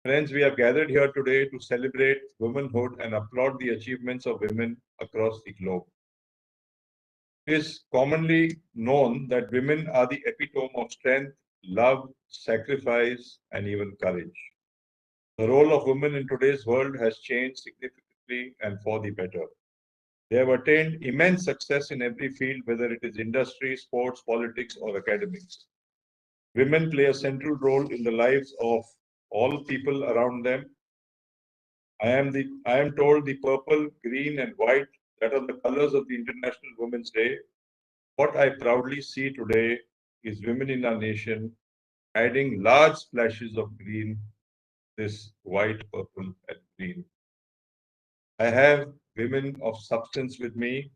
Friends, we have gathered here today to celebrate womanhood and applaud the achievements of women across the globe. It is commonly known that women are the epitome of strength, love, sacrifice, and even courage. The role of women in today's world has changed significantly and for the better. They have attained immense success in every field, whether it is industry, sports, politics, or academics. Women play a central role in the lives of all people around them. I am told the purple, green, and white that are the colors of the International Women's Day. What I proudly see today is women in our nation adding large splashes of green, this white, purple, and green. I have women of substance with me.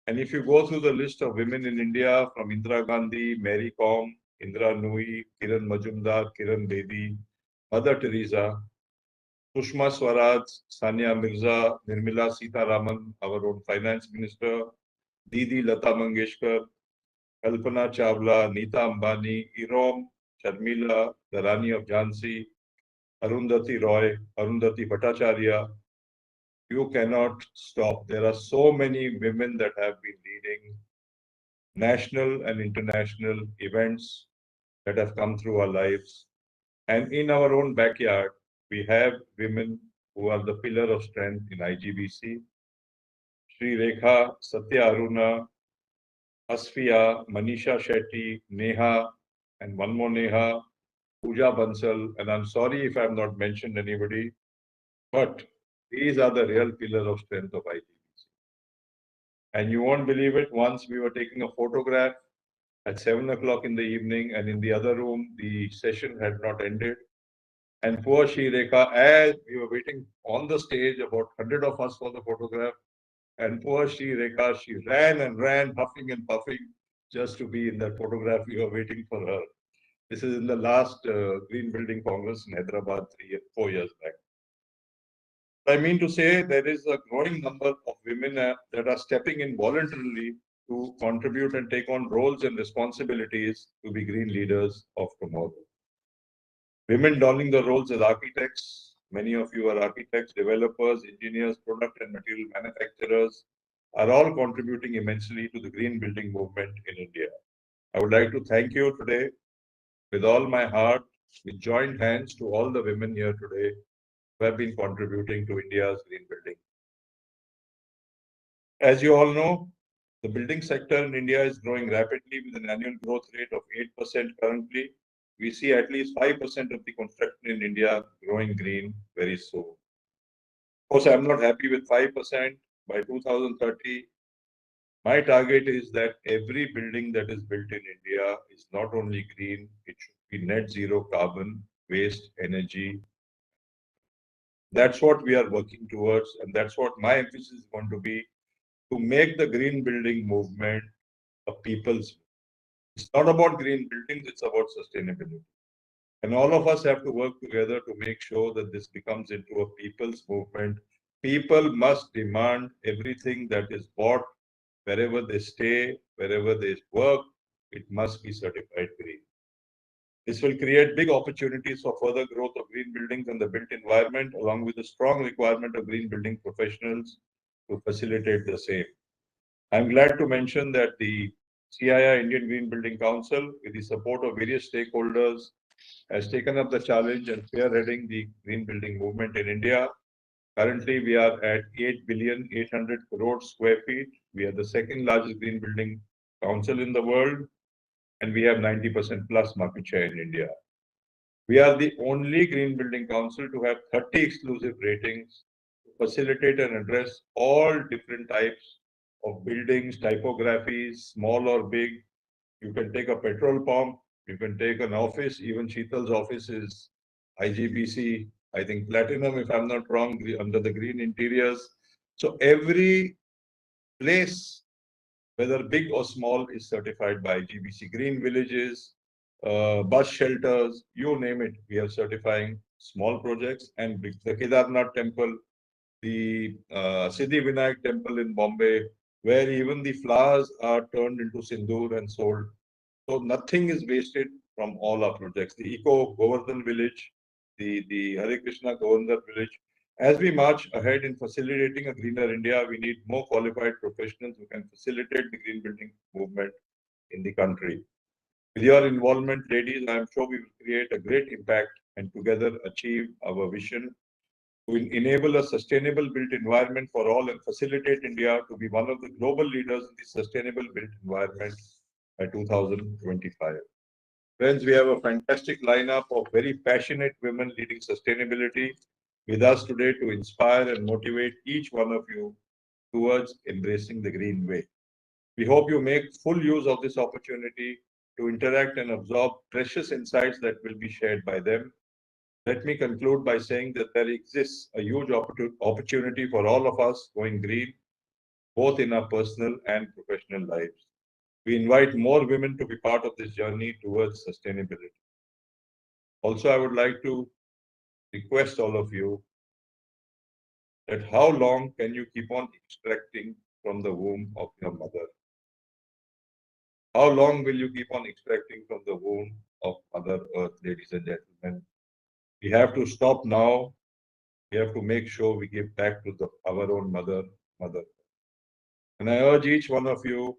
And if you go through the list of women in India from Indira Gandhi, Mary Kom, Indra Nui, Kiran Majumdar, Kiran Bedi, Mother Teresa, Sushma Swaraj, Sania Mirza, Nirmala Sitharaman, our own finance minister, Didi Lata Mangeshkar, Kalpana Chawla, Neeta Ambani, Irom, Sharmila, the Rani of Jhansi, Arundhati Roy, Arundhati Bhattacharya. You cannot stop. There are so many women that have been leading national and international events that have come through our lives. And in our own backyard, we have women who are the pillar of strength in IGBC. Sri Rekha, Satya Aruna, Asfiya, Manisha Shetty, Neha, and one more Neha, Pooja Bansal. And I'm sorry if I've not mentioned anybody, but these are the real pillar of strength of IGBC. And you won't believe it, once we were taking a photograph at 7 o'clock in the evening, and in the other room, the session had not ended. And poor Sri Rekha, as we were waiting on the stage, about 100 of us for the photograph, and poor Sri Rekha, she ran and ran, huffing and puffing, just to be in that photograph. We were waiting for her. This is in the last Green Building Congress in Hyderabad 4 years back. I mean to say, there is a growing number of women that are stepping in voluntarily to contribute and take on roles and responsibilities to be green leaders of tomorrow. Women donning the roles as architects, many of you are architects, developers, engineers, product and material manufacturers, are all contributing immensely to the green building movement in India. I would like to thank you today with all my heart, with joint hands to all the women here today who have been contributing to India's green building. As you all know, the building sector in India is growing rapidly with an annual growth rate of 8% currently. We see at least 5% of the construction in India growing green very soon. Of course, I'm not happy with 5%. By 2030, my target is that every building that is built in India is not only green, it should be net zero carbon, waste, energy. That's what we are working towards, and that's what my emphasis is going to be, to make the green building movement a people's. It's not about green buildings, it's about sustainability. And all of us have to work together to make sure that this becomes into a people's movement. People must demand everything that is bought wherever they stay, wherever they work, it must be certified green. This will create big opportunities for further growth of green buildings and the built environment, along with the strong requirement of green building professionals to facilitate the same. I'm glad to mention that the CII, Indian Green Building Council, with the support of various stakeholders, has taken up the challenge and spearheading the green building movement in India. Currently, we are at 8,800 crore square feet. We are the second largest green building council in the world, and we have 90% plus market share in India. We are the only green building council to have 30 exclusive ratings to facilitate and address all different types of buildings, typographies, small or big. You can take a petrol pump, you can take an office, even Sheetal's office is IGBC, I think platinum, if I'm not wrong, under the green interiors. So every place, whether big or small, is certified by IGBC. Green villages, bus shelters, you name it, we are certifying small projects and big. The Kedarnath temple, the Siddhi Vinayak temple in Bombay, where even the flowers are turned into sindoor and sold. So nothing is wasted from all our projects. The Eco Govardhan village, the Hare Krishna Govardhan village. As we march ahead in facilitating a greener India, we need more qualified professionals who can facilitate the green building movement in the country. With your involvement, ladies, I am sure we will create a great impact and together achieve our vision to enable a sustainable built environment for all and facilitate India to be one of the global leaders in the sustainable built environment by 2025. Friends, we have a fantastic lineup of very passionate women leading sustainability with us today to inspire and motivate each one of you towards embracing the green way. We hope you make full use of this opportunity to interact and absorb precious insights that will be shared by them. Let me conclude by saying that there exists a huge opportunity for all of us going green, both in our personal and professional lives. We invite more women to be part of this journey towards sustainability. Also, I would like to request all of you that how long can you keep on extracting from the womb of your mother? How long will you keep on extracting from the womb of Mother Earth, ladies and gentlemen? We have to stop now. We have to make sure we give back to our own mother. And I urge each one of you,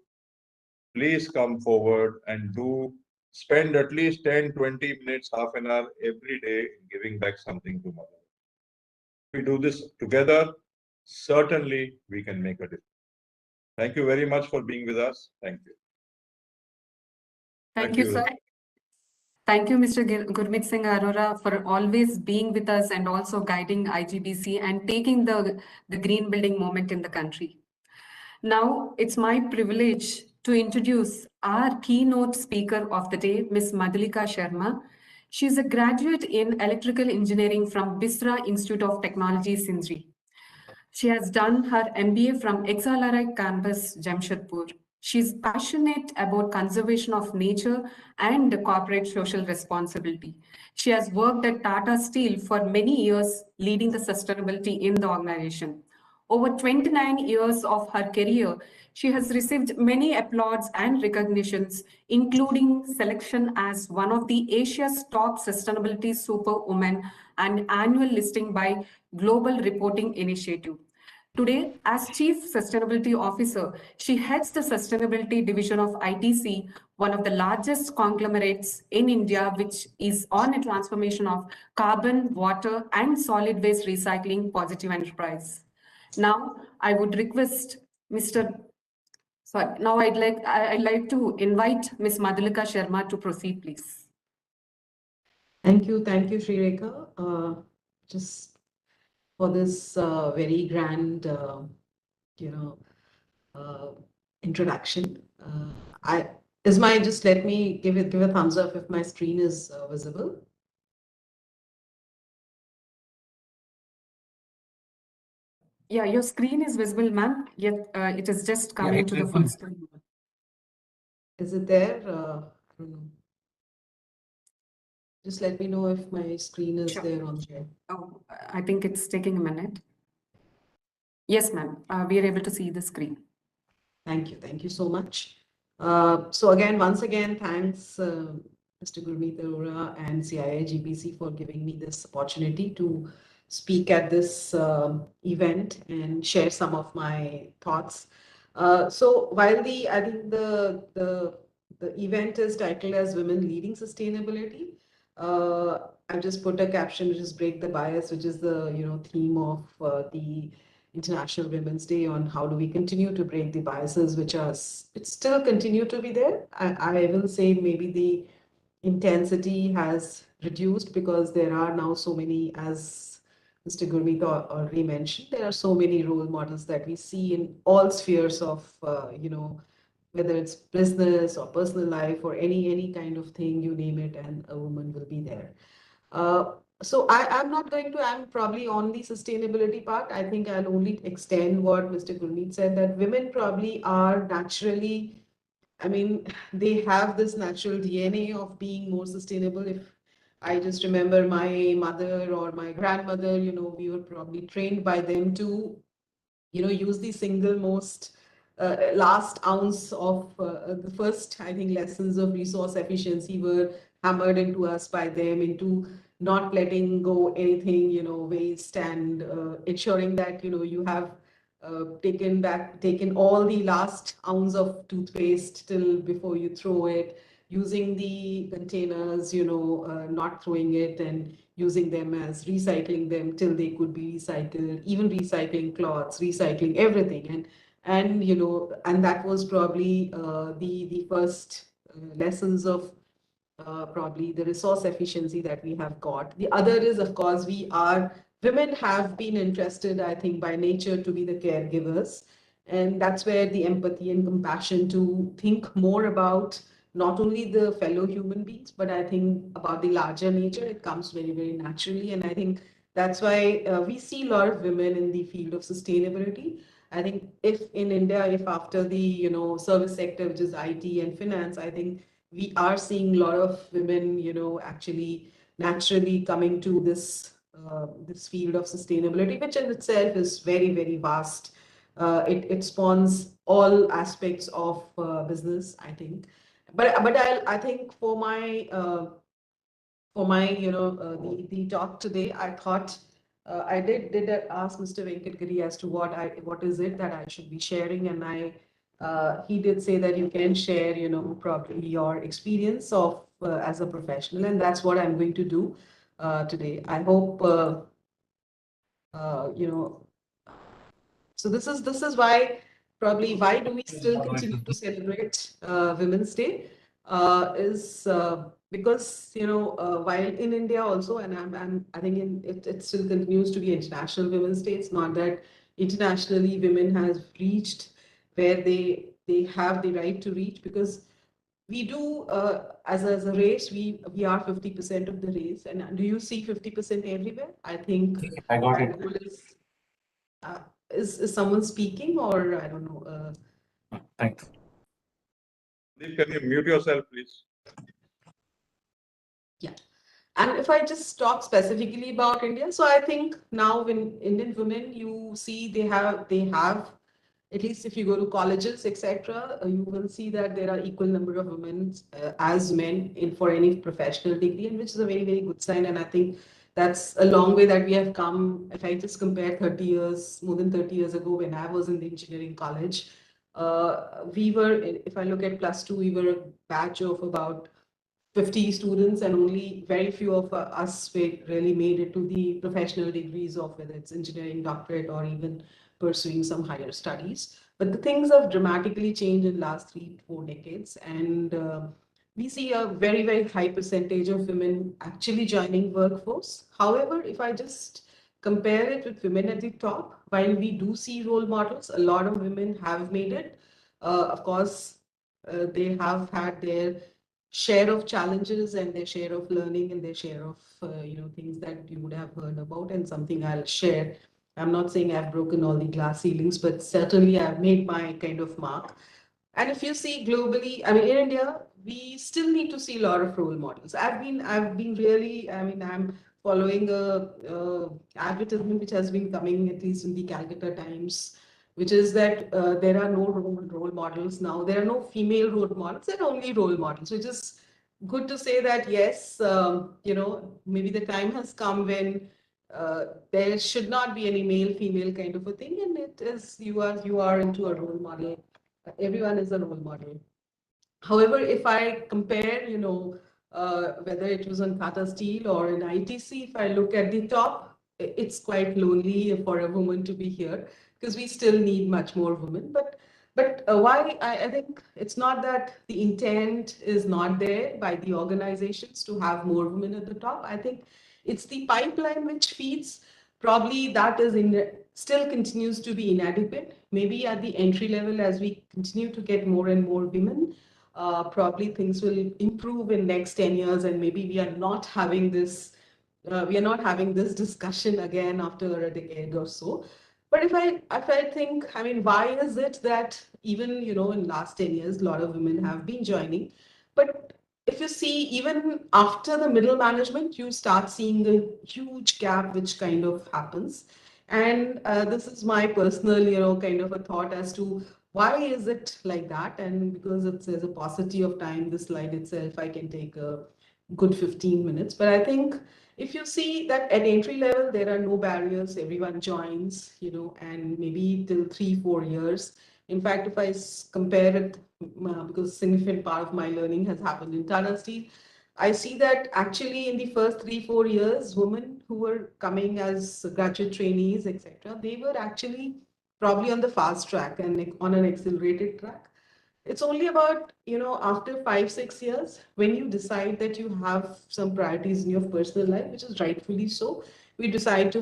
please come forward and do spend at least 10, 20 minutes, half an hour every day giving back something to mother. If we do this together, certainly we can make a difference. Thank you very much for being with us. Thank you. Thank you, sir. Thank you, Mr. Gurmeet Singh Arora, for always being with us and also guiding IGBC and taking the green building movement in the country. Now, it's my privilege to introduce our keynote speaker of the day, Ms. Madhulika Sharma. She's a graduate in electrical engineering from Bisra Institute of Technology, Sindri. She has done her MBA from XLRI campus, Jamshedpur. She's passionate about conservation of nature and corporate social responsibility. She has worked at Tata Steel for many years, leading the sustainability in the organization. Over 29 years of her career, she has received many applauds and recognitions, including selection as one of the Asia's top sustainability superwomen and annual listing by Global Reporting Initiative. Today, as Chief Sustainability Officer, she heads the Sustainability Division of ITC, one of the largest conglomerates in India, which is on a transformation of carbon, water, and solid waste recycling positive enterprise. Now, I would request I'd like to invite Ms. Madhulika Sharma to proceed, please. Thank you, Sri Rekha. Just for this very grand, introduction. Just let me give a thumbs up if my screen is visible. Yeah, your screen is visible, ma'am. Yet it is just coming to the full screen. Is it there? I don't know. Just let me know if my screen is there on there. Oh, I think it's taking a minute. Yes, ma'am. We are able to see the screen. Thank you so much. So again, once again, thanks, Mr. Gurmeet Arora and CII-GBC for giving me this opportunity to speak at this event and share some of my thoughts. So while I think the event is titled as Women Leading Sustainability, I've just put a caption which is Break the Bias, which is the theme of the International Women's Day, on how do we continue to break the biases which still continue to be there. I will say maybe the intensity has reduced because there are now so many, as Mr. Gurmeet already mentioned, there are so many role models that we see in all spheres of, whether it's business or personal life or any kind of thing, you name it, and a woman will be there. So I'm probably on the sustainability part. I think I'll only extend what Mr. Gurmeet said, that women probably are naturally, they have this natural DNA of being more sustainable. If I just remember my mother or my grandmother, we were probably trained by them to, use the single most last ounce of the first, I think, lessons of resource efficiency were hammered into us by them, into not letting go anything, waste, and ensuring that, you have taken all the last ounce of toothpaste till before you throw it, using the containers, not throwing it and using them as recycling them till they could be recycled, even recycling cloths, recycling everything. And that was probably the first lessons of probably the resource efficiency that we have got. The other is, of course, women have been interested, I think, by nature to be the caregivers. And that's where the empathy and compassion to think more about not only the fellow human beings, but I think about the larger nature, it comes very, very naturally. And I think that's why we see a lot of women in the field of sustainability. I think if in India, if after the service sector, which is IT and finance, I think we are seeing a lot of women, actually naturally coming to this field of sustainability, which in itself is very, very vast. It spawns all aspects of business, I think. But I think for my the talk today, I thought I did ask Mr. Venkat Giri as to what is it that I should be sharing, and he did say that you can share, probably your experience of as a professional, and that's what I'm going to do today. I hope you know. So this is why why do we still continue to celebrate Women's Day? Is because while in India also, and I think it still continues to be International Women's Day. It's not that internationally women has reached where they have the right to reach, because we do as a race, we are 50% of the race. And do you see 50% everywhere? I think I got that it. goal uh, is someone speaking, or I don't know. Thanks. Can you mute yourself, please? And if I just talk specifically about India, so I think now when Indian women, you see they have at least if you go to colleges, etc., you will see that there are equal number of women as men in for any professional degree, and which is a very, very good sign. And I think that's a long way that we have come. If I just compare 30 years, more than 30 years ago, when I was in the engineering college, we were, if I look at +2, we were a batch of about 50 students, and only very few of us really made it to the professional degrees of whether it's engineering, doctorate, or even pursuing some higher studies. But the things have dramatically changed in the last 3 to 4 decades, and we see a very, very high percentage of women actually joining workforce. However, if I just compare it with women at the top, while we do see role models, a lot of women have made it. Of course, they have had their share of challenges and their share of learning and their share of things that you would have heard about, and something I'll share. I'm not saying I've broken all the glass ceilings, but certainly I've made my kind of mark. And if you see globally, I mean, in India, we still need to see a lot of role models. I've been really, I mean, I'm following a advertisement which has been coming at least in the Calcutta Times, which is that there are no role models now. There are no female role models. There are only role models, which is good to say that yes, maybe the time has come when there should not be any male female kind of a thing, and it is you are into a role model. Everyone is a role model. However, if I compare, whether it was on Tata Steel or in ITC, if I look at the top, it's quite lonely for a woman to be here, because we still need much more women. But why I think it's not that the intent is not there by the organizations to have more women at the top. I think it's the pipeline which feeds. Probably that is still continues to be inadequate. Maybe at the entry level, as we continue to get more and more women, probably things will improve in next 10 years, and maybe we are not having this discussion again after a decade or so. But if I think, I mean, why is it that even in last 10 years, a lot of women have been joining, but if you see, even after the middle management, you start seeing a huge gap which kind of happens. And this is my personal, kind of a thought as to why is it like that. And because there's a paucity of time, this slide itself, I can take a good 15 minutes. But I think if you see that at entry level, there are no barriers, everyone joins, and maybe till 3-4 years. In fact, if I compare it, because a significant part of my learning has happened in Tata Steel, I see that actually in the first 3-4 years, women who were coming as graduate trainees, etc., they were actually probably on the fast track and on an accelerated track. It's only about, after 5-6 years, when you decide that you have some priorities in your personal life, which is rightfully so, we decide to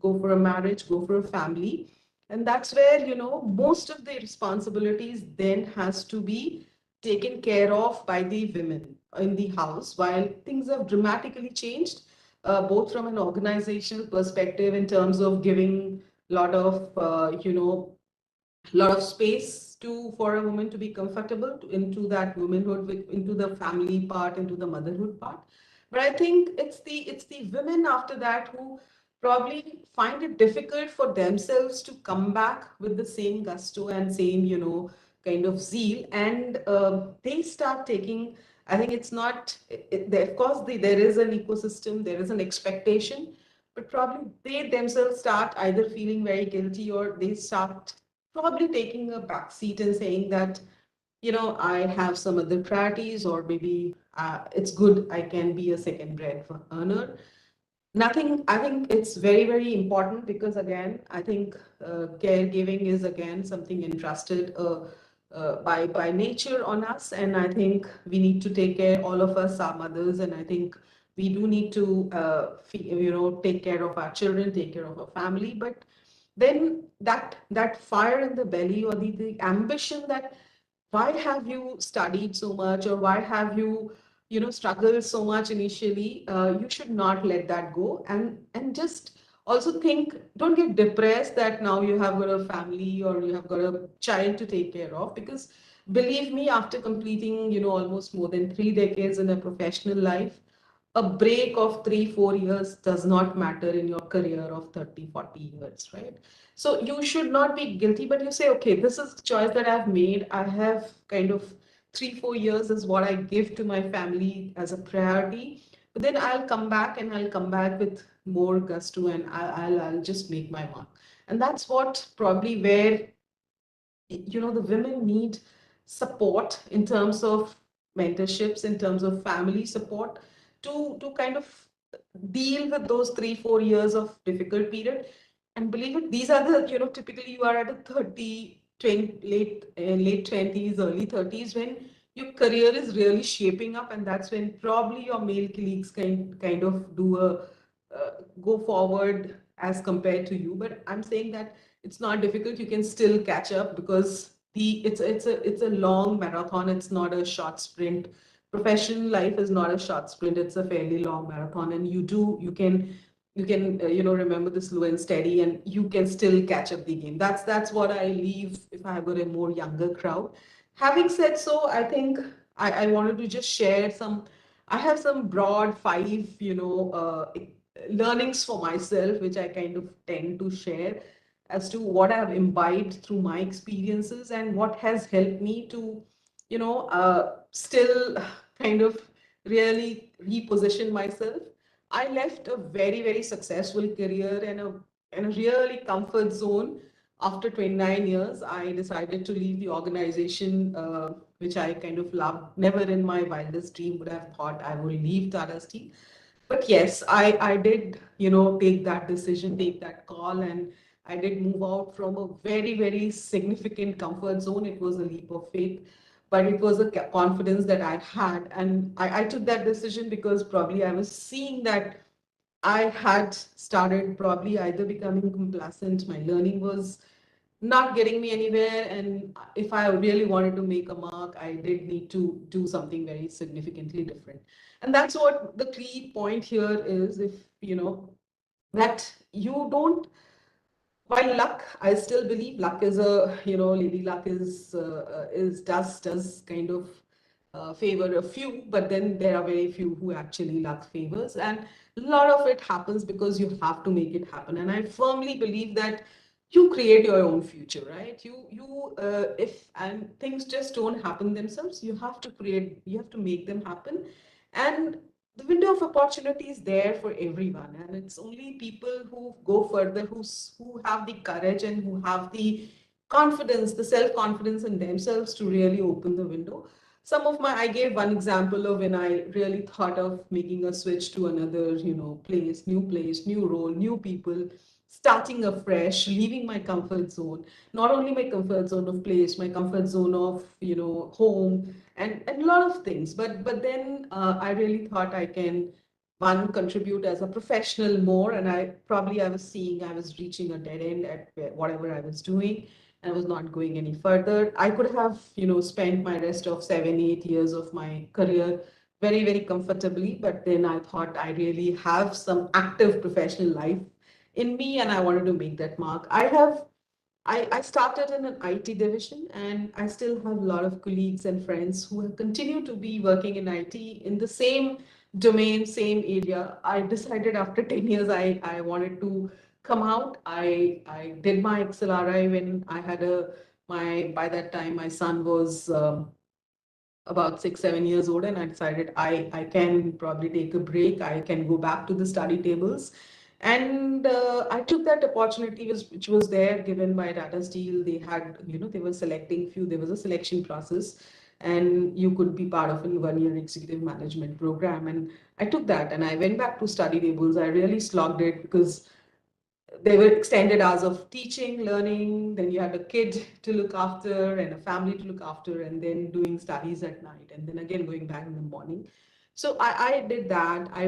go for a marriage, go for a family. And that's where, most of the responsibilities then has to be taken care of by the women in the house, while things have dramatically changed, both from an organizational perspective in terms of giving a lot of space for a woman to be comfortable into that womanhood, into the family part, into the motherhood part. But I think it's the women after that who probably find it difficult for themselves to come back with the same gusto and same kind of zeal, and they start taking. I think it's not. Of course, there is an ecosystem, there is an expectation, but probably they themselves start either feeling very guilty, or they start probably taking a back seat and saying that, I have some other priorities, or maybe it's good I can be a second bread earner. Nothing, I think it's very, very important, because again, I think caregiving is again something entrusted by nature on us. And I think we need to take care, all of us are mothers, and I think we do need to, take care of our children, take care of our family. But then that fire in the belly, or the ambition that why have you studied so much, or why have you struggled so much initially, you should not let that go, and just also think, don't get depressed that now you have got a family or you have got a child to take care of, because believe me, after completing almost more than 3 decades in a professional life, a break of 3-4 years does not matter in your career of 30-40 years, right? So you should not be guilty, but you say, okay, this is the choice that I've made. I have kind of 3-4 years is what I give to my family as a priority. But then I'll come back, and I'll come back with more gusto, and I'll just make my mark. And that's what probably where the women need support in terms of mentorships, in terms of family support, to kind of deal with those 3-4 years of difficult period. And believe it, these are the, typically you are at a 30 20 late 20s, early 30s, when your career is really shaping up, and that's when probably your male colleagues kind of do go forward as compared to you. But I'm saying that it's not difficult, you can still catch up, because it's a long marathon, it's not a short sprint. Professional life is not a short sprint, it's a fairly long marathon, and you can remember the slow and steady, and you can still catch up the game. That's what I leave if I have got a more younger crowd. Having said so, I think I wanted to just share I have some broad 5 learnings for myself, which I kind of tend to share as to what I've imbibed through my experiences, and what has helped me to, still kind of really reposition myself. I left a very, very successful career and a really comfort zone. After 29 years, I decided to leave the organization, which I kind of loved. Never in my wildest dream would have thought I would leave Tata Steel. But yes, I did, take that decision, take that call, and I did move out from a very, very significant comfort zone. It was a leap of faith, but it was a confidence that I had. And I took that decision because probably I was seeing that I had started probably either becoming complacent, my learning was not getting me anywhere. And if I really wanted to make a mark, I did need to do something very significantly different. And that's what the key point here is. If that you don't, while luck, I still believe luck is lady luck does kind of favor a few, but then there are very few who actually luck favors, and a lot of it happens because you have to make it happen. And I firmly believe that you create your own future, right? If and things just don't happen themselves, you have to make them happen. And the window of opportunity is there for everyone, and it's only people who go further, who have the courage and who have the confidence, the self-confidence in themselves to really open the window. I gave one example of when I really thought of making a switch to another, place, new role, new people, starting afresh, leaving my comfort zone, not only my comfort zone of place, my comfort zone of, home, and a lot of things. But then I really thought I can one contribute as a professional more, and I was seeing I was reaching a dead end at whatever I was doing. I was not going any further. I could have spent my rest of 7 8 years of my career very very comfortably, but then I thought I really have some active professional life in me, and I wanted to make that mark. I started in an IT division, and I still have a lot of colleagues and friends who have continued to be working in IT in the same domain, same area. I decided after 10 years I wanted to come out. I did my XLRI when I had by that time my son was about 6 7 years old, and I decided I can probably take a break. I can go back to the study tables, and I took that opportunity which was there given by Tata Steel. They had, they were selecting few. There was a selection process, and you could be part of a 1 year executive management program. And I took that, and I went back to study tables. I really slogged it because there were extended hours of teaching, learning, then you had a kid to look after and a family to look after, and then doing studies at night, and then again going back in the morning. So I did that. I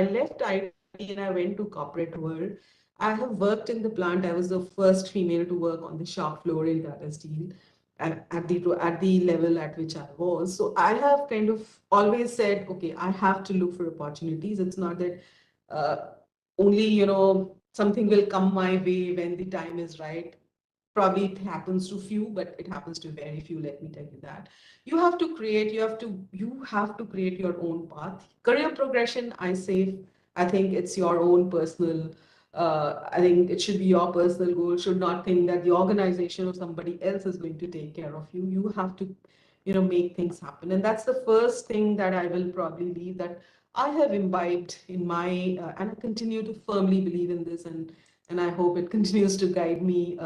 left IT and I went to corporate world. I have worked in the plant. I was the first female to work on the shop floor in Tata Steel at the level at which I was. So I have kind of always said, okay, I have to look for opportunities. It's not that uh, only, something will come my way when the time is right. Probably it happens to few, but it happens to very few, let me tell you that. You have to create your own path. Career progression, I think it's your own personal, I think it should be your personal goal. Should not think that the organization or somebody else is going to take care of you. You have to, make things happen. And that's the first thing that I will probably leave, that I have imbibed in my, and I continue to firmly believe in this, and I hope it continues to guide me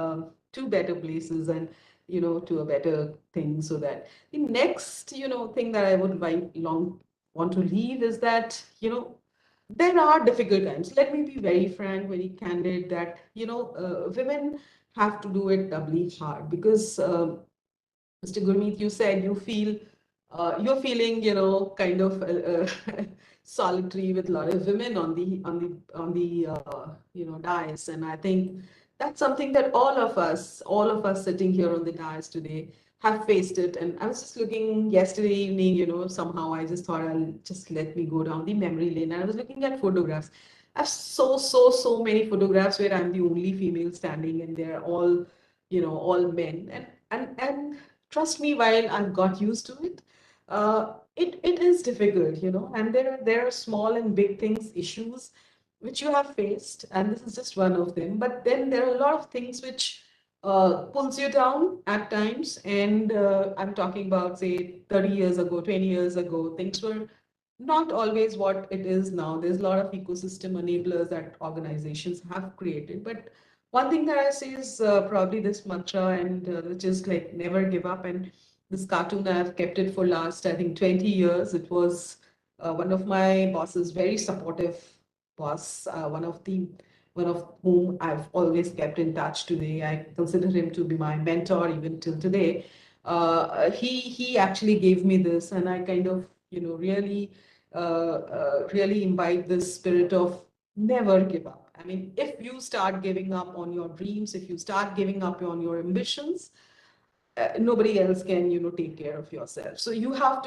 to better places, and to a better thing. So that the next thing that I would want to leave is that there are difficult times. Let me be very frank, very candid, that women have to do it doubly hard, because Mr. Gurmeet, you said you're feeling, kind of solitary with a lot of women on the dais, and I think that's something that all of us sitting here on the dais today have faced it. And I was just looking yesterday evening, somehow I just thought I'll just let me go down the memory lane, and I was looking at photographs. I have so many photographs where I'm the only female standing, and they're all men, and trust me, while I've got used to it, it is difficult, and there are small and big things, issues which you have faced, and this is just one of them. But then there are a lot of things which pulls you down at times, and I'm talking about, say, 30 years ago, 20 years ago, things were not always what it is now. There's a lot of ecosystem enablers that organizations have created, but one thing that I say is probably this mantra, and which is like never give up. And this cartoon, I've kept it for last, I think, 20 years. It was one of my bosses, very supportive boss, one of whom I've always kept in touch today. I consider him to be my mentor even till today. He actually gave me this, and I kind of really imbibe this spirit of never give up. I mean, if you start giving up on your dreams, if you start giving up on your ambitions, nobody else can take care of yourself. So you have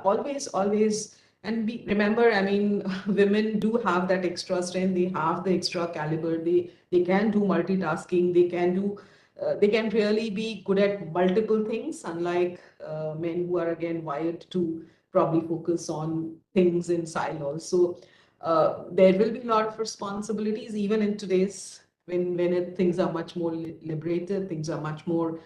always, and remember, I mean, women do have that extra strength. They have the extra caliber. They can do multitasking. They can really be good at multiple things, unlike men who are again wired to probably focus on things in silos. So there will be a lot of responsibilities even in today's, when things are much more liberated, things are much more,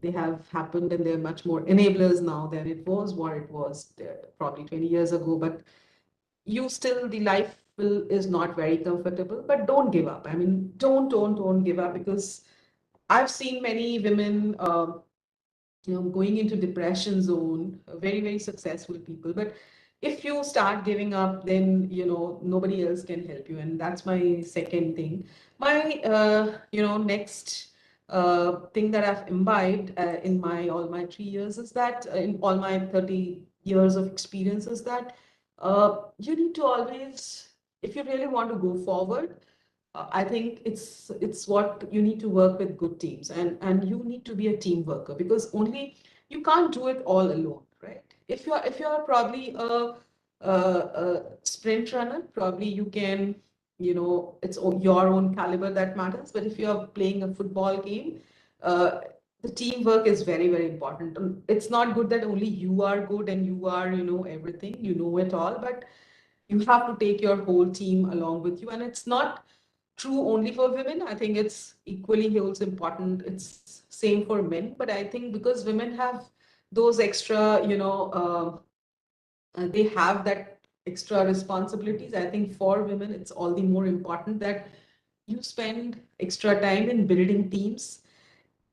they have happened, and they're much more enablers now than it was what it was there probably 20 years ago. But you still, the life is not very comfortable, but don't give up. I mean, don't give up, because I've seen many women, going into depression zone, very successful people. But if you start giving up, then, nobody else can help you. And that's my second thing. My, next thing that I've imbibed in my all my 3 years is that, in all my 30 years of experience, is that you need to always, if you really want to go forward, I think it's what you need to work with good teams, and you need to be a team worker, because only you can't do it all alone, right? If you're probably a sprint runner, probably you can, it's your own caliber that matters. But if you're playing a football game, uh, the teamwork is very important. It's not good that only you are good and you are, everything, you know it all, but you have to take your whole team along with you. And it's not true only for women. I think it's equally also important. It's same for men, but I think because women have those extra, they have that extra responsibilities. I think for women, it's all the more important that you spend extra time in building teams,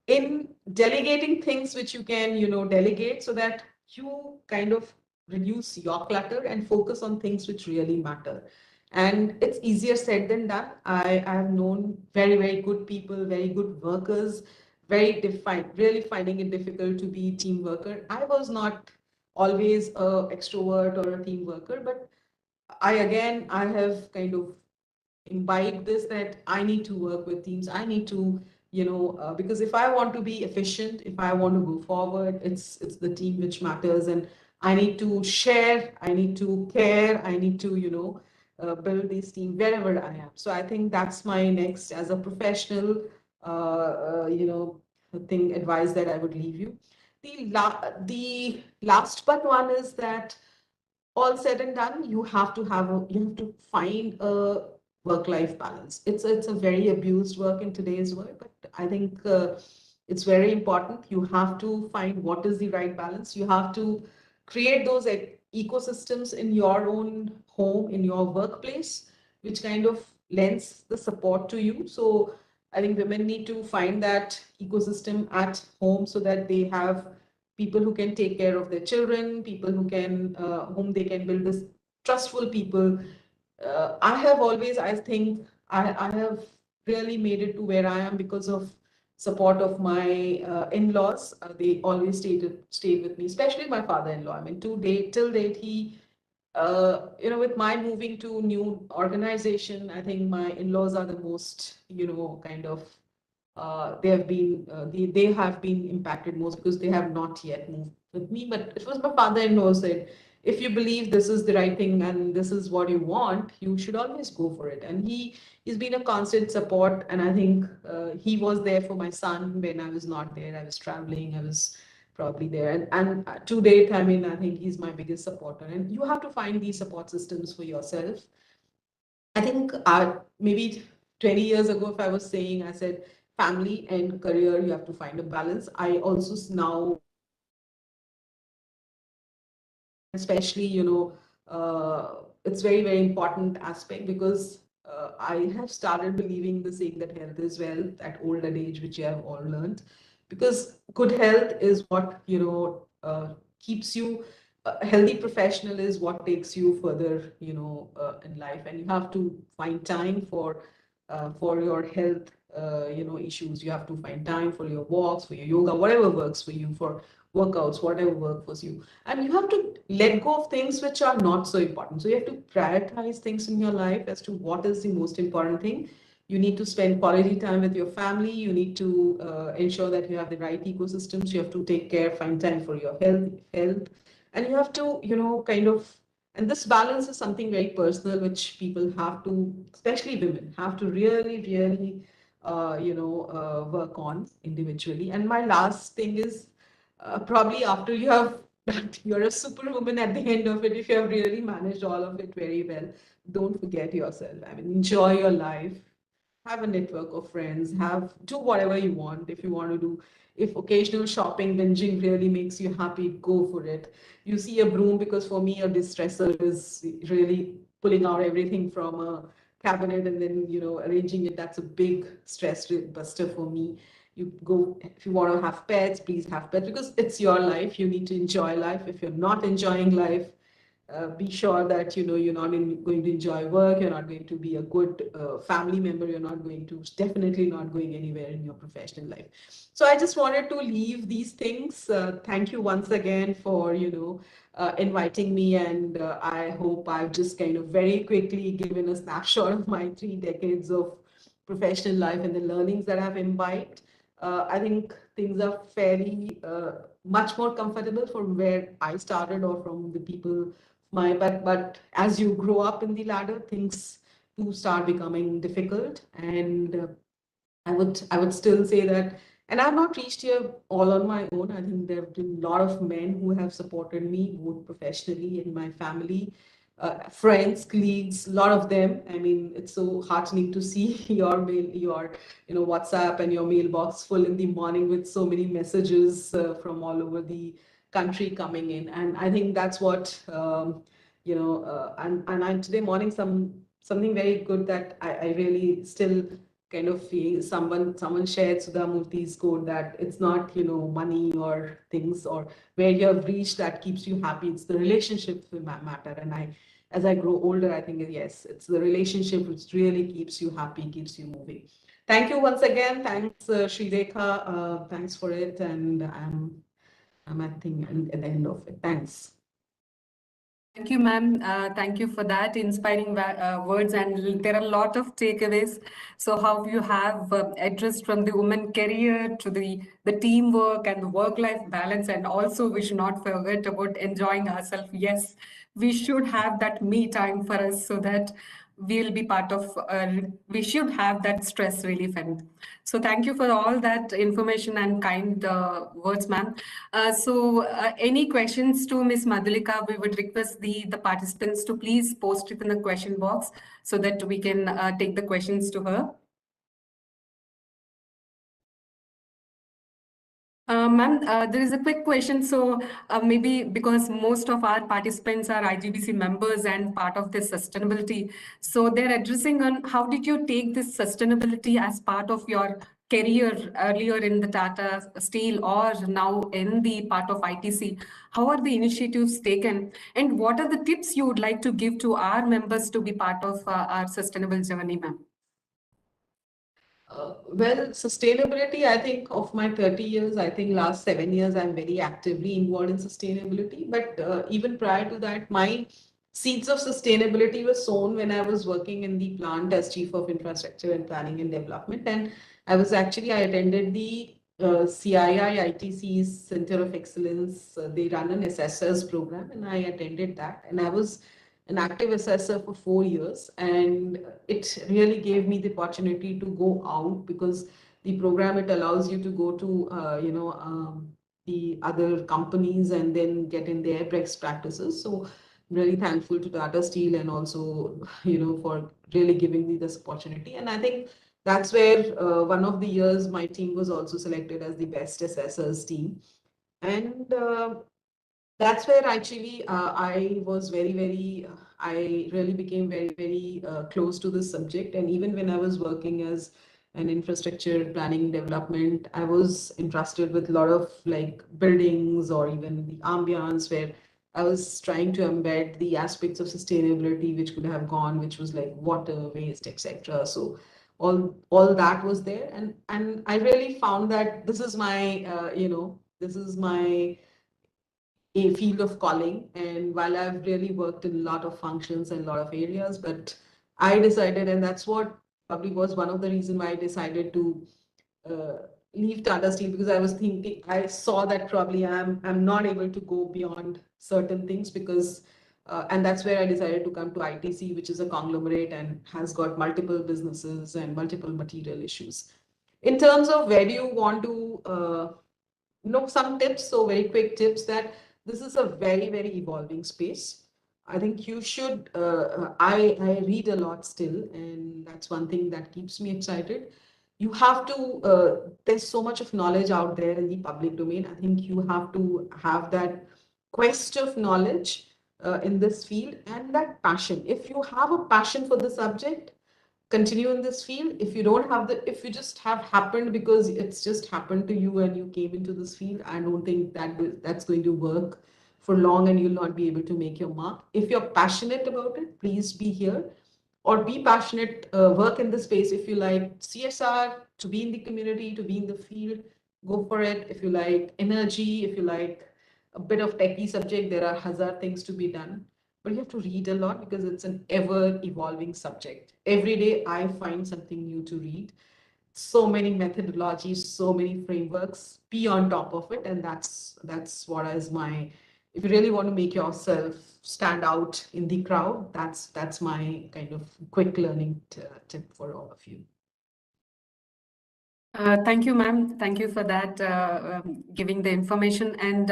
in delegating things which you can, delegate, so that you kind of reduce your clutter and focus on things which really matter. And it's easier said than done. I have known very good people, very good workers, very defined, really finding it difficult to be team worker. I was not always a extrovert or a team worker, but I have kind of imbibe this, that I need to work with teams. I need to, because if I want to be efficient, if I want to go forward, it's the team which matters. And I need to share, I need to care, I need to, build this team wherever I am. So I think that's my next, as a professional, thing, advice that I would leave you. The last but one is that, all said and done, you have to find a work-life balance. It's a very abused work in today's world, but I think it's very important. You have to find what is the right balance. You have to create those ecosystems in your own home, in your workplace, which kind of lends the support to you. So I think women need to find that ecosystem at home, so that they have people who can take care of their children, people who can, whom they can build this trustful people. I have always, I think, I have really made it to where I am because of support of my in-laws. They always stayed with me, especially my father-in-law. I mean, till date, he, with my moving to new organization, I think my in-laws are the most, kind of, they have been impacted most, because they have not yet moved with me. But it was my father-in-law said, if you believe this is the right thing and this is what you want, you should always go for it. And he's been a constant support. And I think he was there for my son when I was not there. I was traveling, I was probably there. And to date, I mean, I think he's my biggest supporter. And you have to find these support systems for yourself. I think maybe 20 years ago, if I was saying, I said, family and career, you have to find a balance. I also now, especially, it's very important aspect, because I have started believing the saying that health is wealth at older age, which you have all learned. Because good health is what, keeps you, a healthy professional is what takes you further, in life. And you have to find time for your health, issues. You have to find time for your walks, for your yoga, whatever works for you, for workouts, whatever works for you. And you have to let go of things which are not so important. So you have to prioritize things in your life as to what is the most important thing. You need to spend quality time with your family. You need to ensure that you have the right ecosystems. You have to take care, find time for your health, and you have to, kind of. And this balance is something very personal, which people have to, especially women, have to really, work on individually. And my last thing is, probably after you have, you're a superwoman at the end of it, if you have really managed all of it very well, don't forget yourself. I mean, enjoy your life, have a network of friends, do whatever you want. If you want to do, if occasional shopping, binging really makes you happy, go for it. You see a broom, because for me, a distressor is really pulling out everything from a cabinet and then, arranging it. That's a big stress buster for me. You go, if you want to have pets, please have pets, because it's your life. You need to enjoy life. If you're not enjoying life, be sure that you're not going to enjoy work, you're not going to be a good family member, you're not going to, definitely not going anywhere in your professional life. So I just wanted to leave these things. Thank you once again for inviting me, and I hope I've just kind of very quickly given a snapshot of my 3 decades of professional life and the learnings that I've imbibed. I think things are fairly much more comfortable from where I started or from the people but as you grow up in the ladder, things do start becoming difficult. And I would still say that, and I've not reached here all on my own. I think there have been a lot of men who have supported me, both professionally and my family, friends, colleagues, a lot of them. I mean, it's so heartening to see your WhatsApp and your mailbox full in the morning with so many messages from all over the country coming in. And I think that's what and I'm today morning something very good that I really still kind of feel. Someone shared Sudha Murthy's quote that it's not money or things or where you have reached that keeps you happy. It's the relationships that matter. And as I grow older, I think yes, it's the relationship which really keeps you happy, keeps you moving. Thank you once again. Thanks, Srirekha. Thanks for it. And I'm at the end of it. Thanks. Thank you, ma'am. Thank you for that inspiring words. And there are a lot of takeaways. So how you have addressed from the woman career to the teamwork and the work-life balance. And also we should not forget about enjoying ourselves. Yes, we should have that me time for us so that we'll be part of, we should have that stress relief. And so thank you for all that information and kind words, ma'am. Any questions to Ms. Madhulika, we would request the participants to please post it in the question box so that we can take the questions to her. Ma'am, there is a quick question. So maybe because most of our participants are IGBC members and part of this sustainability, so they're addressing on how did you take this sustainability as part of your career earlier in the Tata Steel or now in the part of ITC? How are the initiatives taken? And what are the tips you would like to give to our members to be part of our sustainable journey, ma'am? Well, sustainability, I think of my 30 years, I think last 7 years, I'm very actively involved in sustainability. But even prior to that, my seeds of sustainability were sown when I was working in the plant as Chief of Infrastructure and Planning and Development. And I attended the CII ITC's Center of Excellence. They run an assessors program, and I attended that. And I was an active assessor for 4 years, and it really gave me the opportunity to go out, because the program, it allows you to go to the other companies and then get in their best practices. So I'm really thankful to Tata Steel and also for really giving me this opportunity. And I think that's where one of the years my team was also selected as the best assessors team. And that's where actually I was I really became very close to this subject. And even when I was working as an infrastructure planning development, I was entrusted with a lot of like buildings or even the ambience, where I was trying to embed the aspects of sustainability which could have gone, which was like water, waste, etc. So all that was there. And I really found that this is my, this is my a field of calling. And while I've really worked in a lot of functions and a lot of areas, but I decided, and that's what probably was one of the reasons why I decided to uh, leave Tata Steel, because I was thinking, I saw that probably I'm not able to go beyond certain things, because and that's where I decided to come to ITC, which is a conglomerate and has got multiple businesses and multiple material issues. In terms of where do you want to some tips, so very quick tips, that this is a very evolving space. I think you should, I read a lot still, and that's one thing that keeps me excited. You have to, there's so much of knowledge out there in the public domain. I think you have to have that quest of knowledge in this field and that passion. If you have a passion for the subject, continue in this field. If you don't have the, if you just have happened because it's just happened to you and you came into this field, I don't think that's going to work for long and you'll not be able to make your mark. If you're passionate about it, please be here, or be passionate, work in the space. If you like CSR, to be in the community, to be in the field, go for it. If you like energy, if you like a bit of techie subject, there are hazard things to be done. But you have to read a lot because it's an ever evolving subject. Every day I find something new to read. So many methodologies, so many frameworks, be on top of it. And that's what is my, if you really want to make yourself stand out in the crowd, that's my kind of quick learning tip for all of you. Thank you, ma'am. Thank you for that, giving the information. And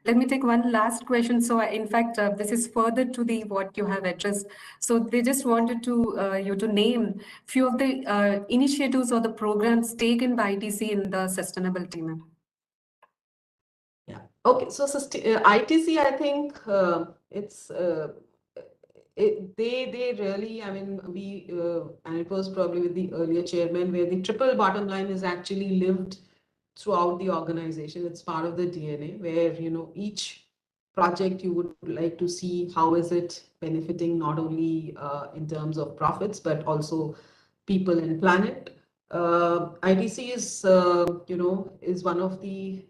let me take one last question. So, in fact, this is further to the what you have addressed. So, they just wanted to you to name few of the initiatives or the programs taken by ITC in the sustainability, ma'am. Yeah. Okay. So, ITC, I think it's. They really, I mean, we, and it was probably with the earlier chairman, where the triple bottom line is actually lived throughout the organization. It's part of the DNA, where, you know, each project you would like to see how is it benefiting not only in terms of profits, but also people and planet. ITC is, you know, is one of the,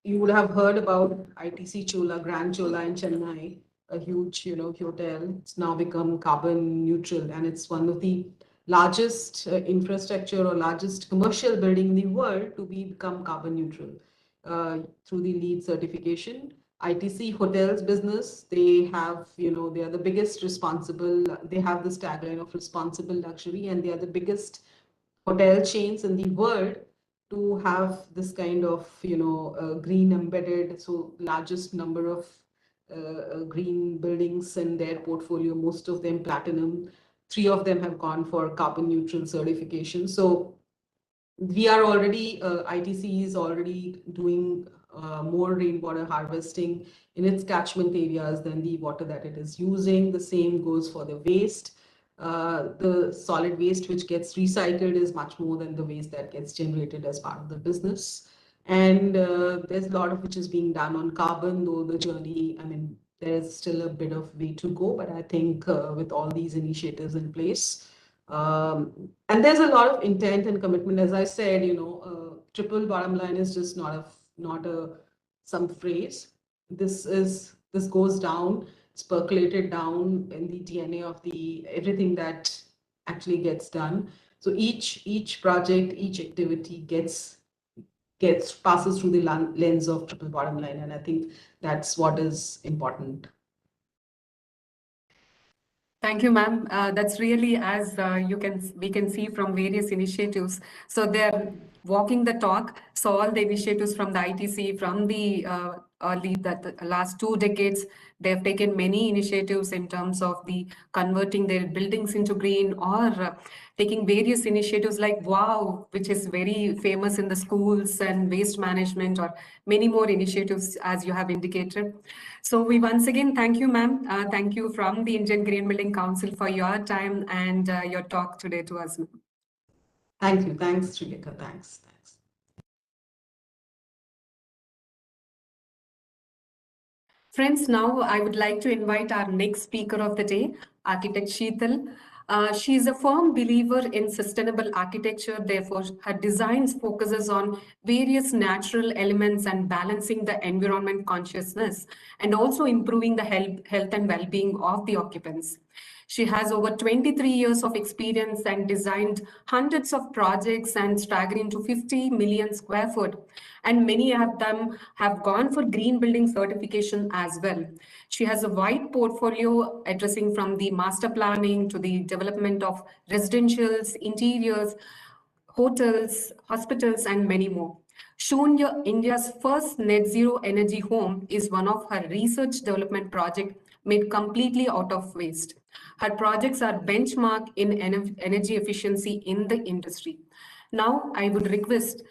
you would have heard about ITC Chola, Grand Chola in Chennai, a huge, you know, hotel. It's now become carbon neutral, and it's one of the largest infrastructure or largest commercial building in the world to become carbon neutral through the LEED certification. ITC hotels business, they have, you know, they are the biggest responsible, they have this tagline of responsible luxury, and they are the biggest hotel chains in the world to have this kind of, you know, green embedded, so largest number of green buildings in their portfolio, most of them platinum. 3 of them have gone for carbon neutral certification. So we are already, ITC is already doing more rainwater harvesting in its catchment areas than the water that it is using. The same goes for the waste. The solid waste which gets recycled is much more than the waste that gets generated as part of the business. And there's a lot of which is being done on carbon, though the journey, I mean, there's still a bit of way to go, but I think with all these initiatives in place, and there's a lot of intent and commitment. As I said, you know, triple bottom line is just not a some phrase. This goes down, it's percolated down in the DNA of the everything that actually gets done. So each project, each activity passes through the lens of triple bottom line, and I think that's what is important. Thank you, ma'am. That's really, as we can see from various initiatives. So they're walking the talk. So all the initiatives from the ITC, from the the last 2 decades, they've taken many initiatives in terms of the converting their buildings into green, or taking various initiatives like WOW, which is very famous in the schools, and waste management, or many more initiatives as you have indicated. So we once again thank you, ma'am. Thank you from the Indian Green Building Council for your time and your talk today to us. Thank you. Thanks, Srilekha. Thanks. Friends, now I would like to invite our next speaker of the day, architect Sheetal. She is a firm believer in sustainable architecture. Therefore, her designs focuses on various natural elements and balancing the environment consciousness, and also improving the health and well-being of the occupants. She has over 23 years of experience and designed hundreds of projects and staggering to 50 million square foot. And many of them have gone for green building certification as well. She has a wide portfolio addressing from the master planning to the development of residentials, interiors, hotels, hospitals, and many more. Shunya, India's first net zero energy home, is one of her research development projects made completely out of waste. Her projects are benchmark in energy efficiency in the industry. Now, I would request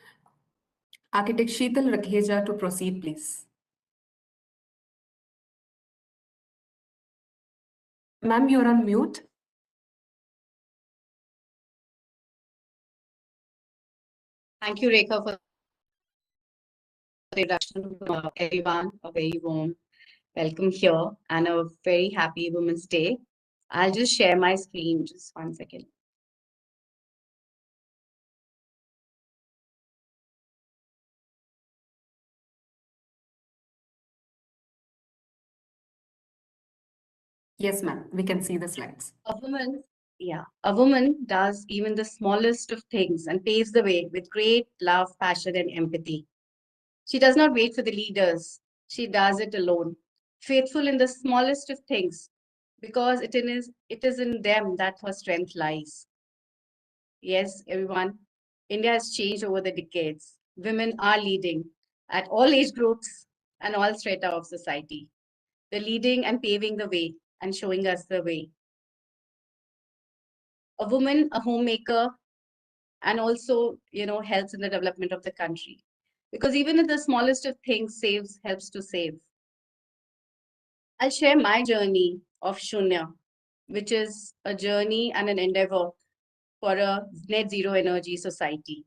Architect Sheetal Rakheja to proceed, please. Ma'am, you're on mute. Thank you, Rekha, for the introduction. Everyone, a very warm welcome here and a very happy Women's Day. I'll just share my screen, just 1 second. Yes, ma'am, we can see the slides. A woman does even the smallest of things and paves the way with great love, passion, and empathy. She does not wait for the leaders. She does it alone, faithful in the smallest of things, because it is in them that her strength lies. Yes, everyone, India has changed over the decades. Women are leading at all age groups and all strata of society. They're leading and paving the way and showing us the way. A woman, a homemaker, and also, helps in the development of the country. Because even if the smallest of things helps to save. I'll share my journey of Shunya, which is a journey and an endeavor for a net zero energy society.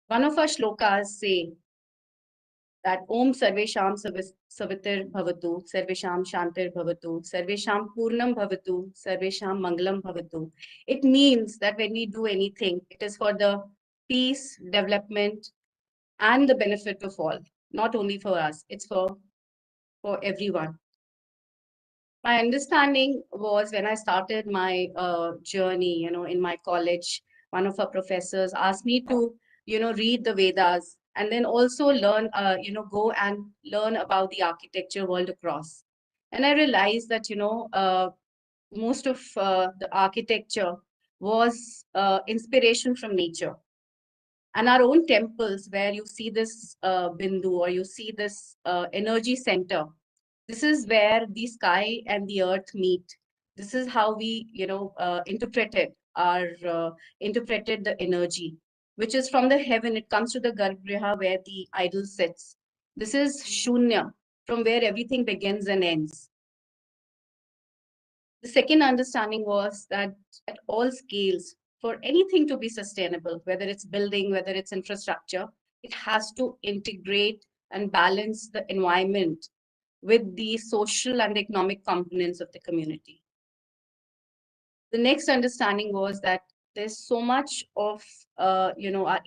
One of our shlokas say that Om Sarvesham Savitir Bhavatu, Sarvesham Shantir Bhavatu, Sarvesham Purnam Bhavatu, Sarvesham Mangalam Bhavatu. It means that when we do anything, it is for the peace, development, and the benefit of all, not only for us, it's for everyone. My understanding was when I started my journey, in my college, one of our professors asked me to, read the Vedas and then also learn, go and learn about the architecture world across. And I realized that, most of the architecture was inspiration from nature. And our own temples, where you see this Bindu or you see this energy center, this is where the sky and the earth meet. This is how we, interpreted the energy, which is from the heaven. It comes to the Garbhagriha where the idol sits. This is Shunya, from where everything begins and ends. The second understanding was that at all scales, for anything to be sustainable, whether it's building, whether it's infrastructure, it has to integrate and balance the environment with the social and economic components of the community. The next understanding was that there's so much of our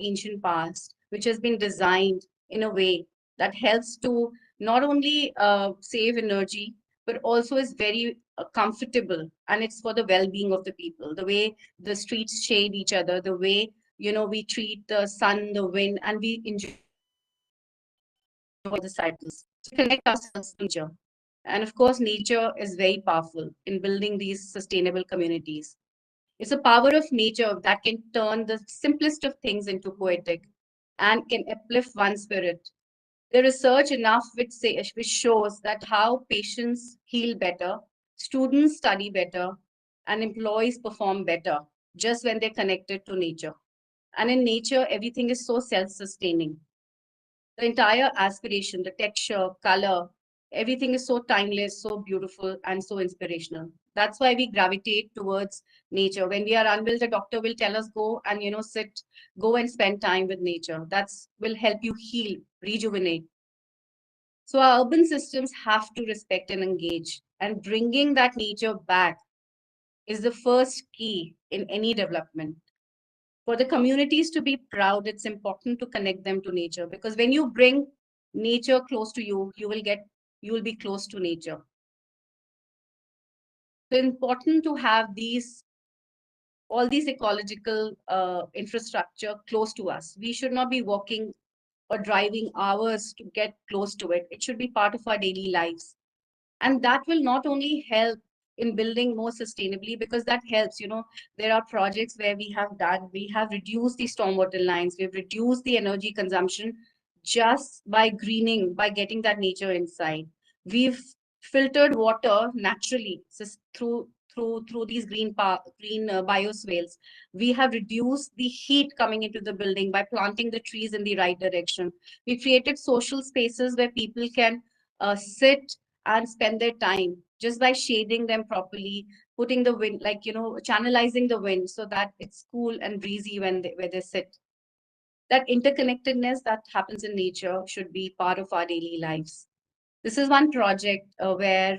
ancient past which has been designed in a way that helps to not only save energy but also is very comfortable, and it's for the well-being of the people. The way the streets shade each other, the way we treat the sun, the wind, and we enjoy the cycles to connect ourselves to nature. And of course, nature is very powerful in building these sustainable communities. It's a power of nature that can turn the simplest of things into poetic and can uplift one's spirit. The research enough which shows that how patients heal better, students study better, and employees perform better just when they're connected to nature. And in nature, everything is so self-sustaining. The entire aspiration, the texture, color, everything is so timeless, so beautiful, and so inspirational. That's why we gravitate towards nature. When we are unwell, the doctor will tell us go and go and spend time with nature. That will help you heal, rejuvenate. So our urban systems have to respect and engage, and bringing that nature back is the first key in any development. For the communities to be proud, it's important to connect them to nature, because when you bring nature close to you, you will be close to nature. So important to have all these ecological infrastructure close to us. We should not be walking or driving hours to get close to it. It should be part of our daily lives. And that will not only help in building more sustainably, because that helps. There are projects where we have reduced the stormwater lines, we've reduced the energy consumption just by greening, by getting that nature inside. We've filtered water naturally through these green bioswales. We have reduced the heat coming into the building by planting the trees in the right direction. We created social spaces where people can sit and spend their time just by shading them properly, putting the wind, channelizing the wind so that it's cool and breezy where they sit. That interconnectedness that happens in nature should be part of our daily lives. This is one project where,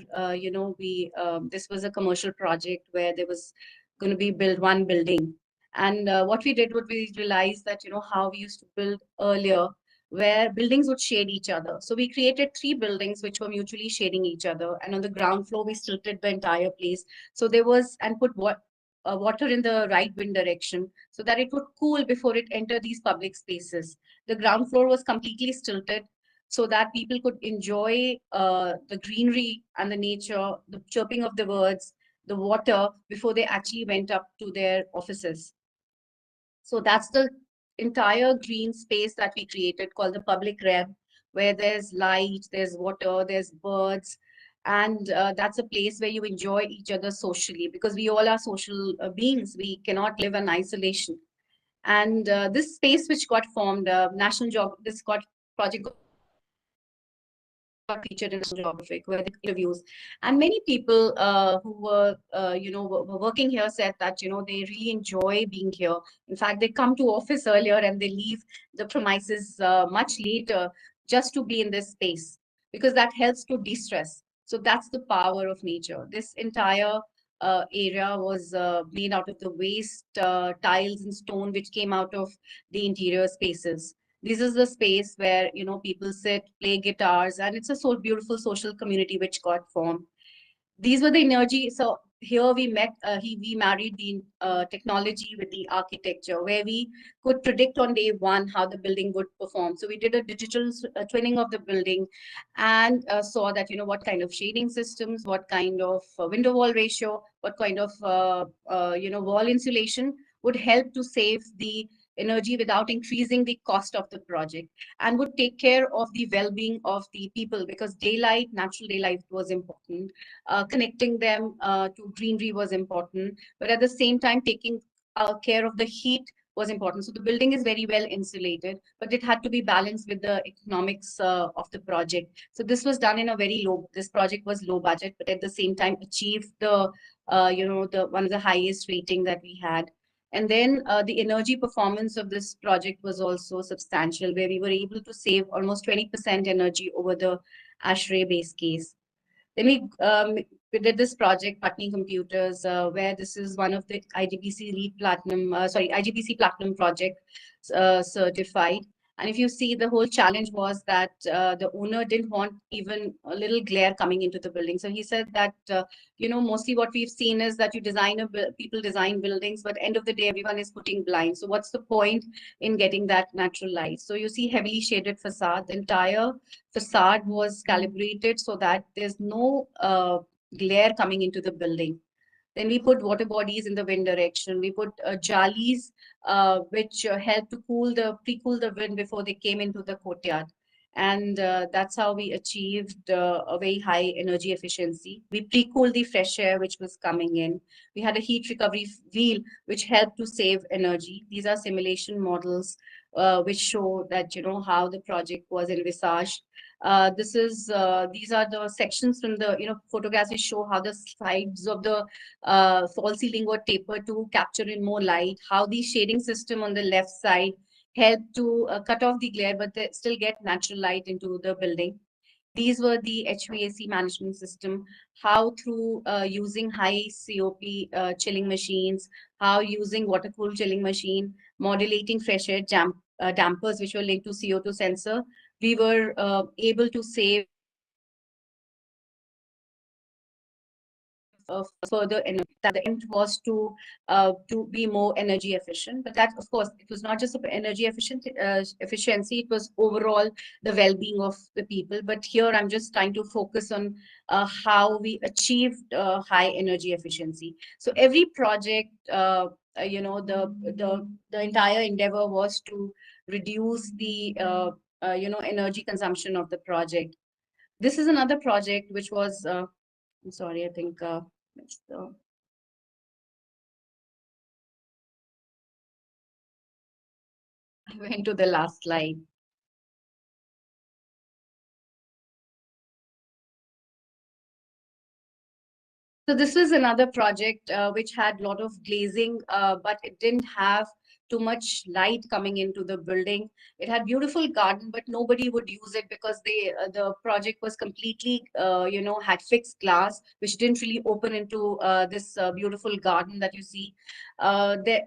this was a commercial project where there was going to be built one building. And what we did, we realized that, how we used to build earlier, where buildings would shade each other. So we created 3 buildings which were mutually shading each other. And on the ground floor, we tilted the entire place. So there was, and put water in the right wind direction so that it would cool before it entered these public spaces. The ground floor was completely stilted so that people could enjoy the greenery and the nature, the chirping of the birds, the water before they actually went up to their offices. So that's the entire green space that we created called the public realm, where there's light, there's water, there's birds. And that's a place where you enjoy each other socially, because we all are social beings. We cannot live in isolation. And this space which got formed, this project got featured in National Geographic, where the interviews, and many people who were working here said that they really enjoy being here. In fact, they come to office earlier and they leave the premises much later just to be in this space, because that helps to de-stress. So that's the power of nature. This entire area was made out of the waste tiles and stone which came out of the interior spaces. This is the space where people sit, play guitars, and it's a so beautiful social community which got formed. These were the energy. So here we met. We married the technology with the architecture, where we could predict on day one how the building would perform. So we did a digital twinning of the building, and saw that what kind of shading systems, what kind of window wall ratio, what kind of wall insulation would help to save the energy without increasing the cost of the project, and would take care of the well-being of the people, because natural daylight was important. Connecting them to greenery was important, but at the same time taking care of the heat was important. So the building is very well insulated, but it had to be balanced with the economics of the project. So this was done in a this project was low budget, but at the same time achieved the one of the highest rating that we had. And then the energy performance of this project was also substantial, where we were able to save almost 20% energy over the ASHRAE base case. Then we did this project, Patni Computers, where this is one of the IGBC Platinum project certified. And if you see, the whole challenge was that the owner didn't want even a little glare coming into the building. So he said that, mostly what we've seen is that people design buildings, but end of the day, everyone is putting blinds. So what's the point in getting that natural light? So you see heavily shaded facade. The entire facade was calibrated so that there's no glare coming into the building. Then we put water bodies in the wind direction. We put jalis, which help to pre-cool the wind before they came into the courtyard. And that's how we achieved a very high energy efficiency. We pre-cooled the fresh air which was coming in. We had a heat recovery wheel which helped to save energy. These are simulation models which show that how the project was envisaged. These are the sections from the photographs which show how the sides of the false ceiling were tapered to capture in more light, how the shading system on the left side helped to cut off the glare, but they still get natural light into the building. These were the HVAC management system, how through using high COP chilling machines, how using water-cooled chilling machine, modulating fresh air dampers which were linked to CO2 sensor, we were able to save further energy. That the end was to be more energy efficient. But that, of course, it was not just energy efficiency. It was overall the well-being of the people. But here I'm just trying to focus on how we achieved high energy efficiency. So every project, the entire endeavor was to reduce the energy consumption of the project. This is another project which was, I'm sorry, I think it's the, I went to the last slide. So this was another project which had a lot of glazing, but it didn't have too much light coming into the building. It had beautiful garden, but nobody would use it because the project was completely, had fixed glass, which didn't really open into this beautiful garden that you see. They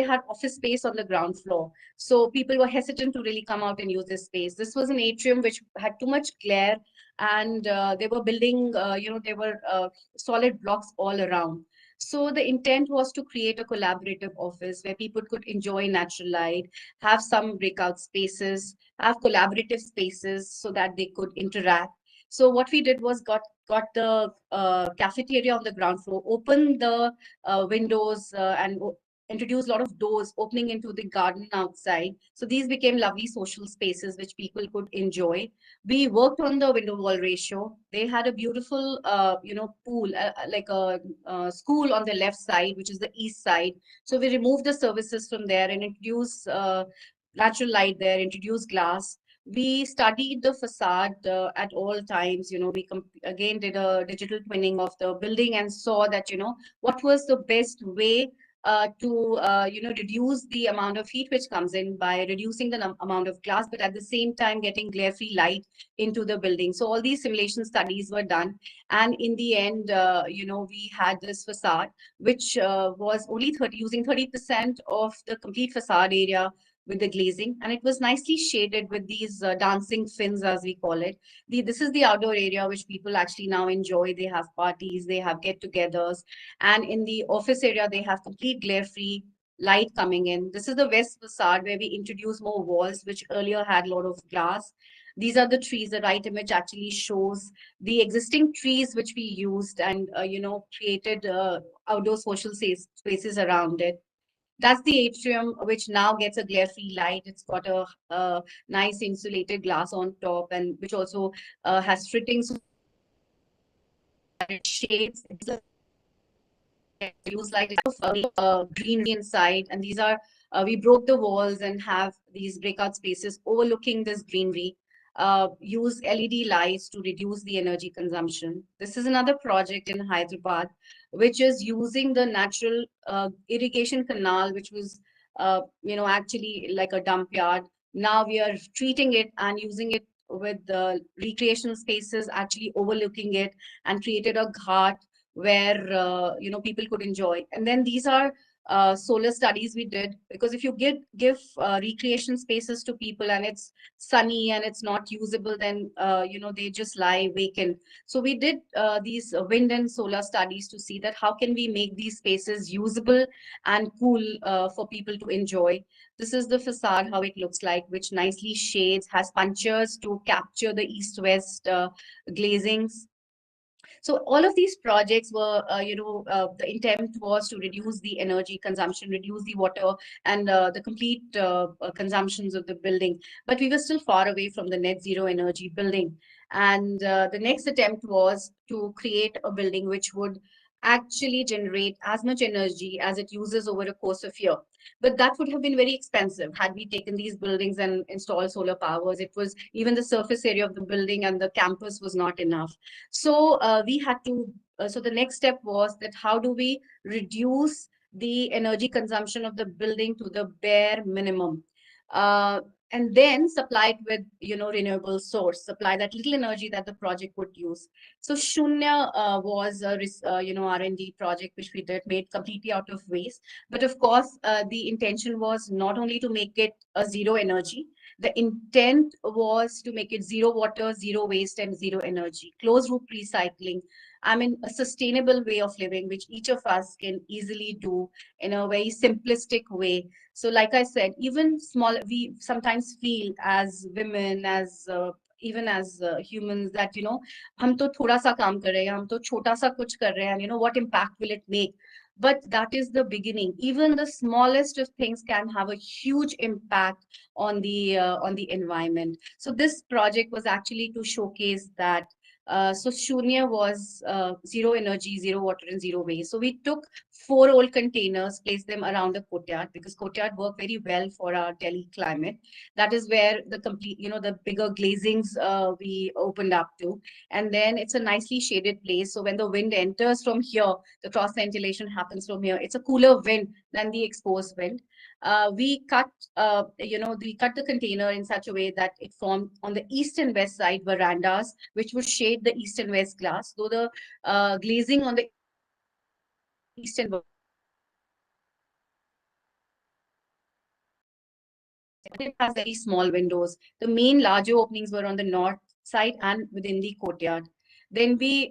had office space on the ground floor. So people were hesitant to really come out and use this space. This was an atrium which had too much glare, and they were building, there were solid blocks all around. So the intent was to create a collaborative office where people could enjoy natural light, have some breakout spaces, have collaborative spaces so that they could interact. So what we did was got the cafeteria on the ground floor, opened the windows and introduced a lot of doors opening into the garden outside. So these became lovely social spaces which people could enjoy. We worked on the window wall ratio. They had a beautiful, pool, like a school on the left side, which is the east side. So we removed the services from there and introduced natural light there, introduced glass. We studied the facade at all times. We again did a digital twinning of the building and saw that, what was the best way to reduce the amount of heat which comes in by reducing the amount of glass, but at the same time getting glare-free light into the building. So all these simulation studies were done, and in the end, we had this facade which was only using 30% of the complete facade area with the glazing, and it was nicely shaded with these dancing fins, as we call it. This is the outdoor area which people actually now enjoy. They have parties, they have get-togethers, and in the office area, they have complete glare-free light coming in. This is the west facade where we introduced more walls, which earlier had a lot of glass. These are the trees. The right image actually shows the existing trees which we used and, created outdoor social spaces around it. That's the atrium, which now gets a glare-free light. It's got a nice insulated glass on top, and which also has fittings so that it shades. It's a use like greenery inside, and these are we broke the walls and have these breakout spaces overlooking this greenery. Use LED lights to reduce the energy consumption. This is another project in Hyderabad, which is using the natural irrigation canal, which was actually like a dump yard. Now we are treating it and using it with the recreational spaces, actually overlooking it, and created a ghat where people could enjoy. And then these are solar studies we did, because if you give recreation spaces to people and it's sunny and it's not usable, then they just lie vacant. So we did these wind and solar studies to see that how can we make these spaces usable and cool for people to enjoy. This is the facade, how it looks like, which nicely shades, has punchers to capture the east-west glazings. So all of these projects were, the intent was to reduce the energy consumption, reduce the water and the complete consumptions of the building. But we were still far away from the net zero energy building. And the next attempt was to create a building which would actually generate as much energy as it uses over a course of year. But that would have been very expensive had we taken these buildings and installed solar powers. It was even the surface area of the building and the campus was not enough. So we had to, so the next step was that how do we reduce the energy consumption of the building to the bare minimum? And then supply it with, renewable source, supply that little energy that the project would use. So Shunya was a R&D project which we did, made completely out of waste. But of course, the intention was not only to make it a zero energy, The intent was to make it zero water, zero waste, and zero energy. Closed loop recycling. I mean, a sustainable way of living, which each of us can easily do in a very simplistic way. So, like I said, even small, we sometimes feel as women, as even as humans, that हम तो थोड़ा सा काम कर रहे हैं, हम तो छोटा सा कुछ कर रहे हैं, and what impact will it make? But that is the beginning. Even the smallest of things can have a huge impact on the environment. So this project was actually to showcase that. So Shunya was zero energy, zero water, and zero waste. So we took 4 old containers, placed them around the courtyard, because courtyard work very well for our Delhi climate. That is where the complete, the bigger glazings we opened up to. And then it's a nicely shaded place. So when the wind enters from here, the cross ventilation happens from here. It's a cooler wind than the exposed wind. We cut the container in such a way that it formed on the east and west side verandas, which would shade the east and west glass, though the glazing on the east and west, it has very small windows. The main larger openings were on the north side and within the courtyard. Then we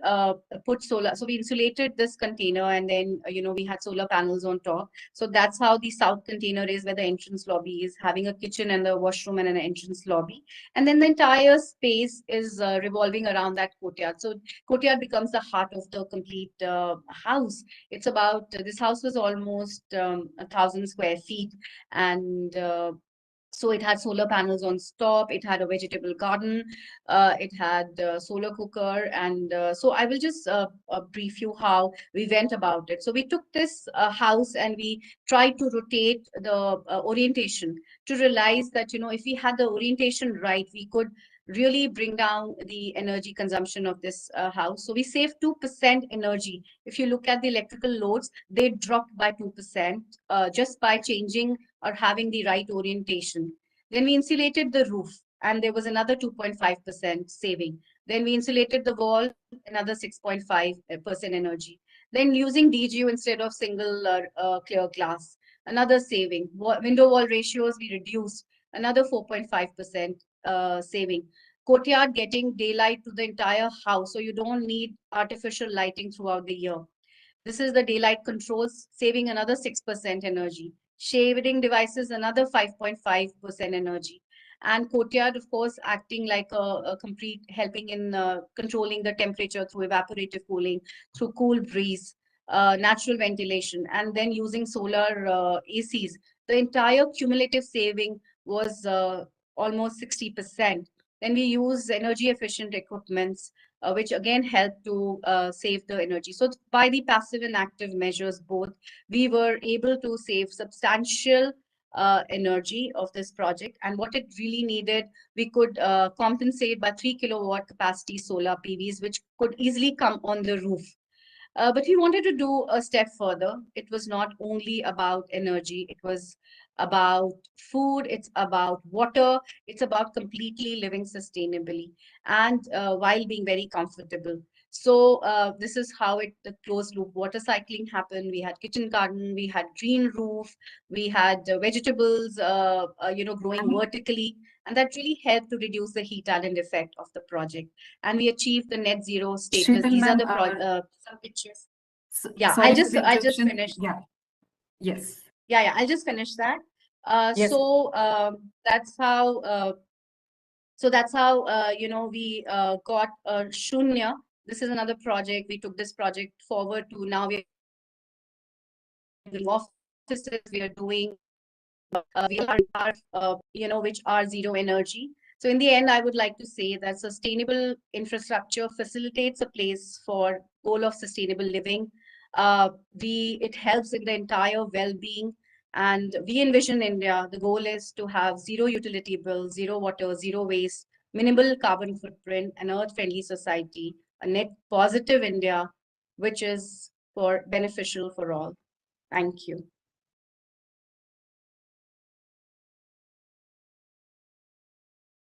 put solar, so we insulated this container, and then we had solar panels on top. So that's how the south container is, where the entrance lobby is, having a kitchen and a washroom and an entrance lobby. And then the entire space is revolving around that courtyard. So courtyard becomes the heart of the complete house. It's about, this house was almost 1,000 square feet, and so it had solar panels on top, it had a vegetable garden, it had a solar cooker. And so I will just brief you how we went about it. So we took this house and we tried to rotate the orientation to realize that, if we had the orientation right, we could really bring down the energy consumption of this house. So we saved 2% energy. If you look at the electrical loads, they dropped by 2% just by changing or having the right orientation. Then we insulated the roof, and there was another 2.5% saving. Then we insulated the wall, another 6.5% energy. Then using DGU instead of single clear glass, another saving. Window wall ratios we reduced, another 4.5% saving. Courtyard getting daylight to the entire house, so you don't need artificial lighting throughout the year. This is the daylight controls, saving another 6% energy. Shading devices, another 5.5% energy. And courtyard, of course, acting like a complete, helping in controlling the temperature through evaporative cooling, through cool breeze, natural ventilation, and then using solar ACs. The entire cumulative saving was almost 60%. Then we use energy efficient equipments, which again help to save the energy. So by the passive and active measures both, we were able to save substantial energy of this project. And what it really needed, we could compensate by 3 kilowatt capacity solar PVs, which could easily come on the roof. But we wanted to do a step further. It was not only about energy, it was about food, it's about water, it's about completely living sustainably, and while being very comfortable. So this is how the closed loop water cycling happened. We had kitchen garden, we had green roof, we had vegetables, growing vertically, and that really helped to reduce the heat island effect of the project. And we achieved the net zero status. Sheetal These are ma'am, the some pictures. Yeah, sorry I for just the interruption. finished. Yeah. Yes. Yeah, I'll just finish that. Yes. So that's how. So that's how we got Shunya. This is another project. We took this project forward to now we're doing offices. We are doing which are zero energy. So in the end, I would like to say that sustainable infrastructure facilitates a place for goal of sustainable living. It helps in the entire well-being. And we envision India, the goal is to have zero utility bills, zero water, zero waste, minimal carbon footprint, an earth-friendly society, a net positive India, which is beneficial for all. Thank you.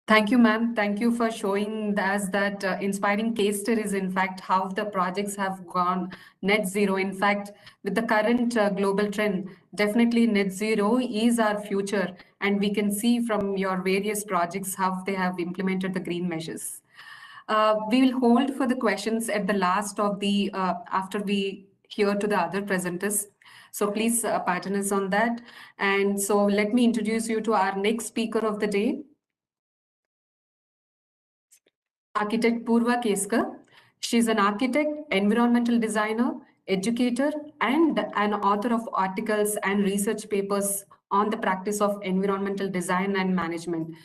Thank you, ma'am. Thank you for showing us that inspiring case studies, in fact, how the projects have gone net zero. In fact, with the current global trend, definitely net zero is our future. And we can see from your various projects how they have implemented the green measures. We will hold for the questions at the last of the, after we hear to the other presenters. So please pardon us on that. And so let me introduce you to our next speaker of the day, Architect Purva Keskar. She's an architect, environmental designer, educator, and an author of articles and research papers on the practice of environmental design and management.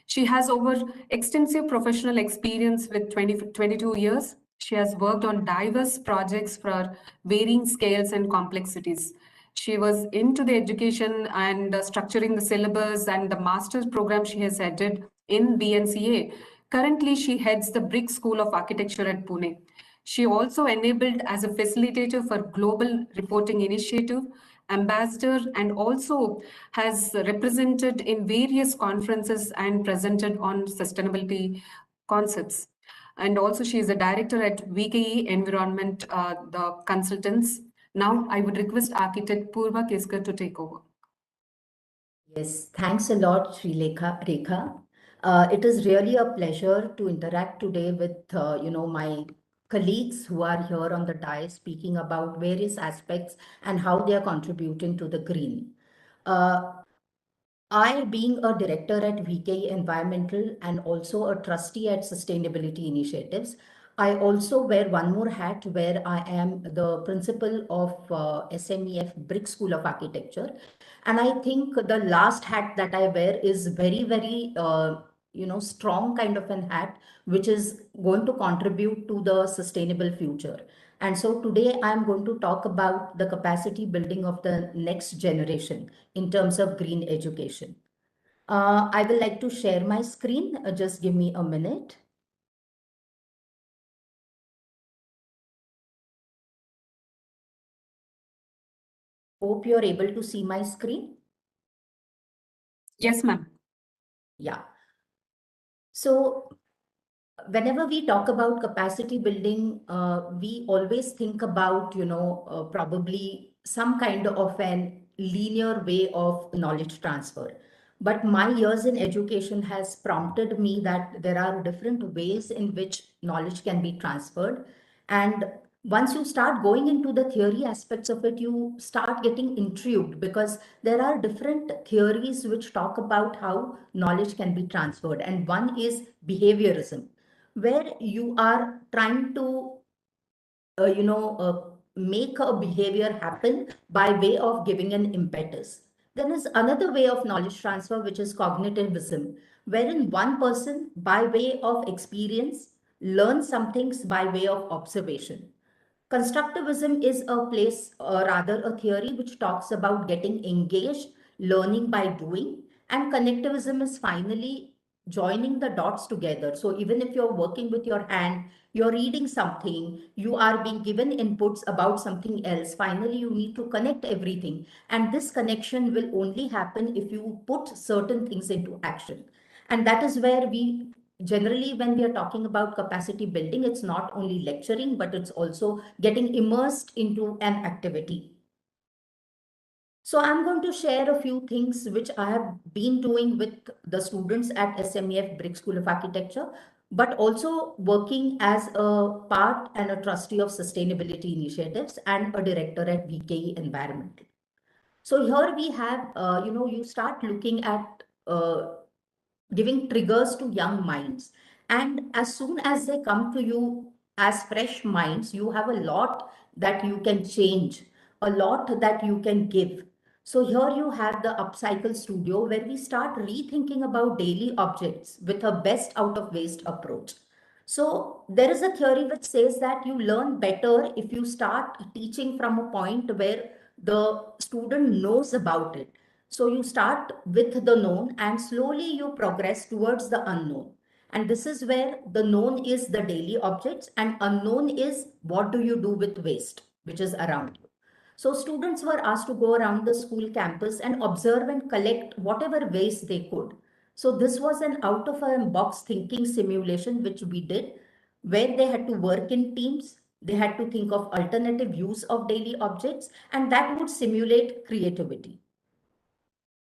She has over extensive professional experience with 22 years. She has worked on diverse projects for varying scales and complexities. She was into the education and structuring the syllabus and the master's program she has headed in BNCA. Currently, she heads the Brick School of Architecture at Pune. She also enabled as a facilitator for Global Reporting Initiative, ambassador, and also has represented in various conferences and presented on sustainability concepts. And also she is a director at VKE Environment, the consultants. Now I would request Architect Purva Keskar to take over. Yes, thanks a lot, Rekha. It is really a pleasure to interact today with my colleagues who are here on the dais speaking about various aspects and how they are contributing to the green. I, being a director at VKE Environmental and also a trustee at Sustainability Initiatives, I also wear one more hat where I am the principal of SMEF Brick School of Architecture. And I think the last hat that I wear is very, very, strong kind of an hat, which is going to contribute to the sustainable future. And so today I'm going to talk about the capacity building of the next generation in terms of green education. I will like to share my screen. Just give me a minute. Hope you're able to see my screen. Yes, ma'am. Yeah. So whenever we talk about capacity building, we always think about, probably some kind of an linear way of knowledge transfer. But my years in education has prompted me that there are different ways in which knowledge can be transferred. And once you start going into the theory aspects of it, you start getting intrigued because there are different theories which talk about how knowledge can be transferred. And one is behaviorism, where you are trying to, make a behavior happen by way of giving an impetus. Then is another way of knowledge transfer, which is cognitivism, wherein one person, by way of experience, learns some things by way of observation. Constructivism is a place, rather a theory which talks about getting engaged, learning by doing, and connectivism is finally joining the dots together. So even if you're working with your hand, you're reading something, you are being given inputs about something else, finally you need to connect everything. And this connection will only happen if you put certain things into action. And that is where we generally, when we are talking about capacity building, it's not only lecturing, but it's also getting immersed into an activity. So I'm going to share a few things which I have been doing with the students at SMEF Brick School of Architecture, but also working as a part and a trustee of sustainability initiatives and a director at VKE Environmental. So here we have, you start looking at giving triggers to young minds. And as soon as they come to you as fresh minds, you have a lot that you can change, a lot that you can give. So here you have the Upcycle Studio, where we start rethinking about daily objects with a best out of waste approach. So there is a theory which says that you learn better if you start teaching from a point where the student knows about it. So you start with the known and slowly you progress towards the unknown. And this is where the known is the daily objects and unknown is what do you do with waste, which is around you. So students were asked to go around the school campus and observe and collect whatever waste they could. So this was an out of a box thinking simulation which we did, where they had to work in teams. They had to think of alternative use of daily objects, and that would simulate creativity.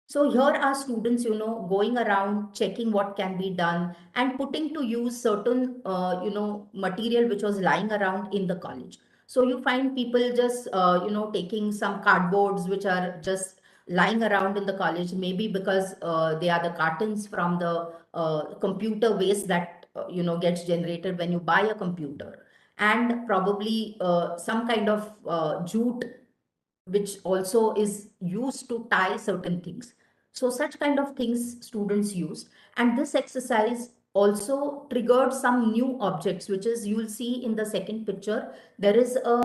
So here are students, going around checking what can be done and putting to use certain, material which was lying around in the college. So you find people just, taking some cardboards which are just lying around in the college, maybe because they are the cartons from the computer waste that, gets generated when you buy a computer. And probably some kind of jute which also is used to tie certain things. So such kind of things students used. And this exercise also triggered some new objects, which is you'll see in the second picture, there is a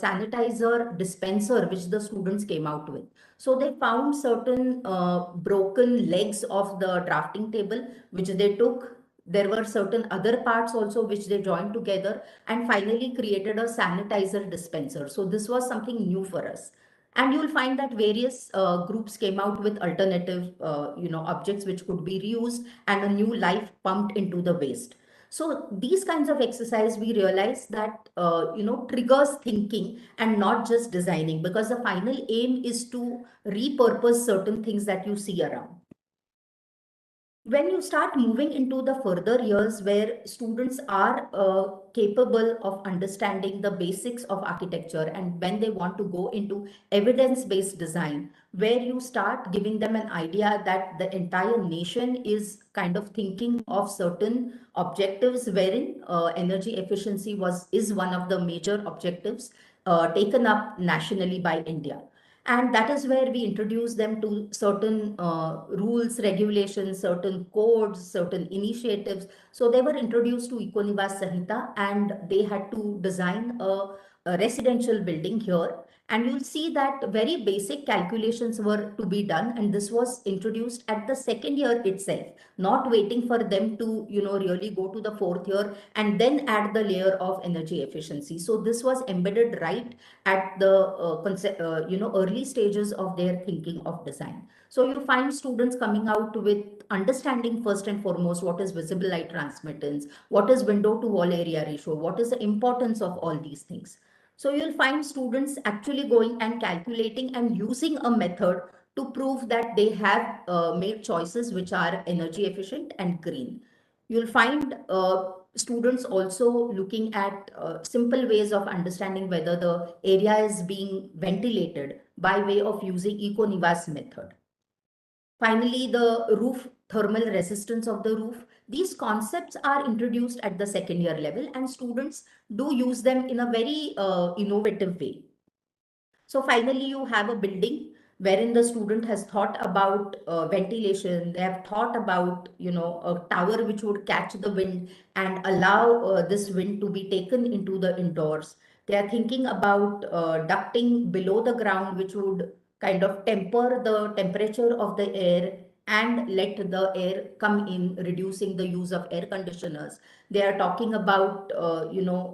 sanitizer dispenser which the students came out with. So they found certain broken legs of the drafting table, which they took. There were certain other parts also which they joined together and finally created a sanitizer dispenser. So this was something new for us. And you'll find that various groups came out with alternative objects which could be reused and a new life pumped into the waste. So these kinds of exercise, we realize that triggers thinking and not just designing, because the final aim is to repurpose certain things that you see around. When you start moving into the further years where students are capable of understanding the basics of architecture, and when they want to go into evidence-based design, where you start giving them an idea that the entire nation is kind of thinking of certain objectives wherein energy efficiency is one of the major objectives taken up nationally by India. And that is where we introduce them to certain rules, regulations, certain codes, certain initiatives. So they were introduced to Econivas Sanhita, and they had to design a residential building here. And you'll see that very basic calculations were to be done. And this was introduced at the second year itself, not waiting for them to, really go to the fourth year and then add the layer of energy efficiency. So this was embedded right at the early stages of their thinking of design. So you find students coming out with understanding first and foremost what is visible light transmittance, what is window to wall area ratio, what is the importance of all these things. So you'll find students actually going and calculating and using a method to prove that they have made choices which are energy efficient and green. You'll find students also looking at simple ways of understanding whether the area is being ventilated by way of using Econivas method. Finally, the roof thermal resistance of the roof. These concepts are introduced at the second year level, and students do use them in a very innovative way. So finally, you have a building wherein the student has thought about ventilation. They have thought about, a tower which would catch the wind and allow this wind to be taken into the indoors. They are thinking about ducting below the ground, which would kind of temper the temperature of the air and let the air come in, reducing the use of air conditioners. They are talking about,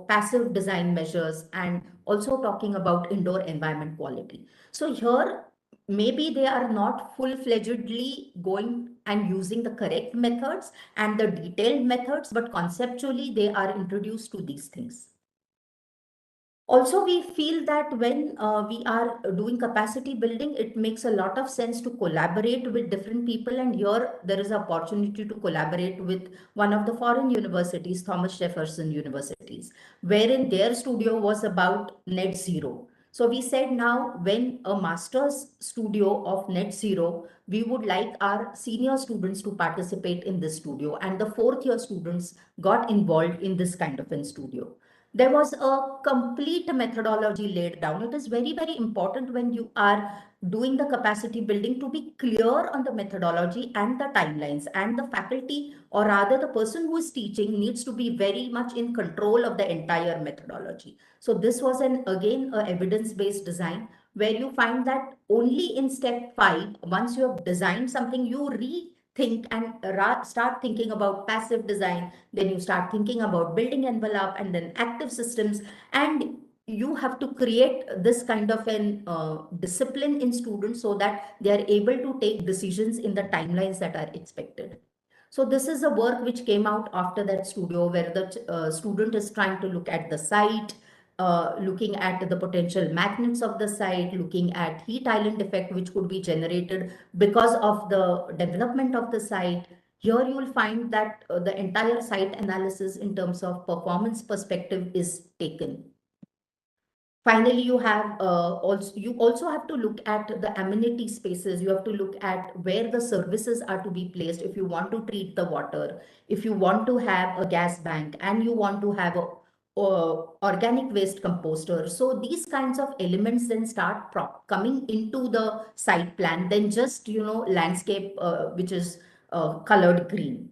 passive design measures and also talking about indoor environment quality. So here, maybe they are not full-fledgedly going and using the correct methods and the detailed methods, but conceptually they are introduced to these things. Also, we feel that when we are doing capacity building, it makes a lot of sense to collaborate with different people. And here there is an opportunity to collaborate with one of the foreign universities, Thomas Jefferson Universities, wherein their studio was about net zero. So we said now when a master's studio of net zero, we would like our senior students to participate in this studio, and the fourth year students got involved in this kind of a studio. There was a complete methodology laid down. It is very, very important when you are doing the capacity building to be clear on the methodology and the timelines, and the faculty, or rather the person who is teaching, needs to be very much in control of the entire methodology. So this was again evidence-based design, where you find that only in step 5, once you have designed something, you think and start thinking about passive design, then you start thinking about building envelope and then active systems, and you have to create this kind of an discipline in students so that they are able to take decisions in the timelines that are expected. So this is a work which came out after that studio, where the student is trying to look at the site, looking at the potential magnets of the site, looking at heat island effect which could be generated because of the development of the site. Here you will find that the entire site analysis in terms of performance perspective is taken. Finally, you also have to look at the amenity spaces. You have to look at where the services are to be placed. If you want to treat the water, if you want to have a gas bank, and you want to have a organic waste composter. So these kinds of elements then start coming into the site plan, then just, landscape, which is colored green.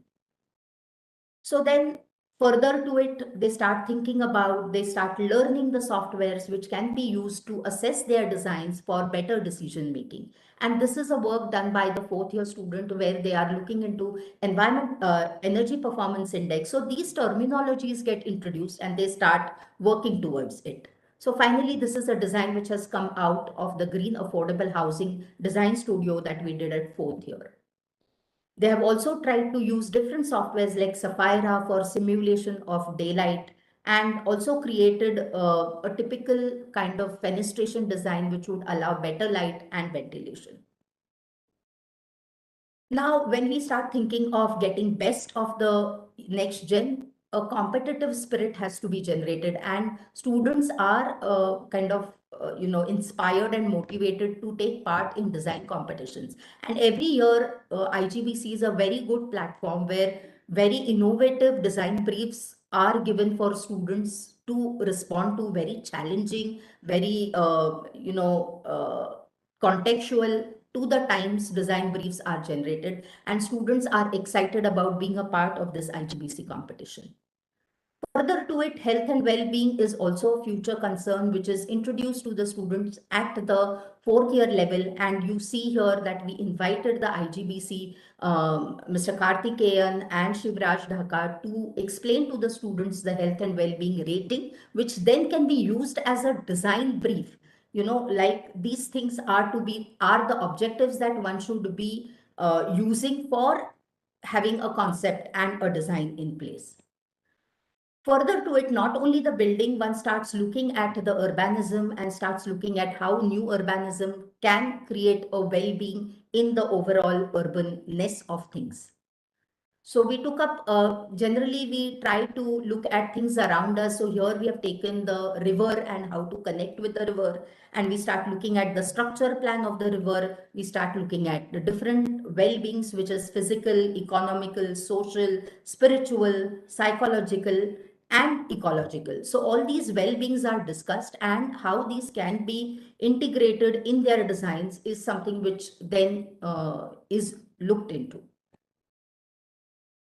So then further to it, they start learning the softwares which can be used to assess their designs for better decision making. And this is a work done by the 4th year student where they are looking into energy performance index. So these terminologies get introduced and they start working towards it. So finally, this is a design which has come out of the Green Affordable Housing Design Studio that we did at 4th year. They have also tried to use different softwares like Sapphira for simulation of daylight, and also created a typical kind of fenestration design which would allow better light and ventilation. Now, when we start thinking of getting best of the next gen, a competitive spirit has to be generated, and students are inspired and motivated to take part in design competitions. And every year, IGBC is a very good platform where very innovative design briefs are given for students to respond to very challenging, very contextual to the times design briefs are generated, and students are excited about being a part of this IGBC competition. Further to it, health and well-being is also a future concern which is introduced to the students at the 4th year level. And you see here that we invited the IGBC, Mr. Karthikeyan and Shivraj Dhaka, to explain to the students the health and well-being rating, which then can be used as a design brief. Like these things are the objectives that one should be using for having a concept and a design in place. Further to it, not only the building, one starts looking at the urbanism and starts looking at how new urbanism can create a well-being in the overall urbanness of things. So we took up, generally we try to look at things around us. So here we have taken the river and how to connect with the river. And we start looking at the structure plan of the river. We start looking at the different well-beings, which is physical, economical, social, spiritual, psychological, and ecological. So all these well-beings are discussed, and how these can be integrated in their designs is something which then is looked into.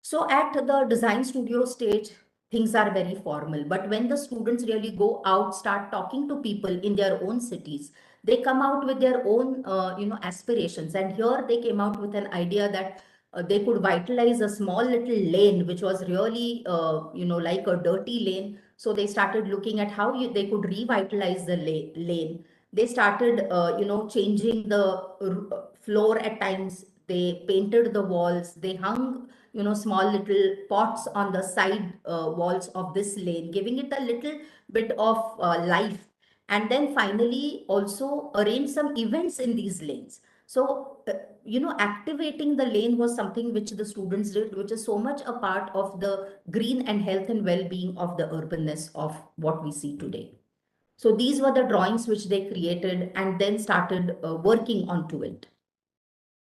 So at the design studio stage, things are very formal. But when the students really go out, start talking to people in their own cities, they come out with their own, aspirations. And here they came out with an idea that they could vitalize a small little lane, which was really, like a dirty lane. So they started looking at how they could revitalize the lane. They started, changing the floor at times. They painted the walls. They hung small little pots on the side walls of this lane, giving it a little bit of life. And then finally also arrange some events in these lanes. So, activating the lane was something which the students did, which is so much a part of the green and health and well-being of the urbanness of what we see today. So these were the drawings which they created and then started working onto it.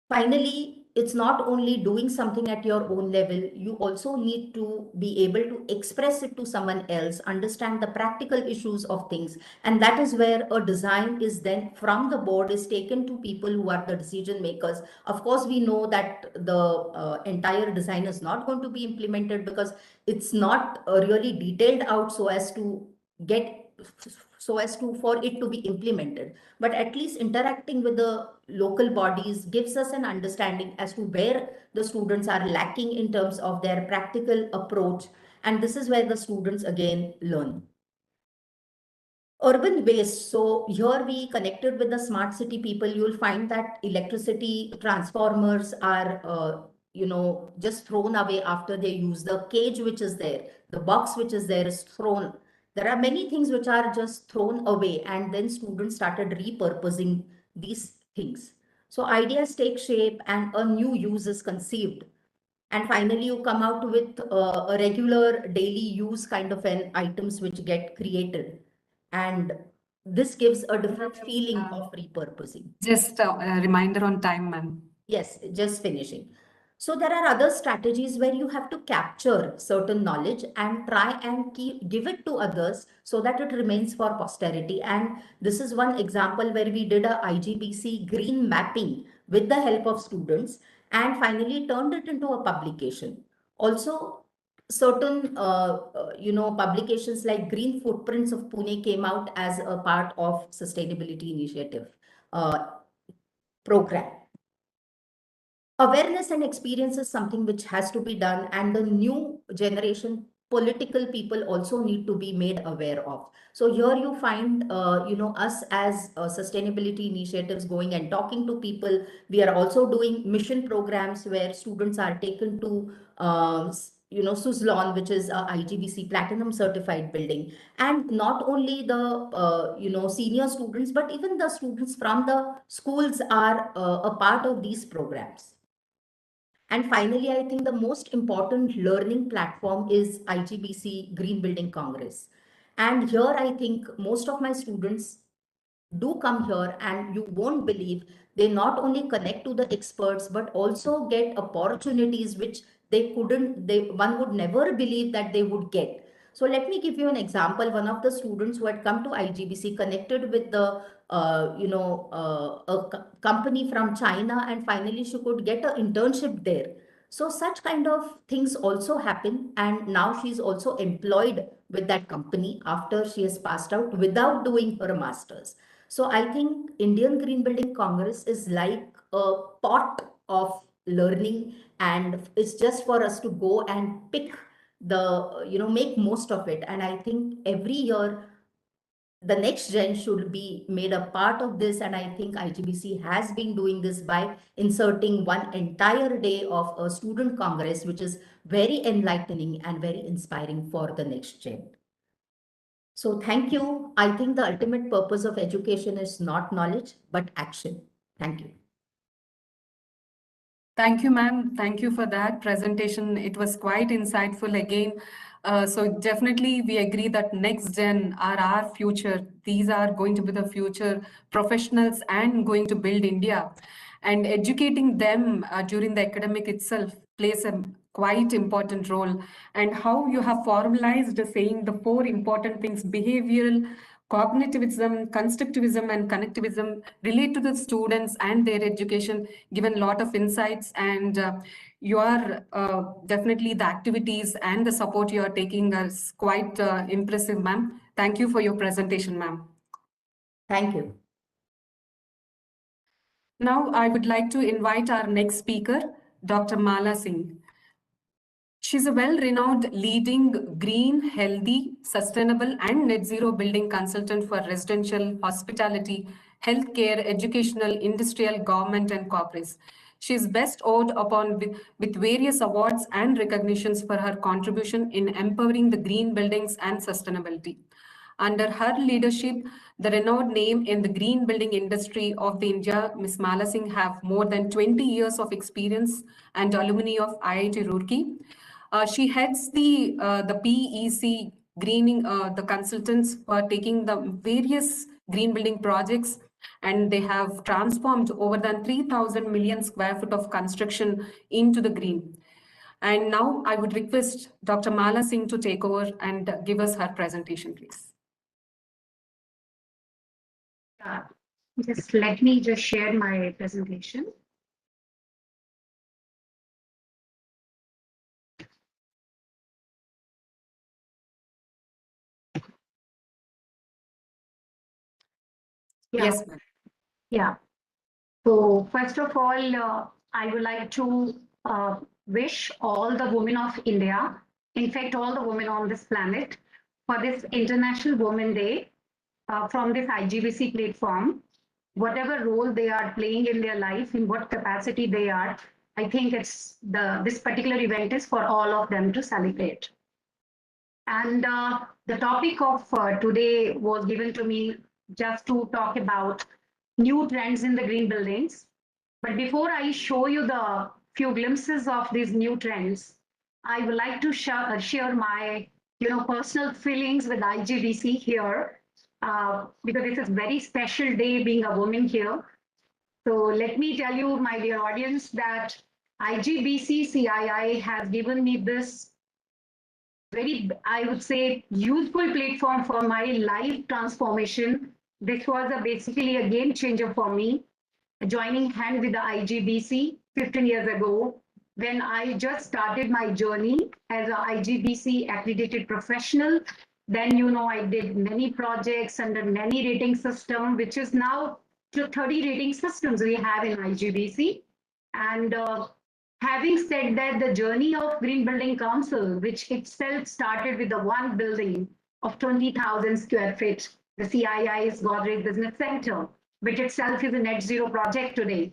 Finally, it's not only doing something at your own level, you also need to be able to express it to someone else, understand the practical issues of things. And that is where a design is then from the board is taken to people who are the decision makers. Of course, we know that the entire design is not going to be implemented because it's not really detailed out so as for it to be implemented. But at least interacting with the local bodies gives us an understanding as to where the students are lacking in terms of their practical approach. And this is where the students again learn. Urban waste. So here we connected with the smart city people. You'll find that electricity transformers are just thrown away after they use. The cage which is there, the box which is there is thrown. There are many things which are just thrown away, and then students started repurposing these things. So ideas take shape and a new use is conceived. And finally, you come out with a regular daily use kind of an items which get created. And this gives a different feeling of repurposing. Just a reminder on time, ma'am. Yes, just finishing. So there are other strategies where you have to capture certain knowledge and try and give it to others so that it remains for posterity. And this is one example where we did a IGBC green mapping with the help of students and finally turned it into a publication. Also, certain publications like Green Footprints of Pune came out as a part of sustainability initiative program. Awareness and experience is something which has to be done, and the new generation political people also need to be made aware of. So here you find us as sustainability initiatives going and talking to people. We are also doing mission programs where students are taken to Suzlon, which is a IGBC platinum certified building, and not only the senior students, but even the students from the schools are a part of these programs. And finally, I think the most important learning platform is IGBC Green Building Congress. And here, I think most of my students do come here, and you won't believe they not only connect to the experts, but also get opportunities which one would never believe that they would get. So let me give you an example. One of the students who had come to IGBC connected with the company from China, and finally she could get an internship there. So such kind of things also happen, and now she's also employed with that company after she has passed out without doing her master's. So I think Indian Green Building Congress is like a pot of learning, and it's just for us to go and pick make most of it. And I think every year the next gen should be made a part of this. And I think IGBC has been doing this by inserting one entire day of a student congress, which is very enlightening and very inspiring for the next gen. So thank you. I think the ultimate purpose of education is not knowledge, but action. Thank you. Thank you, ma'am. Thank you for that presentation. It was quite insightful again. So definitely we agree that next gen are our future. These are going to be the future professionals and going to build India. And educating them during the academic itself plays a quite important role. And how you have formalized saying the 4 important things: behavioral, cognitivism, constructivism, and connectivism relate to the students and their education, given a lot of insights. And you are definitely the activities and the support you are taking is quite impressive, ma'am. Thank you for your presentation, ma'am. Thank you. Now, I would like to invite our next speaker, Dr. Mala Singh. She's a well-renowned leading green, healthy, sustainable, and net zero building consultant for residential, hospitality, healthcare, educational, industrial, government, and corporates. She is best owed upon with various awards and recognitions for her contribution in empowering the green buildings and sustainability. Under her leadership, the renowned name in the green building industry of the India, Ms. Mala Singh, have more than 20 years of experience and alumni of IIT Roorkee. She heads the PEC greening, the consultants who are taking the various green building projects, and they have transformed over than 3,000 million square foot of construction into the green. And now I would request Dr. Mala Singh to take over and give us her presentation, please. Just let me just share my presentation. Yeah. Yes, ma'am. Yeah. So first of all, I would like to wish all the women of India, in fact, all the women on this planet, for this International Women Day from this IGBC platform, whatever role they are playing in their life, in what capacity they are, I think this particular event is for all of them to celebrate. And the topic of today was given to me just to talk about new trends in the green buildings. But before I show you the few glimpses of these new trends, I would like to share my personal feelings with IGBC here, because this is a very special day being a woman here. So let me tell you, my dear audience, that IGBC CII has given me this very, I would say, useful platform for my life transformation. This was basically a game changer for me, joining hand with the IGBC 15 years ago, when I just started my journey as a IGBC accredited professional. Then, I did many projects under many rating system, which is now to 30 rating systems we have in IGBC. And having said that, the journey of Green Building Council, which itself started with the one building of 20,000 square feet, the CII's Godrej Business Center, which itself is a net zero project today.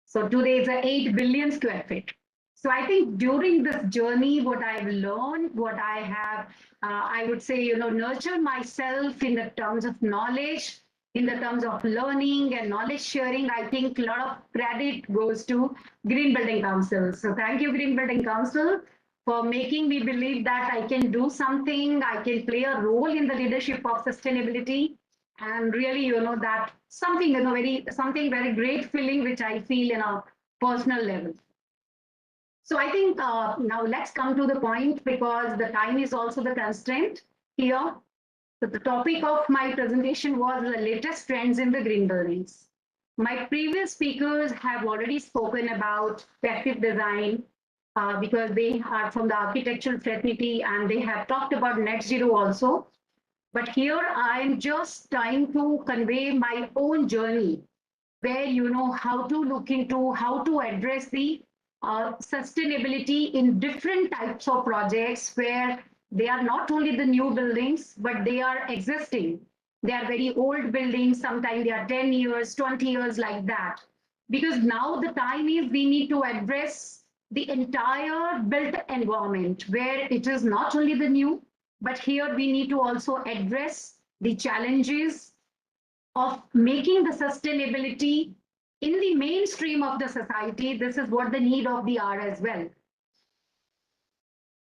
So today is 8 billion square feet. So I think during this journey, what I've learned, what I have, I would say, nurtured myself in the terms of knowledge, in the terms of learning and knowledge sharing, I think a lot of credit goes to Green Building Council. So thank you, Green Building Council, for making me believe that I can do something, I can play a role in the leadership of sustainability. And really, that something, something very great feeling, which I feel in a personal level. So I think now let's come to the point, because the time is also the constraint here. So the topic of my presentation was the latest trends in the green buildings. My previous speakers have already spoken about passive design, because they are from the architectural fraternity and they have talked about net zero also. But here I'm just trying to convey my own journey, where how to look into, how to address the sustainability in different types of projects, where they are not only the new buildings, but they are existing. They are very old buildings. Sometimes they are 10 years, 20 years, like that. Because now the time is we need to address the entire built environment, where it is not only the new, but here we need to also address the challenges of making the sustainability in the mainstream of the society. This is what the need of the hour as well.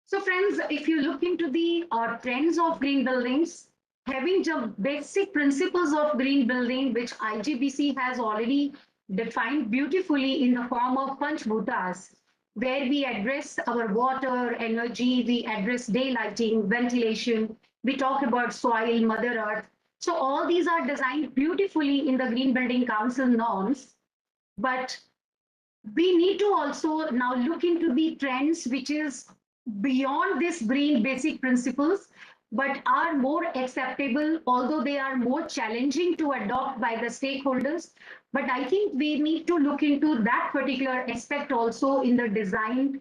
So friends, if you look into the trends of green buildings, having the basic principles of green building, which IGBC has already defined beautifully in the form of Panchbhutas, where we address our water, energy, we address daylighting, ventilation, we talk about soil, Mother Earth. So all these are designed beautifully in the Green Building Council norms. But we need to also now look into the trends which is beyond these green basic principles, but are more acceptable, although they are more challenging to adopt by the stakeholders. But I think we need to look into that particular aspect also in the design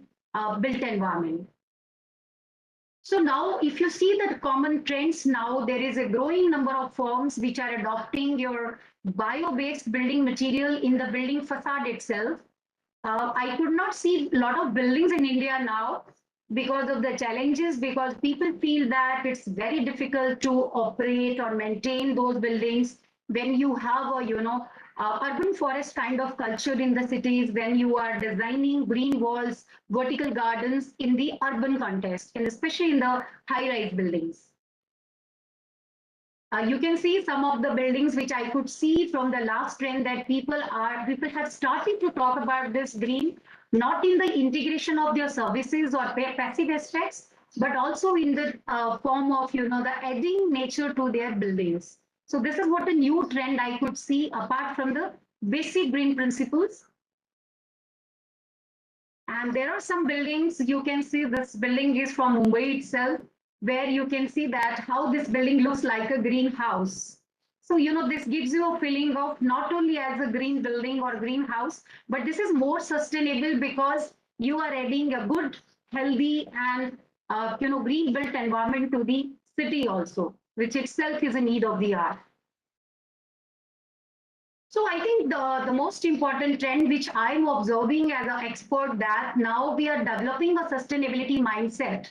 built environment. So now, if you see the common trends now, there is a growing number of firms which are adopting your bio-based building material in the building facade itself. I could not see a lot of buildings in India now because of the challenges, because people feel that it's very difficult to operate or maintain those buildings when you have a, urban forest kind of culture in the cities, when you are designing green walls, vertical gardens in the urban context, and especially in the high-rise buildings. You can see some of the buildings which I could see from the last trend that people have started to talk about this green, not in the integration of their services or passive aspects, but also in the form of, the adding nature to their buildings. So this is what a new trend I could see apart from the basic green principles. And there are some buildings, you can see this building is from Mumbai itself, where you can see that how this building looks like a greenhouse. So, this gives you a feeling of not only as a green building or greenhouse, but this is more sustainable because you are adding a good, healthy and, green built environment to the city also, which itself is a need of the hour. So I think the most important trend which I'm observing as an expert, that now we are developing a sustainability mindset.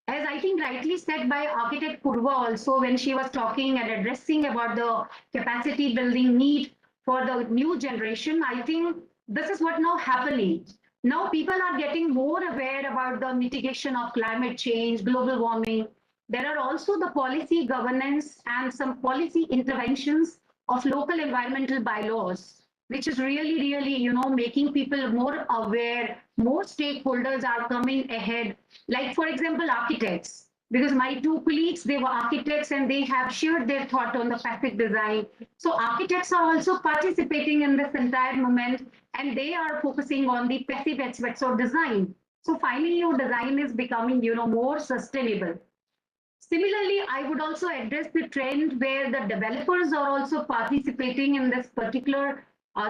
As I think rightly said by architect Purva also, when she was talking and addressing about the capacity building need for the new generation, I think this is what now happening. Now people are getting more aware about the mitigation of climate change, global warming. There are also the policy governance and some policy interventions of local environmental bylaws, which is really, really, making people more aware. More stakeholders are coming ahead. Like, for example, architects, because my two colleagues, they were architects and they have shared their thought on the passive design. So architects are also participating in this entire movement, and they are focusing on the passive aspects of design. So finally, your design is becoming, more sustainable. Similarly, I would also address the trend where the developers are also participating in this particular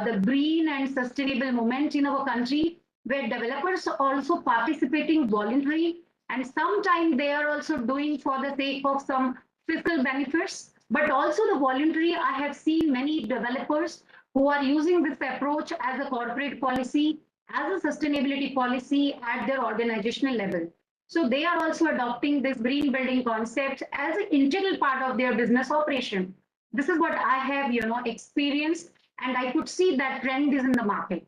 the green and sustainable movement in our country, where developers are also participating voluntarily, and sometimes they are also doing for the sake of some fiscal benefits, but also the voluntary. I have seen many developers who are using this approach as a corporate policy, as a sustainability policy at their organizational level. So they are also adopting this green building concept as an integral part of their business operation. This is what I have, experienced, and I could see that trend is in the market.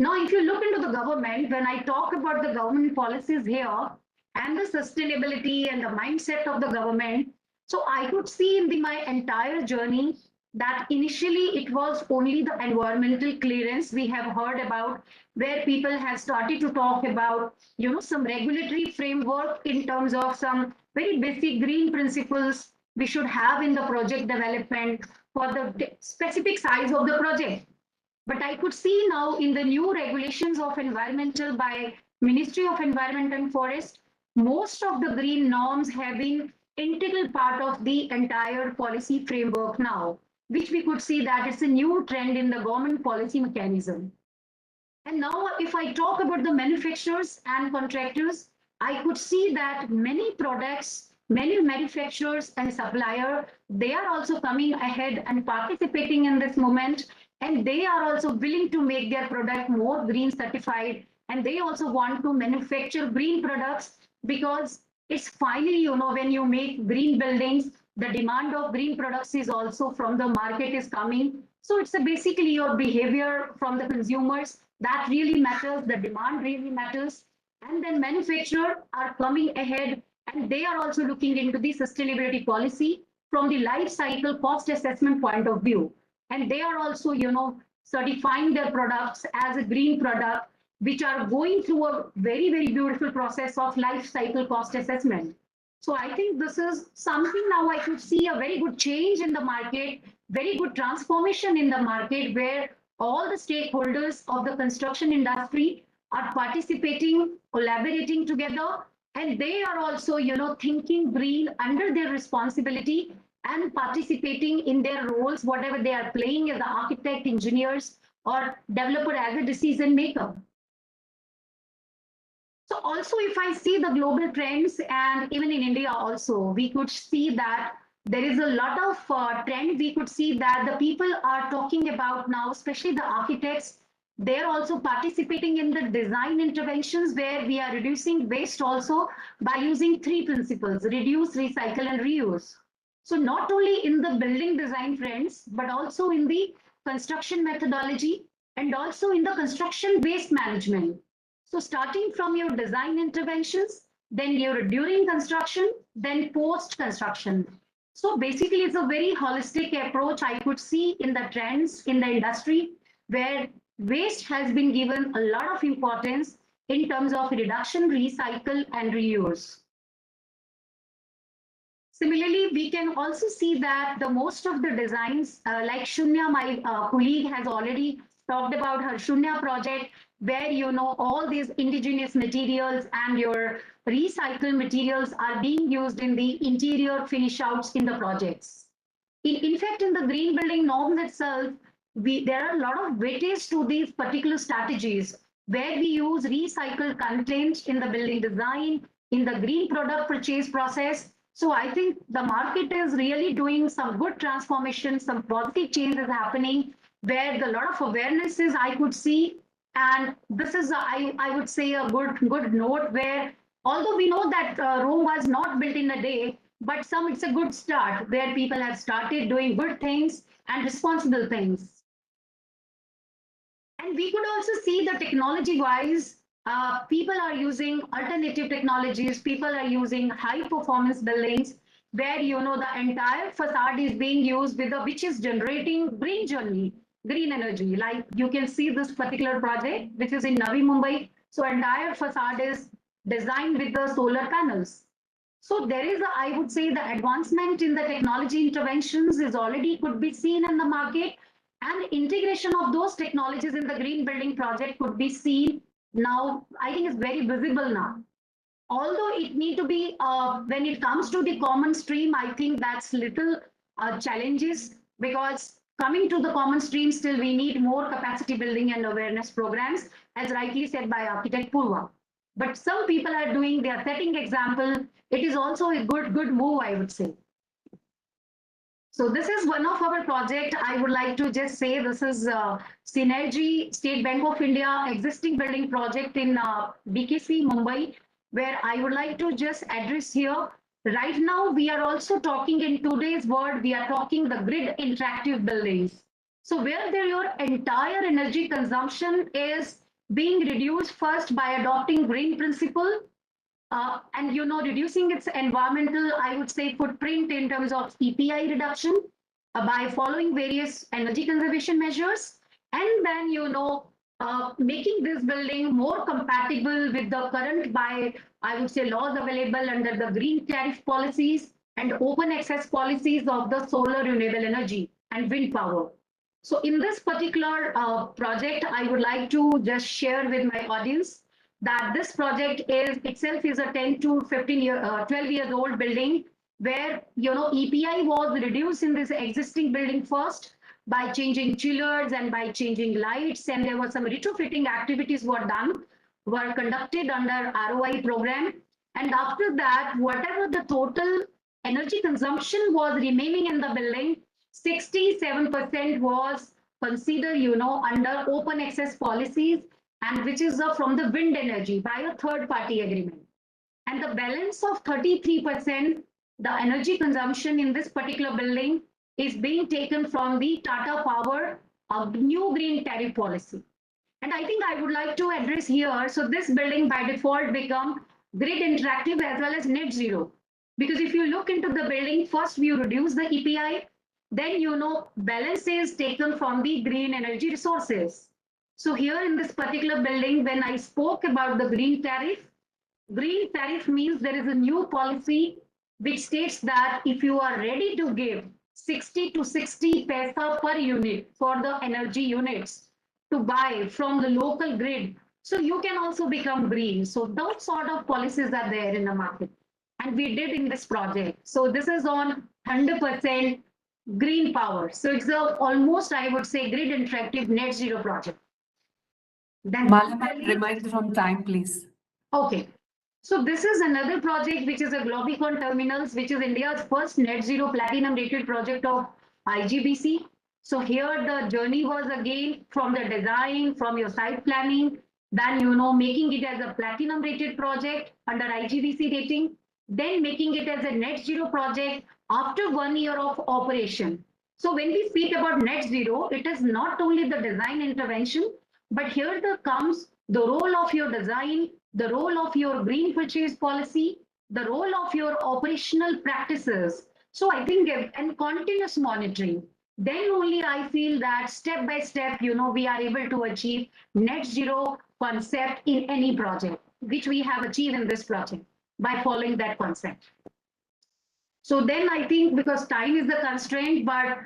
Now, if you look into the government, when I talk about the government policies here and the sustainability and the mindset of the government, so I could see in my entire journey that initially it was only the environmental clearance we have heard about, where people have started to talk about, some regulatory framework in terms of some very basic green principles we should have in the project development for the specific size of the project. But I could see now in the new regulations of environmental by Ministry of Environment and Forest, most of the green norms have been integral part of the entire policy framework now, which we could see that it's a new trend in the government policy mechanism. And now if I talk about the manufacturers and contractors, I could see that many products, many manufacturers and supplier, they are also coming ahead and participating in this movement. And they are also willing to make their product more green certified. And they also want to manufacture green products, because it's finally, when you make green buildings, the demand of green products is also from the market is coming. So it's basically your behavior from the consumers that really matters. The demand really matters. And then manufacturers are coming ahead, and they are also looking into the sustainability policy from the life cycle cost assessment point of view. And they are also, certifying their products as a green product, which are going through a very, very beautiful process of life cycle cost assessment. So I think this is something now I could see a very good change in the market, very good transformation in the market, where all the stakeholders of the construction industry are participating, collaborating together, and they are also, thinking green under their responsibility and participating in their roles, whatever they are playing as the architect, engineers, or developer as a decision maker. So also, if I see the global trends, and even in India also, we could see that there is a lot of trend. We could see that the people are talking about now, especially the architects, they're also participating in the design interventions, where we are reducing waste also by using three principles: reduce, recycle, and reuse. So not only in the building design trends, but also in the construction methodology, and also in the construction waste management. So starting from your design interventions, then your during construction, then post construction. So basically it's a very holistic approach I could see in the trends in the industry, where waste has been given a lot of importance in terms of reduction, recycle, and reuse. Similarly, we can also see that the most of the designs, like Shunya, my colleague has already talked about her Shunya project, where all these indigenous materials and your recycled materials are being used in the interior finish outs in the projects. In fact, in the green building norms itself, there are a lot of weightage to these particular strategies, where we use recycled content in the building design, in the green product purchase process. So I think the market is really doing some good transformation, some positive change is happening where the lot of awarenesses I could see. And this is, I would say, a good note where, although we know that Rome was not built in a day, but it's a good start where people have started doing good things and responsible things. And we could also see the technology wise, people are using alternative technologies, people are using high performance buildings where, the entire facade is being used with which is generating green energy. Like you can see this particular project, which is in Navi Mumbai. So entire facade is designed with the solar panels. So there is, I would say, the advancement in the technology interventions is already could be seen in the market, and integration of those technologies in the green building project could be seen now. I think it's very visible now. Although it need to be, when it comes to the common stream, I think that's little challenges, because coming to the common stream, still we need more capacity building and awareness programs, as rightly said by Architect Purva. But some people are doing, they are setting example. It is also a good move, I would say. So this is one of our project. I would like to just say this is Synergy State Bank of India existing building project in BKC, Mumbai, where I would like to just address here. Right now, we are also talking in today's world, we are talking the grid interactive buildings. So where your entire energy consumption is being reduced first by adopting green principle, and reducing its environmental, I would say, footprint in terms of EPI reduction by following various energy conservation measures, and then making this building more compatible with the current, by I would say, laws available under the green tariff policies and open access policies of the solar renewable energy and wind power. So in this particular project, I would like to just share with my audience that this project itself is a 10 to 15 year, 12 years old building, where EPI was reduced in this existing building first by changing chillers and by changing lights, and there were some retrofitting activities were conducted under ROI program. And after that, whatever the total energy consumption was remaining in the building, 67% was considered under open access policies, and which is from the wind energy by a third party agreement. And the balance of 33%, the energy consumption in this particular building is being taken from the Tata Power new green tariff policy. And I think I would like to address here, so this building by default become grid interactive as well as net zero. Because if you look into the building, first you reduce the EPI, then balance is taken from the green energy resources. So here in this particular building, when I spoke about the green tariff means there is a new policy which states that if you are ready to give 60 to 60 paisa per unit for the energy units to buy from the local grid, so you can also become green. So those sort of policies are there in the market. And we did in this project. So this is on 100% green power. So it's almost, I would say, grid interactive net zero project. Then Mala, remind from time, please. Okay. So this is another project which is a Globicon Terminals, which is India's first net zero platinum rated project of IGBC. So here the journey was again from the design, from your site planning, then making it as a platinum rated project under IGBC rating, then making it as a net zero project after 1 year of operation. So when we speak about net zero, it is not only the design intervention, but here comes the role of your design, the role of your green purchase policy, the role of your operational practices. So I think, and continuous monitoring, then only I feel that step by step, we are able to achieve net zero concept in any project, which we have achieved in this project by following that concept. So then I think, because time is the constraint, but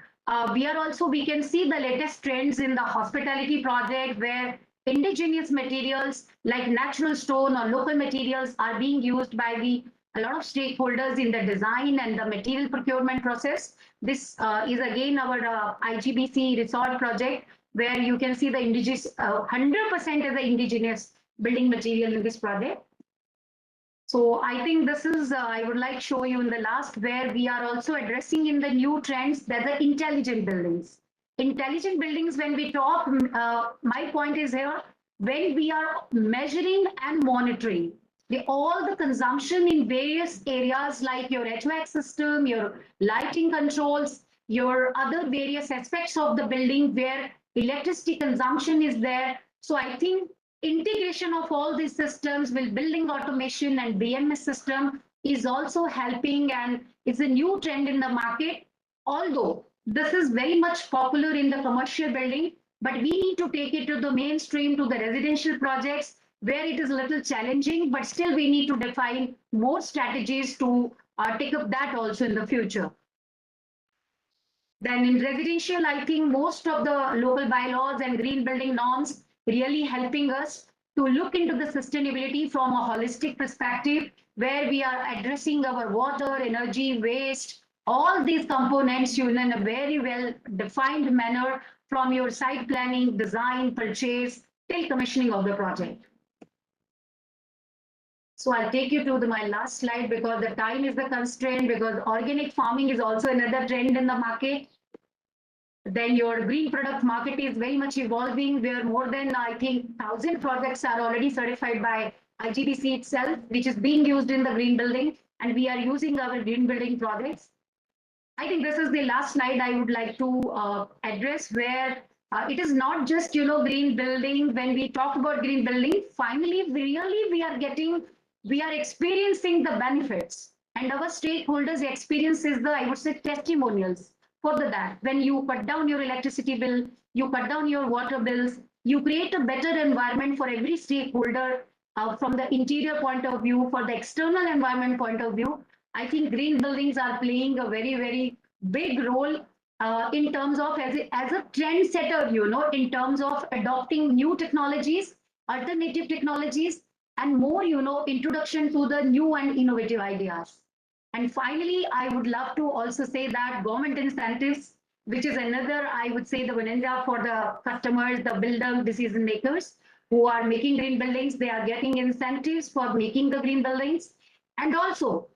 we can see the latest trends in the hospitality project where indigenous materials like natural stone or local materials are being used by a lot of stakeholders in the design and the material procurement process. This is again our IGBC resort project, where you can see the indigenous, 100% is the indigenous building material in this project. So I think this is, I would like to show you in the last where we are also addressing in the new trends that the intelligent buildings. Intelligent buildings, when we talk, my point is here, when we are measuring and monitoring all the consumption in various areas like your HVAC system, your lighting controls, your other various aspects of the building where electricity consumption is there. So I think integration of all these systems with building automation and BMS system is also helping, and it's a new trend in the market. Although this is very much popular in the commercial building, but we need to take it to the mainstream, to the residential projects where it is a little challenging, but still we need to define more strategies to take up that also in the future. Then in residential, I think most of the local bylaws and green building norms really helping us to look into the sustainability from a holistic perspective, where we are addressing our water, energy, waste, all these components in a very well defined manner from your site planning, design, purchase, till commissioning of the project. So I'll take you to my last slide because the time is the constraint, because organic farming is also another trend in the market. Then your green product market is very much evolving, where more than, I think, 1,000 projects are already certified by IGBC itself, which is being used in the green building, and we are using our green building projects. I think this is the last slide I would like to address, where it is not just, green building. When we talk about green building, finally, we are experiencing the benefits, and our stakeholders experience is the, I would say, testimonials for that. When you cut down your electricity bill, you cut down your water bills, you create a better environment for every stakeholder from the interior point of view, for the external environment point of view. I think green buildings are playing a very, very big role in terms of as a trend setter, in terms of adopting new technologies, alternative technologies, and more, introduction to the new and innovative ideas. And finally, I would love to also say that government incentives, which is another, I would say, the bonanza for the customers, the builder decision makers who are making green buildings. They are getting incentives for making the green buildings. And also,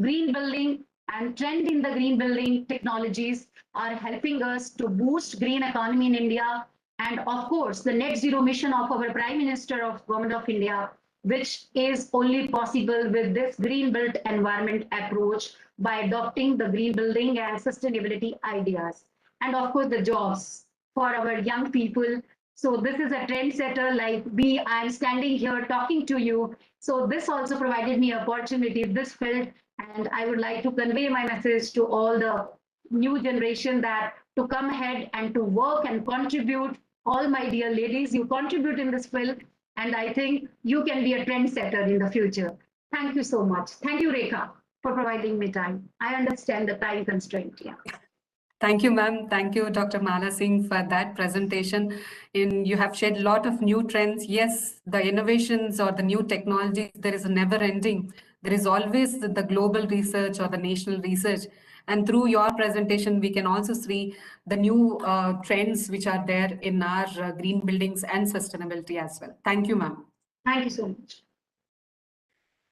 green building and trend in the green building technologies are helping us to boost green economy in India. And of course, the net zero mission of our Prime Minister of Government of India, which is only possible with this green built environment approach by adopting the green building and sustainability ideas. And of course, the jobs for our young people. So this is a trendsetter like I'm standing here talking to you. So this also provided me opportunity, this field, and I would like to convey my message to all the new generation that to come ahead and to work and contribute. All my dear ladies, you contribute in this field, and I think you can be a trendsetter in the future. Thank you so much. Thank you, Rekha, for providing me time. I understand the time constraint. Yeah. Thank you, ma'am. Thank you, Dr. Mala Singh, for that presentation. You have shared a lot of new trends. Yes, the innovations or the new technologies, there is a never ending. There is always the global research or the national research. And through your presentation, we can also see the new trends which are there in our green buildings and sustainability as well. Thank you, ma'am. Thank you so much.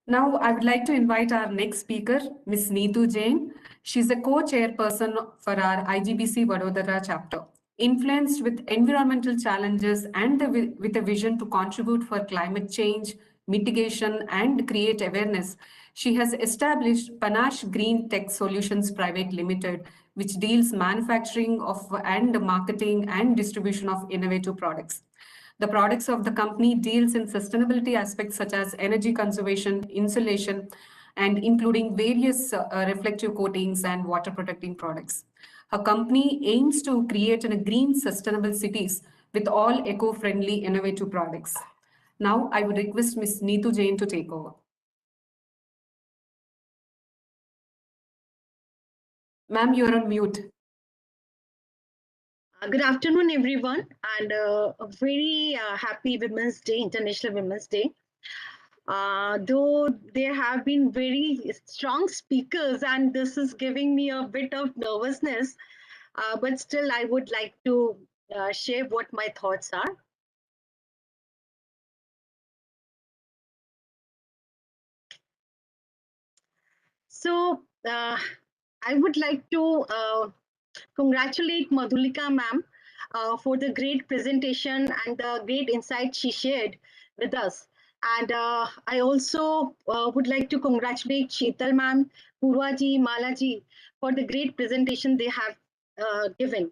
Now, I would like to invite our next speaker, Ms. Neetu Jain. She's a co-chairperson for our IGBC Vadodara chapter. Influenced with environmental challenges and with a vision to contribute for climate change, mitigation, and create awareness, she has established Panache Green Tech Solutions Private Limited, which deals manufacturing of and marketing and distribution of innovative products. The products of the company deals in sustainability aspects such as energy conservation, insulation, and including various reflective coatings and water protecting products. Her company aims to create green sustainable cities with all eco-friendly innovative products. Now I would request Ms. Neetu Jain to take over. Ma'am, you're on mute. Good afternoon, everyone, and a very happy Women's Day, International Women's Day. Though there have been very strong speakers, and this is giving me a bit of nervousness, but still I would like to share what my thoughts are. So I would like to congratulate Madhulika ma'am for the great presentation and the great insight she shared with us. And I also would like to congratulate Sheetal ma'am, Purvaji, Malaji for the great presentation they have given.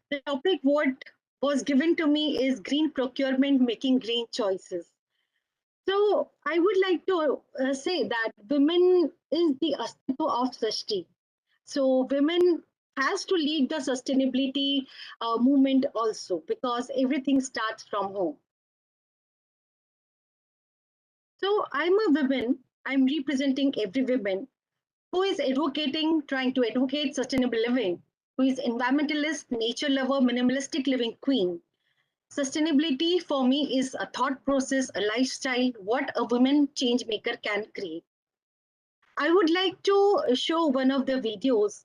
The topic what was given to me is green procurement, making green choices. So I would like to say that women is the astitva of Srishti. So women has to lead the sustainability movement also, because everything starts from home. So I'm a woman, I'm representing every woman who is advocating, trying to advocate sustainable living, who is environmentalist, nature lover, minimalistic living queen. Sustainability for me is a thought process, a lifestyle, what a woman change maker can create. I would like to show one of the videos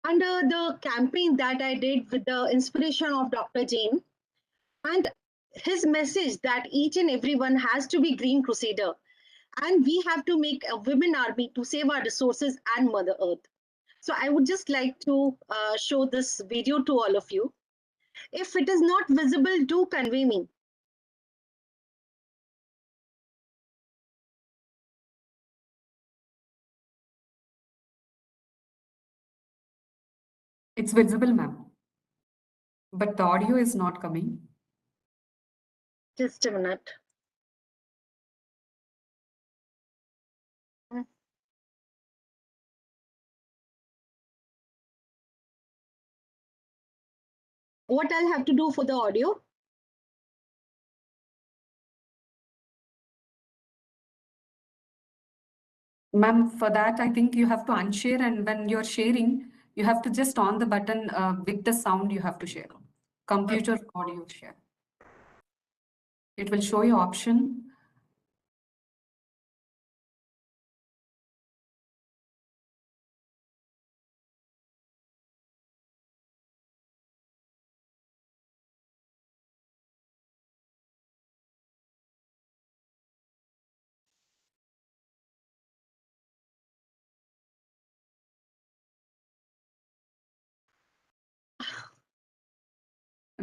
under the campaign that I did with the inspiration of Dr. Jain, and his message that each and everyone has to be green crusader, and we have to make a women army to save our resources and Mother Earth. So I would just like to show this video to all of you. If it is not visible, do convey me. It's visible, ma'am. But the audio is not coming. Just a minute. What I'll have to do for the audio? Ma'am, for that, I think you have to unshare, and when you're sharing, you have to just on the button with the sound you have to share. Computer audio share. It will show you option.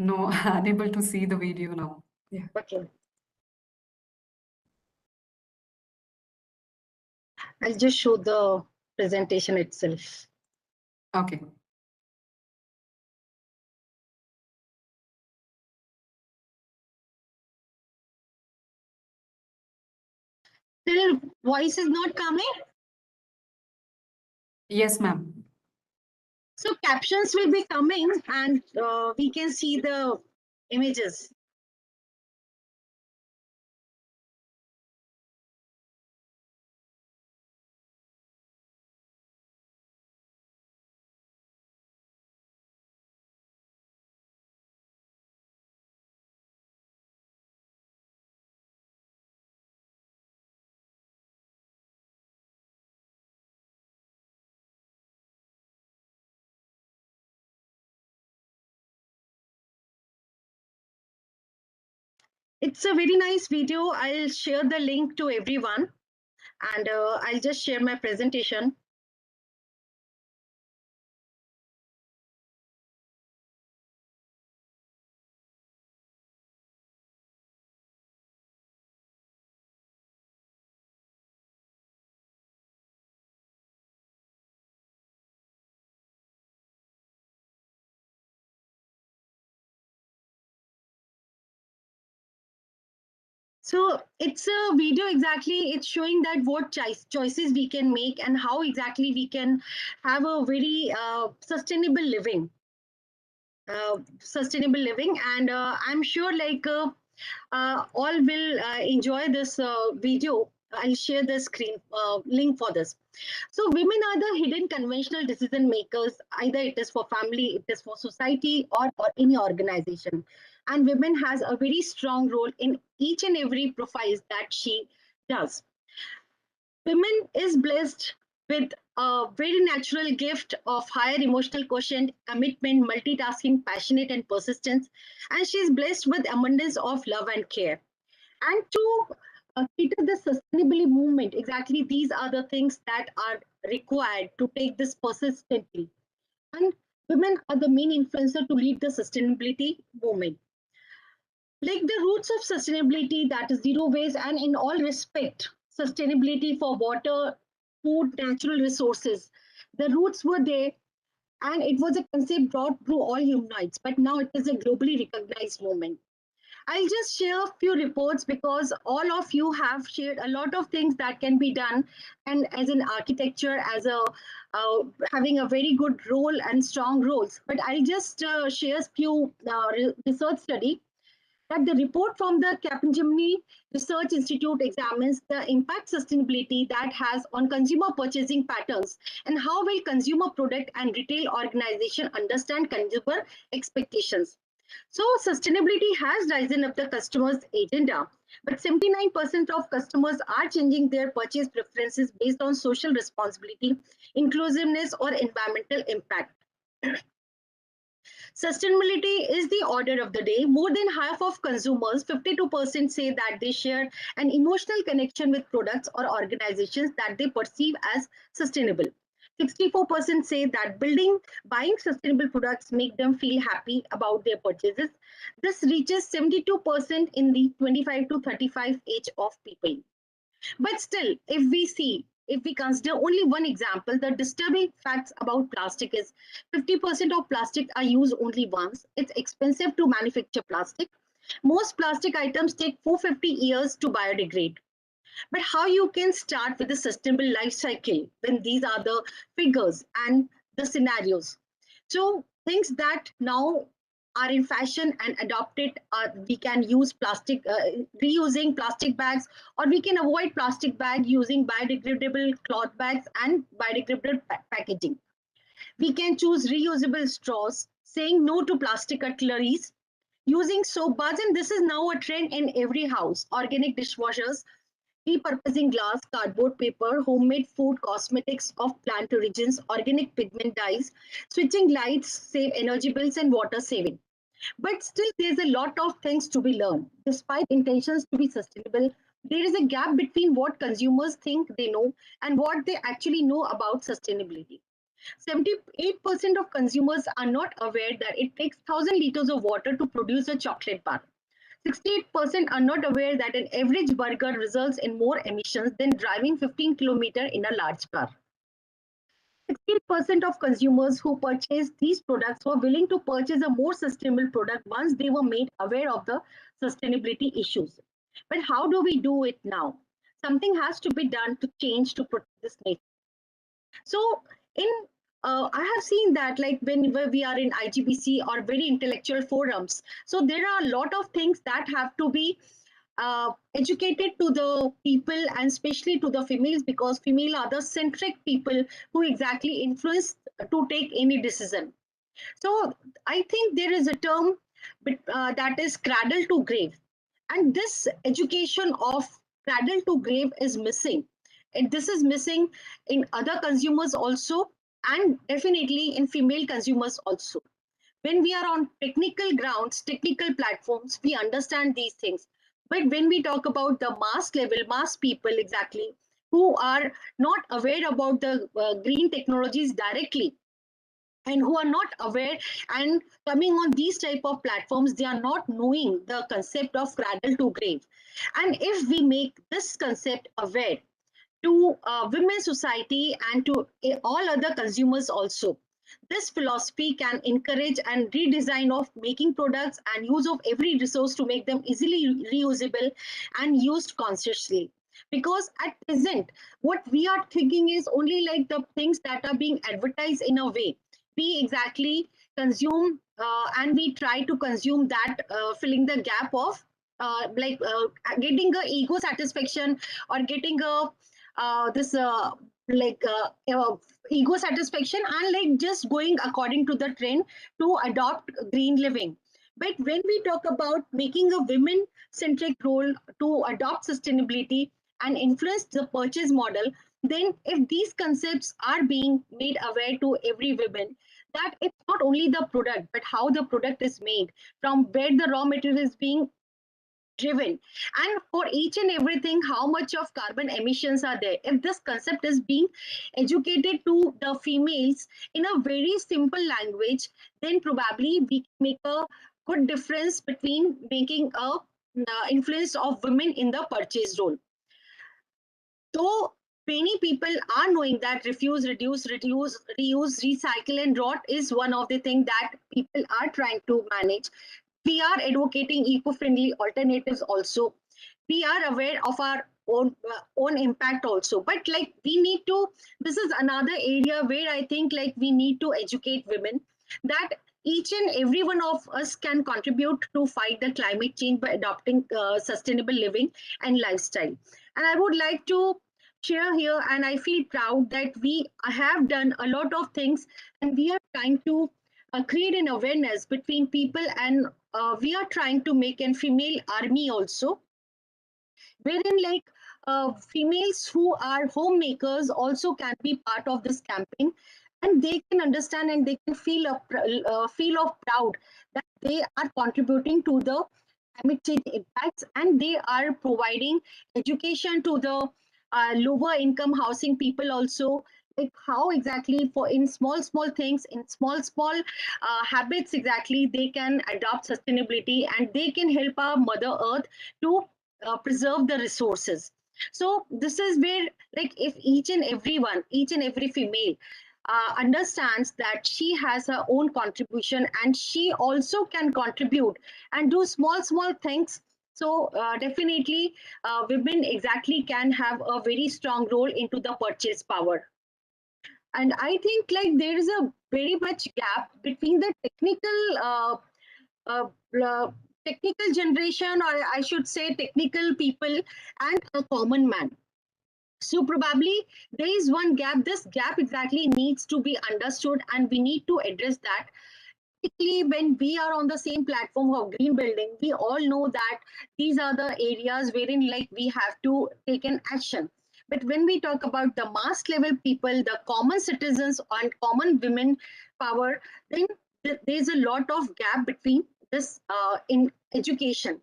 No, unable to see the video now. Yeah. Okay. I'll just show the presentation itself. Okay. Still voice is not coming. Yes, ma'am. So captions will be coming, and we can see the images. It's a very nice video. I'll share the link to everyone, and I'll just share my presentation. So it's a video exactly, it's showing that what choices we can make and how exactly we can have a very sustainable living. And I'm sure like all will enjoy this video. I'll share the screen link for this. So women are the hidden conventional decision makers. Either it is for family, it is for society, or any organization. And women has a very strong role in each and every profile that she does. Women is blessed with a very natural gift of higher emotional quotient, commitment, multitasking, passionate and persistence. And she is blessed with abundance of love and care. And to cater the sustainability movement. Exactly, these are the things that are required to take this persistently. And women are the main influencer to lead the sustainability movement. Like the roots of sustainability, that is zero waste, and in all respect, sustainability for water, food, natural resources. The roots were there, and it was a concept brought through all humanities, but now it is a globally recognized movement. I'll just share a few reports because all of you have shared a lot of things that can be done, and as an architecture, as a having a very good role and strong roles. But I'll just share a few research study that the report from the Capgemini Research Institute examines the impact sustainability that has on consumer purchasing patterns and how will consumer product and retail organization understand consumer expectations. So sustainability has risen up the customer's agenda, but 79% of customers are changing their purchase preferences based on social responsibility, inclusiveness, or environmental impact. Sustainability is the order of the day. More than half of consumers, 52%, say that they share an emotional connection with products or organizations that they perceive as sustainable. 64% say that buying sustainable products make them feel happy about their purchases. This reaches 72% in the 25 to 35 age of people. But still, if we consider only one example, the disturbing facts about plastic is 50% of plastic are used only once. It's expensive to manufacture plastic. Most plastic items take 450 years to biodegrade. But how you can start with a sustainable life cycle when these are the figures and the scenarios? So things that now are in fashion and adopted, we can use reusing plastic bags, or we can avoid plastic bag using biodegradable cloth bags and biodegradable packaging. We can choose reusable straws, saying no to plastic cutleries, using soap bars, and this is now a trend in every house. Organic dishwashers, repurposing glass, cardboard, paper, homemade food, cosmetics of plant origins, organic pigment dyes, switching lights, save energy bills and water saving. But still, there's a lot of things to be learned. Despite intentions to be sustainable, there is a gap between what consumers think they know and what they actually know about sustainability. 78% of consumers are not aware that it takes 1,000 liters of water to produce a chocolate bar. 68% are not aware that an average burger results in more emissions than driving 15 kilometers in a large car. 16% of consumers who purchased these products were willing to purchase a more sustainable product once they were made aware of the sustainability issues. But how do we do it now? Something has to be done to change to protect this nature. So I have seen that like whenever we are in IGBC or very intellectual forums, so there are a lot of things that have to be educated to the people and especially to the females, because female are the centric people who exactly influence to take any decision. So I think there is a term that is cradle to grave, and this education of cradle to grave is missing, and this is missing in other consumers also, and definitely in female consumers also. When we are on technical grounds, technical platforms, we understand these things. But when we talk about the mass level, mass people exactly, who are not aware about the green technologies directly, and who are not aware and coming on these type of platforms, they are not knowing the concept of cradle to grave. And if we make this concept aware to women's society and to all other consumers also, this philosophy can encourage and redesign of making products and use of every resource to make them easily reusable and used consciously. Because at present, what we are thinking is only like the things that are being advertised in a way. We exactly consume and we try to consume that, filling the gap of getting a ego satisfaction or getting a this like ego satisfaction and like just going according to the trend to adopt green living. But when we talk about making a women centric role to adopt sustainability and influence the purchase model, then if these concepts are being made aware to every woman, that it's not only the product but how the product is made, from where the raw material is being driven, and for each and everything how much of carbon emissions are there. If this concept is being educated to the females in a very simple language, then probably we can make a good difference between making a influence of women in the purchase role. So many people are knowing that refuse, reduce, reuse, recycle, and rot is one of the things that people are trying to manage. We are advocating eco-friendly alternatives also. We are aware of our own impact also. But like we need to, this is another area where I think like we need to educate women that each and every one of us can contribute to fight the climate change by adopting sustainable living and lifestyle. And I would like to share here, and I feel proud that we have done a lot of things, and we are trying to create an awareness between people, and we are trying to make a female army also, wherein like females who are homemakers also can be part of this campaign, and they can understand and they can feel feel of proud that they are contributing to the climate change impacts, and they are providing education to the lower income housing people also, like how exactly for in small things, in small habits exactly they can adopt sustainability, and they can help our mother earth to preserve the resources. So this is where like if each and everyone, each and every female understands that she has her own contribution, and she also can contribute and do small things. So definitely women exactly can have a very strong role into the purchase power. And I think like there is a very much gap between the uh, uh, technical generation, or I should say technical people, and a common man. So probably there is one gap. This gap exactly needs to be understood, and we need to address that. Typically, when we are on the same platform of green building, we all know that these are the areas wherein like we have to take an action. But when we talk about the mass level people, the common citizens and common women power, then there's a lot of gap between this in education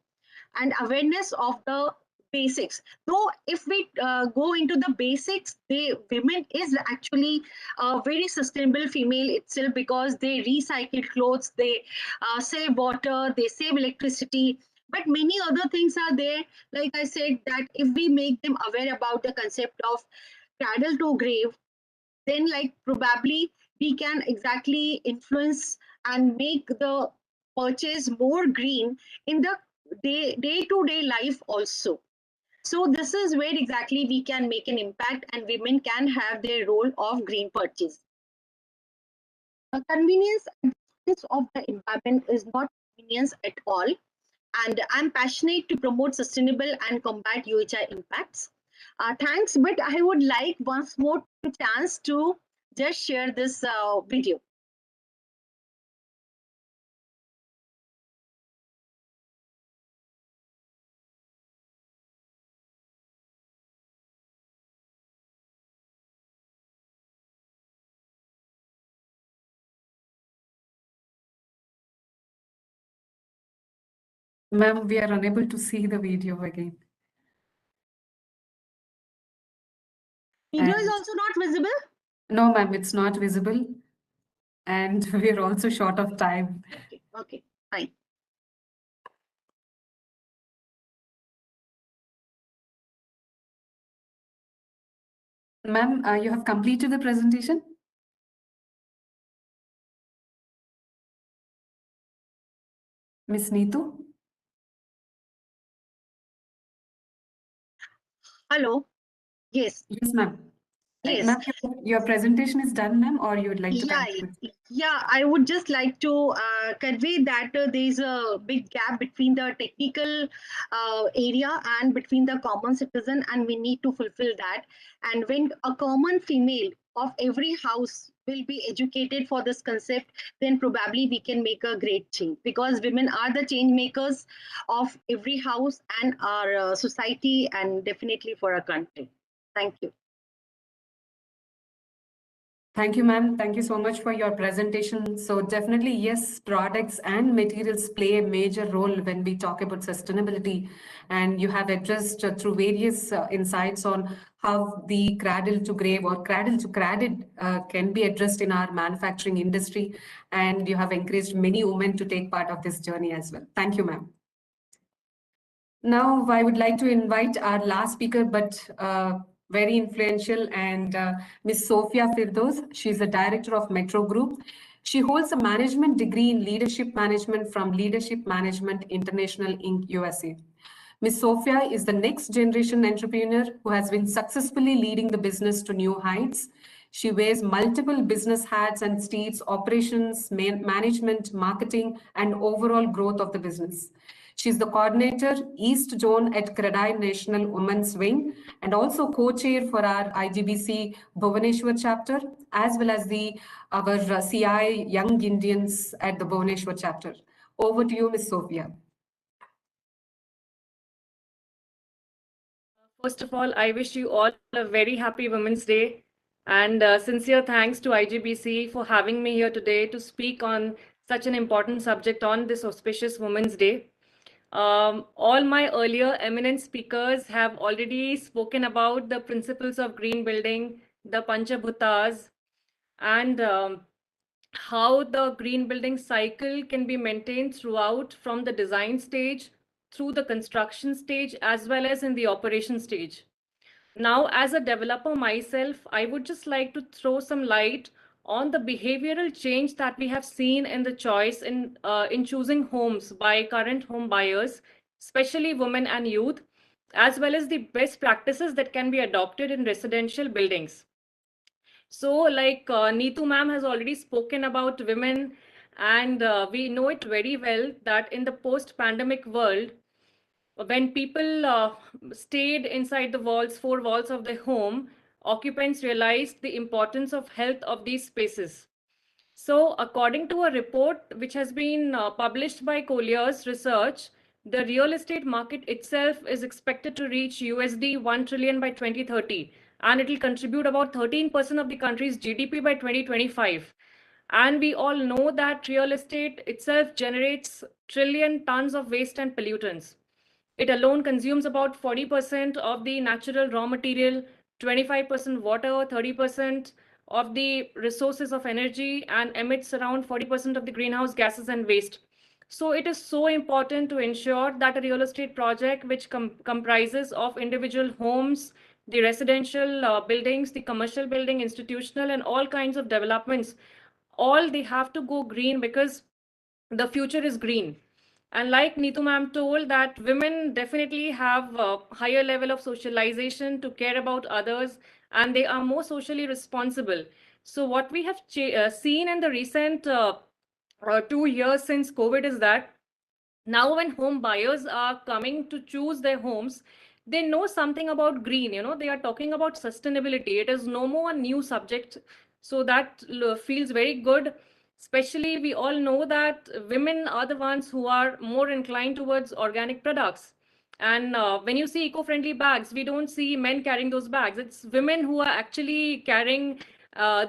and awareness of the basics. Though if we go into the basics, the women is actually a very sustainable female itself, because they recycle clothes, they save water, they save electricity. But many other things are there, like I said, that if we make them aware about the concept of cradle to grave, then like probably we can exactly influence and make the purchase more green in the day-to-day life also. So this is where exactly we can make an impact, and women can have their role of green purchase. A convenience of the environment is not convenience at all, and I'm passionate to promote sustainable and combat UHI impacts. Thanks, but I would like once more a chance to just share this video. Ma'am, we are unable to see the video again. Video is And- also not visible? No, ma'am, it's not visible. And we're also short of time. Okay, fine. Ma'am, you have completed the presentation? Miss Neetu? Hello. Yes. Yes, ma'am. Yes. Ma'am, your presentation is done, ma'am, or you would like to Yeah, continue? yeah, I would just like to convey that there's a big gap between the technical area and between the common citizen, and we need to fulfill that. And when a common female of every house will be educated for this concept, then probably we can make a great change, because women are the change makers of every house and our society, and definitely for our country. Thank you. Thank you, ma'am. Thank you so much for your presentation. So definitely, yes, products and materials play a major role when we talk about sustainability. And you have addressed through various insights on how the cradle to grave or cradle to cradle can be addressed in our manufacturing industry. And you have encouraged many women to take part of this journey as well. Thank you, ma'am. Now, I would like to invite our last speaker, but very influential, and Ms. Sofia Firdos. She's the director of Metro Group. She holds a management degree in leadership management from Leadership Management International Inc. USA. Ms. Sofia is the next generation entrepreneur who has been successfully leading the business to new heights. She wears multiple business hats and steers operations, management, marketing, and overall growth of the business. She's the coordinator, East Zone at CREDAI National Women's Wing, and also co-chair for our IGBC Bhubaneswar chapter, as well as our CI Young Indians at the Bhubaneswar chapter. Over to you, Ms. Sophia. First of all, I wish you all a very happy Women's Day, and sincere thanks to IGBC for having me here today to speak on such an important subject on this auspicious Women's Day. All my earlier eminent speakers have already spoken about the principles of green building, the Panchabhutas, and how the green building cycle can be maintained throughout, from the design stage through the construction stage as well as in the operation stage. Now, as a developer myself, I would just like to throw some light on the behavioral change that we have seen in the choice in choosing homes by current home buyers, especially women and youth, as well as the best practices that can be adopted in residential buildings. So like Neetu ma'am has already spoken about women, and we know it very well that in the post-pandemic world, when people stayed inside the walls, four walls of their home, occupants realized the importance of health of these spaces. So according to a report which has been published by Colliers Research, the real estate market itself is expected to reach USD 1 trillion by 2030, and it will contribute about 13% of the country's GDP by 2025. And we all know that real estate itself generates trillion tons of waste and pollutants. It alone consumes about 40% of the natural raw material, 25% water, 30% of the resources of energy, and emits around 40% of the greenhouse gases and waste. So it is so important to ensure that a real estate project which comprises of individual homes, the residential buildings, the commercial building, institutional, and all kinds of developments, all they have to go green, because the future is green. And like Neetu ma'am told, that women definitely have a higher level of socialization to care about others, and they are more socially responsible. So what we have seen in the recent 2 years since COVID is that now when home buyers are coming to choose their homes, they know something about green. They are talking about sustainability. It is no more a new subject. So that feels very good. Especially, we all know that women are the ones who are more inclined towards organic products. And when you see eco-friendly bags, we don't see men carrying those bags. It's women who are actually carrying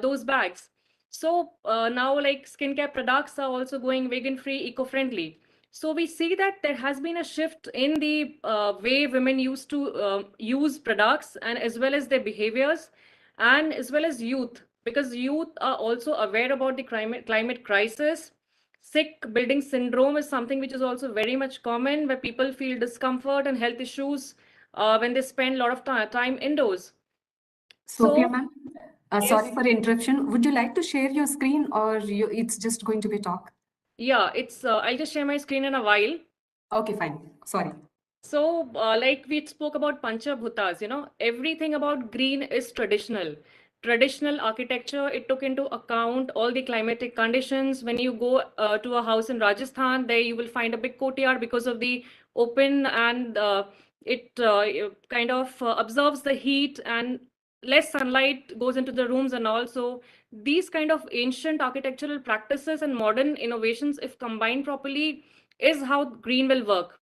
those bags. So now, like, skincare products are also going vegan-free, eco-friendly. So we see that there has been a shift in the way women used to use products, and as well as their behaviors, and as well as youth, because youth are also aware about the climate crisis. Sick building syndrome is something which is also very much common, where people feel discomfort and health issues when they spend a lot of time indoors. Sophia So, ma'am, yes. sorry for interruption. Would you like to share your screen, or it's just going to be talk? Yeah, it's I'll just share my screen in a while. Okay, fine. Sorry. So, like we spoke about Panchabhutas, everything about green is traditional. Traditional architecture, it took into account all the climatic conditions. When you go to a house in Rajasthan, there you will find a big courtyard because of the open, and it kind of absorbs the heat, and less sunlight goes into the rooms. And also these kind of ancient architectural practices and modern innovations, if combined properly, is how green will work.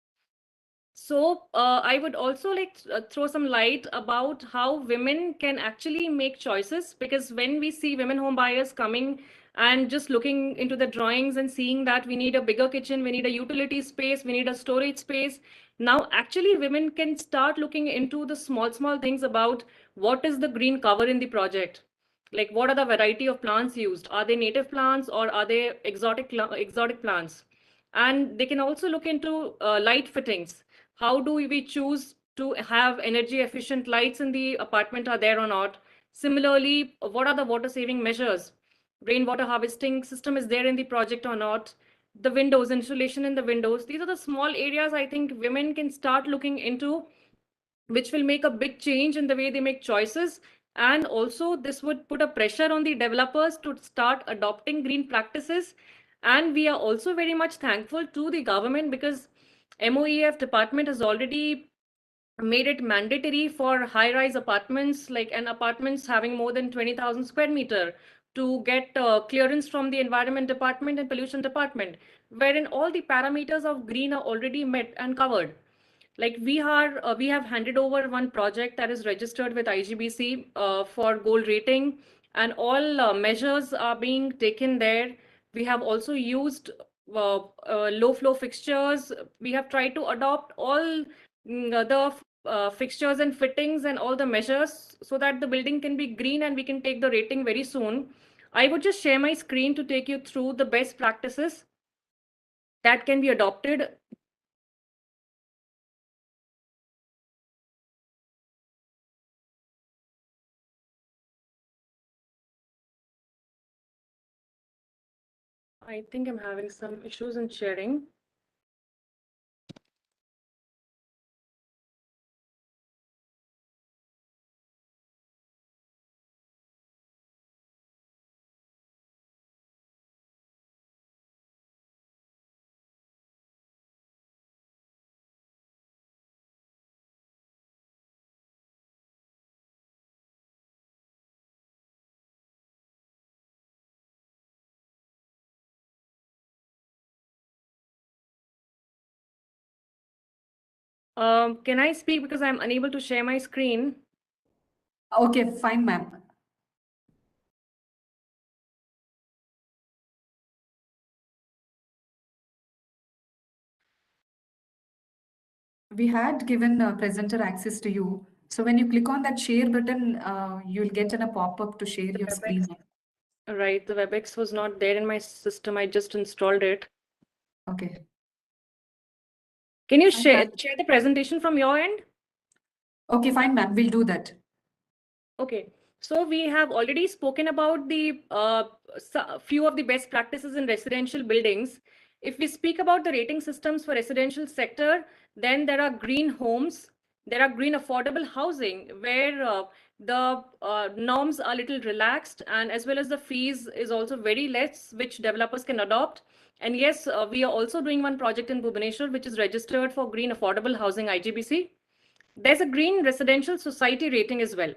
So I would also like to throw some light about how women can actually make choices, because when we see women home buyers coming and just looking into the drawings and seeing that we need a bigger kitchen, we need a utility space, we need a storage space. Now, actually, women can start looking into the small things about what is the green cover in the project. Like, what are the variety of plants used? Are they native plants or are they exotic plants? And they can also look into light fittings. How do we choose to have energy efficient lights in the apartment, are there or not? Similarly, what are the water saving measures? Rainwater harvesting system is there in the project or not? The windows, insulation in the windows. These are the small areas I think women can start looking into, which will make a big change in the way they make choices. And also this would put a pressure on the developers to start adopting green practices. And we are also very much thankful to the government, because MOEF department has already made it mandatory for high-rise apartments, like and apartments having more than 20,000 square meter, to get clearance from the environment department and pollution department, wherein all the parameters of green are already met and covered. Like we have handed over one project that is registered with IGBC for gold rating, and all measures are being taken there. We have also used low flow fixtures. We have tried to adopt all the fixtures and fittings and all the measures so that the building can be green and we can take the rating very soon. I would just share my screen to take you through the best practices that can be adopted. I think I'm having some issues in sharing. Can I speak because I'm unable to share my screen? Okay, fine, ma'am. We had given presenter access to you. So when you click on that share button, you'll get a pop-up to share your screen. Right, the WebEx was not there in my system. I just installed it. Okay. Can you Fine, share ma'am. the presentation from your end? Okay, fine, ma'am. We'll do that. Okay, so we have already spoken about the few of the best practices in residential buildings. If we speak about the rating systems for residential sector, then there are green homes, there are green affordable housing, where the norms are little relaxed, and as well as the fees is also very less, which developers can adopt. And yes, we are also doing one project in Bhubaneswar, which is registered for green affordable housing IGBC. There's a green residential society rating as well.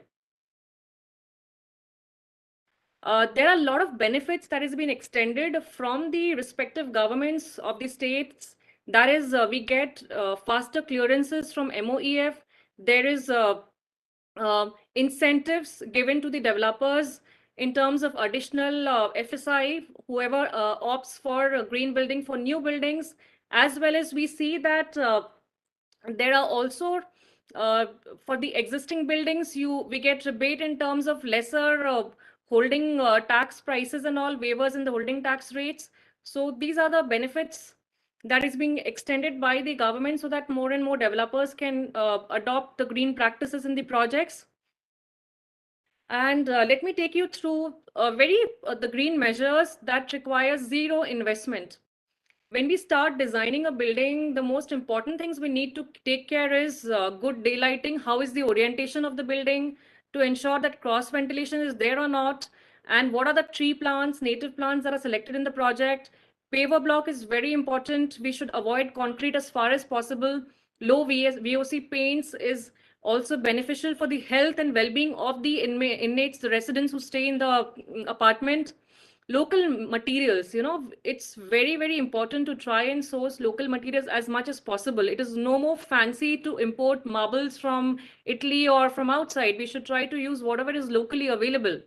There are a lot of benefits that has been extended from the respective governments of the states. That is, we get faster clearances from MOEF. There is incentives given to the developers in terms of additional FSI, whoever opts for green building for new buildings, as well as we see that there are also for the existing buildings, we get rebate in terms of lesser holding tax prices and all waivers in the holding tax rates. So these are the benefits that is being extended by the government so that more and more developers can adopt the green practices in the projects. And let me take you through the green measures that require zero investment. When we start designing a building, the most important things we need to take care is good daylighting. How is the orientation of the building to ensure that cross ventilation is there or not? And what are the tree plants, native plants that are selected in the project? Paver block is very important. We should avoid concrete as far as possible. Low VOC paints is also beneficial for the health and well-being of the inmates, the residents who stay in the apartment. Local materials, it's very, very important to try and source local materials as much as possible. It is no more fancy to import marbles from Italy or from outside. We should try to use whatever is locally available.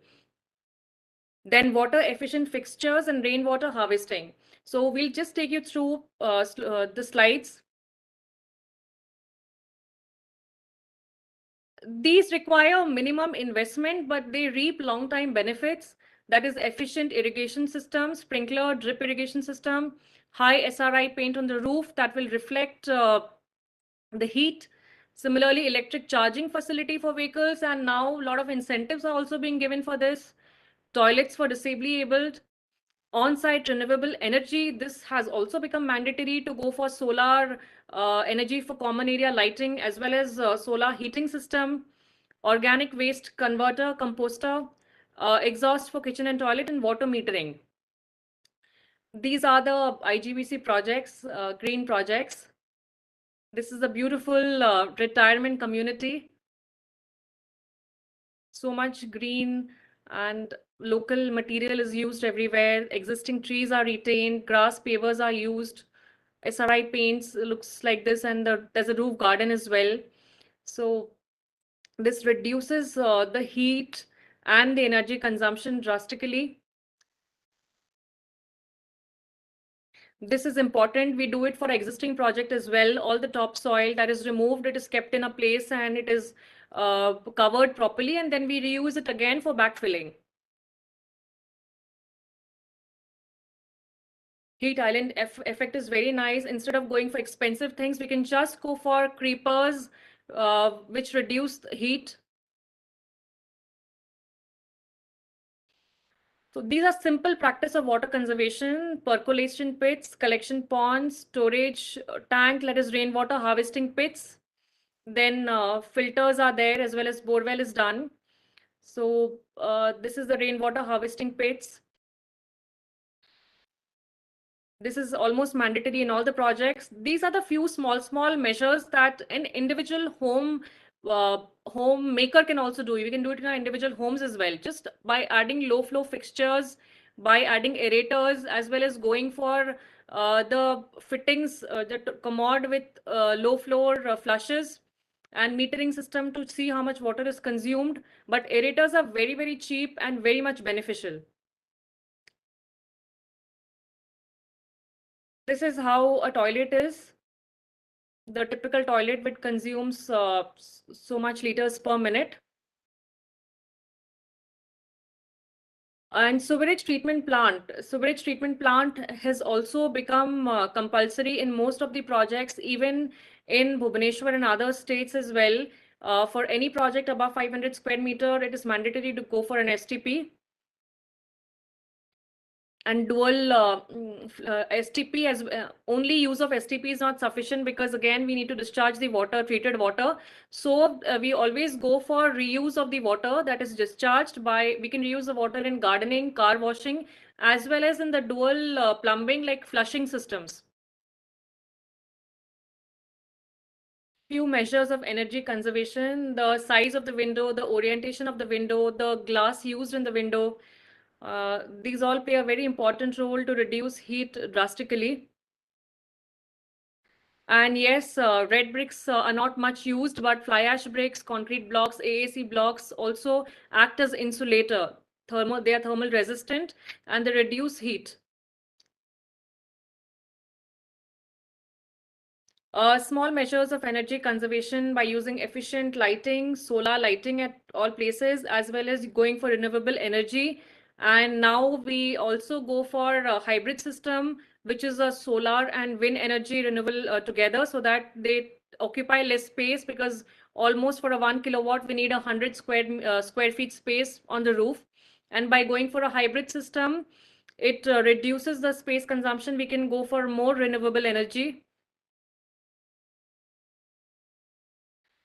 Then water efficient fixtures and rainwater harvesting. So we'll just take you through the slides. These require minimum investment, but they reap long-time benefits. That is efficient irrigation system, sprinkler, drip irrigation system, high SRI paint on the roof that will reflect the heat. Similarly, electric charging facility for vehicles, and now a lot of incentives are also being given for this. Toilets for disably abled. On-site renewable energy, this has also become mandatory to go for solar energy for common area lighting, as well as solar heating system, organic waste converter, composter, exhaust for kitchen and toilet, and water metering. These are the IGBC projects, green projects. This is a beautiful retirement community. So much green and local material is used everywhere. Existing trees are retained, grass pavers are used. SRI paints looks like this, and there's a roof garden as well. So this reduces the heat and the energy consumption drastically. This is important. We do it for existing project as well. All the topsoil that is removed, it is kept in a place and it is covered properly, and then we reuse it again for backfilling. Heat island effect is very nice. Instead of going for expensive things, we can just go for creepers, which reduce the heat. So these are simple practice of water conservation: percolation pits, collection ponds, storage tank, that is rainwater harvesting pits. Then filters are there, as well as borewell is done. So this is the rainwater harvesting pits. This is almost mandatory in all the projects. These are the few small measures that an individual homemaker can also do. We can do it in our individual homes as well, just by adding low flow fixtures, by adding aerators, as well as going for the fittings that commode with low flow flushes and metering system to see how much water is consumed. But aerators are very, very cheap and very much beneficial. This is how a toilet is. The typical toilet, which consumes so much liters per minute. And sewage treatment plant. Sewage treatment plant has also become compulsory in most of the projects, even in Bhubaneswar and other states as well. For any project above 500 square meter, it is mandatory to go for an STP. And dual STP, as only use of STP is not sufficient, because again we need to discharge the water, treated water. So we always go for reuse of the water that is discharged. We can reuse the water in gardening, car washing, as well as in the dual plumbing, like flushing systems. Few measures of energy conservation: the size of the window, the orientation of the window, the glass used in the window. These all play a very important role to reduce heat drastically. And yes, red bricks are not much used, but fly ash bricks, concrete blocks, AAC blocks also act as insulator. They are thermal resistant and they reduce heat. Small measures of energy conservation by using efficient lighting, solar lighting at all places, as well as going for renewable energy. And now we also go for a hybrid system, which is a solar and wind energy renewable together, so that they occupy less space, because almost for a 1 kilowatt, we need 100 square feet space on the roof. And by going for a hybrid system, it reduces the space consumption. We can go for more renewable energy.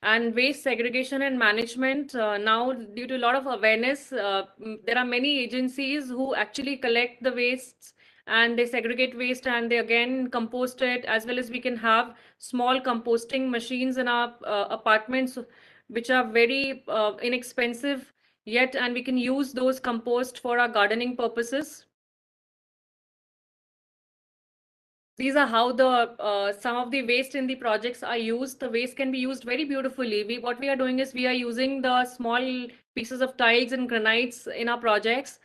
And waste segregation and management. Now, due to a lot of awareness, there are many agencies who actually collect the wastes and they segregate waste and they again compost it, as well as we can have small composting machines in our apartments, which are very inexpensive yet, and we can use those compost for our gardening purposes. These are how the some of the waste in the projects are used. The waste can be used very beautifully. What we are doing is we are using the small pieces of tiles and granites in our projects.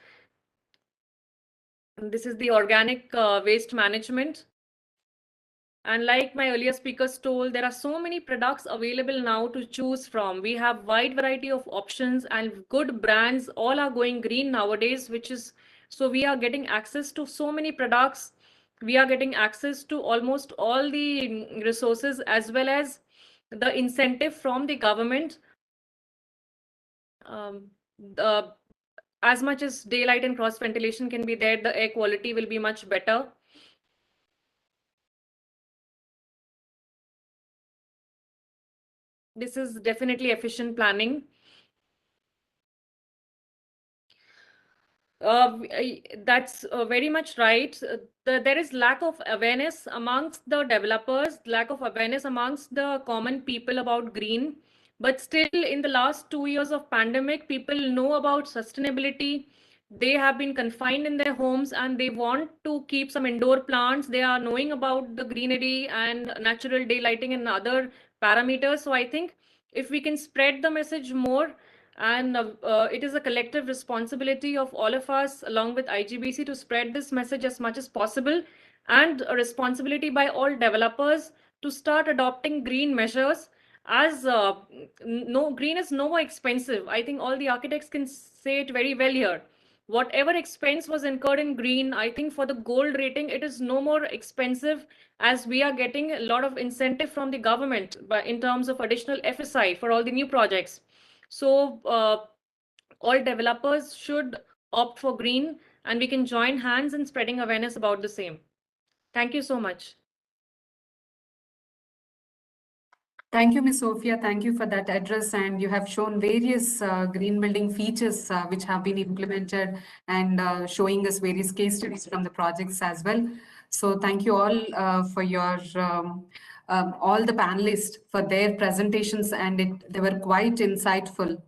And this is the organic waste management. And like my earlier speakers told, there are so many products available now to choose from. We have wide variety of options and good brands. All are going green nowadays, which is, so we are getting access to so many products. We are getting access to almost all the resources as well as the incentive from the government. The, as much as daylight and cross ventilation can be there, the air quality will be much better. This is definitely efficient planning. That's very much right. There is lack of awareness amongst the developers, lack of awareness amongst the common people about green. But still, in the last 2 years of pandemic, people know about sustainability. They have been confined in their homes and they want to keep some indoor plants. They are knowing about the greenery and natural daylighting and other parameters. So I think if we can spread the message more, and it is a collective responsibility of all of us, along with IGBC, to spread this message as much as possible, and a responsibility by all developers to start adopting green measures. As green is no more expensive. I think all the architects can say it very well here. Whatever expense was incurred in green, I think for the gold rating, it is no more expensive, as we are getting a lot of incentive from the government in terms of additional FSI for all the new projects. So all developers should opt for green, and we can join hands in spreading awareness about the same. Thank you so much. Thank you, Ms. Sophia. Thank you for that address. And you have shown various green building features which have been implemented, and showing us various case studies from the projects as well. So thank you all for your all the panelists for their presentations, and they were quite insightful.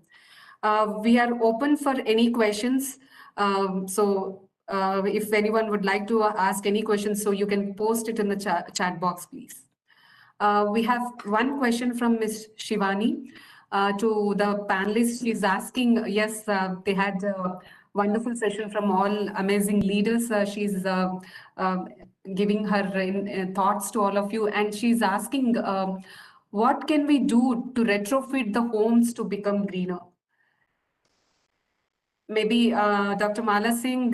We are open for any questions. If anyone would like to ask any questions, so you can post it in the chat box, please. We have one question from Ms. Shivani to the panelists. She's asking, yes, they had a wonderful session from all amazing leaders. She's giving her thoughts to all of you, and she's asking, what can we do to retrofit the homes to become greener? Maybe Dr. Mala Singh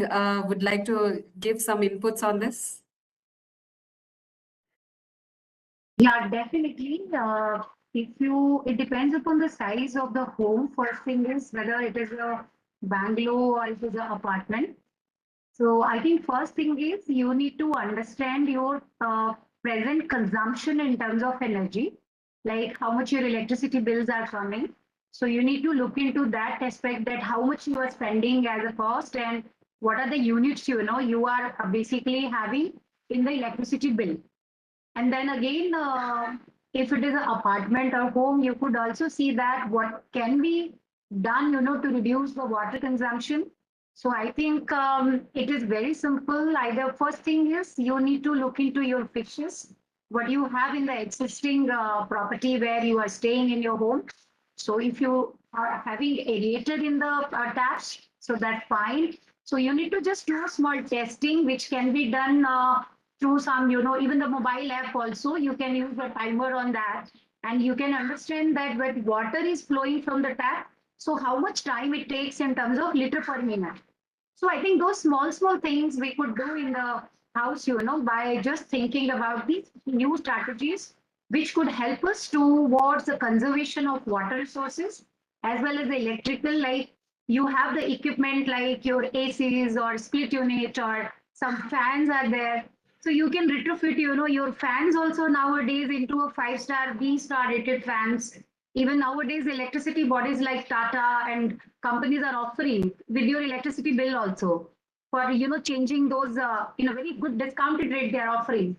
would like to give some inputs on this. Yeah, definitely. It depends upon the size of the home. First thing is whether it is a bungalow or it is an apartment. So I think first thing is you need to understand your present consumption in terms of energy, like how much your electricity bills are coming. So you need to look into that aspect, that how much you are spending as a cost and what are the units you are basically having in the electricity bill. And then again, if it is an apartment or home, you could also see that what can be done, to reduce the water consumption. So I think it is very simple. Either first thing is you need to look into your fixtures, what you have in the existing property where you are staying in your home. So if you are having aerator in the taps, so that's fine. So you need to just do a small testing, which can be done through some, even the mobile app also, you can use a timer on that, and you can understand that when water is flowing from the tap, so how much time it takes in terms of liter per minute. So I think those small things we could do in the house, by just thinking about these new strategies, which could help us towards the conservation of water resources, as well as the electrical, like you have the equipment like your ACs or split unit or some fans are there. So you can retrofit, your fans also nowadays into a 5-star, B-star rated fans. Even nowadays, electricity bodies like Tata and companies are offering with your electricity bill also for, changing those in a very good discounted rate they are offering.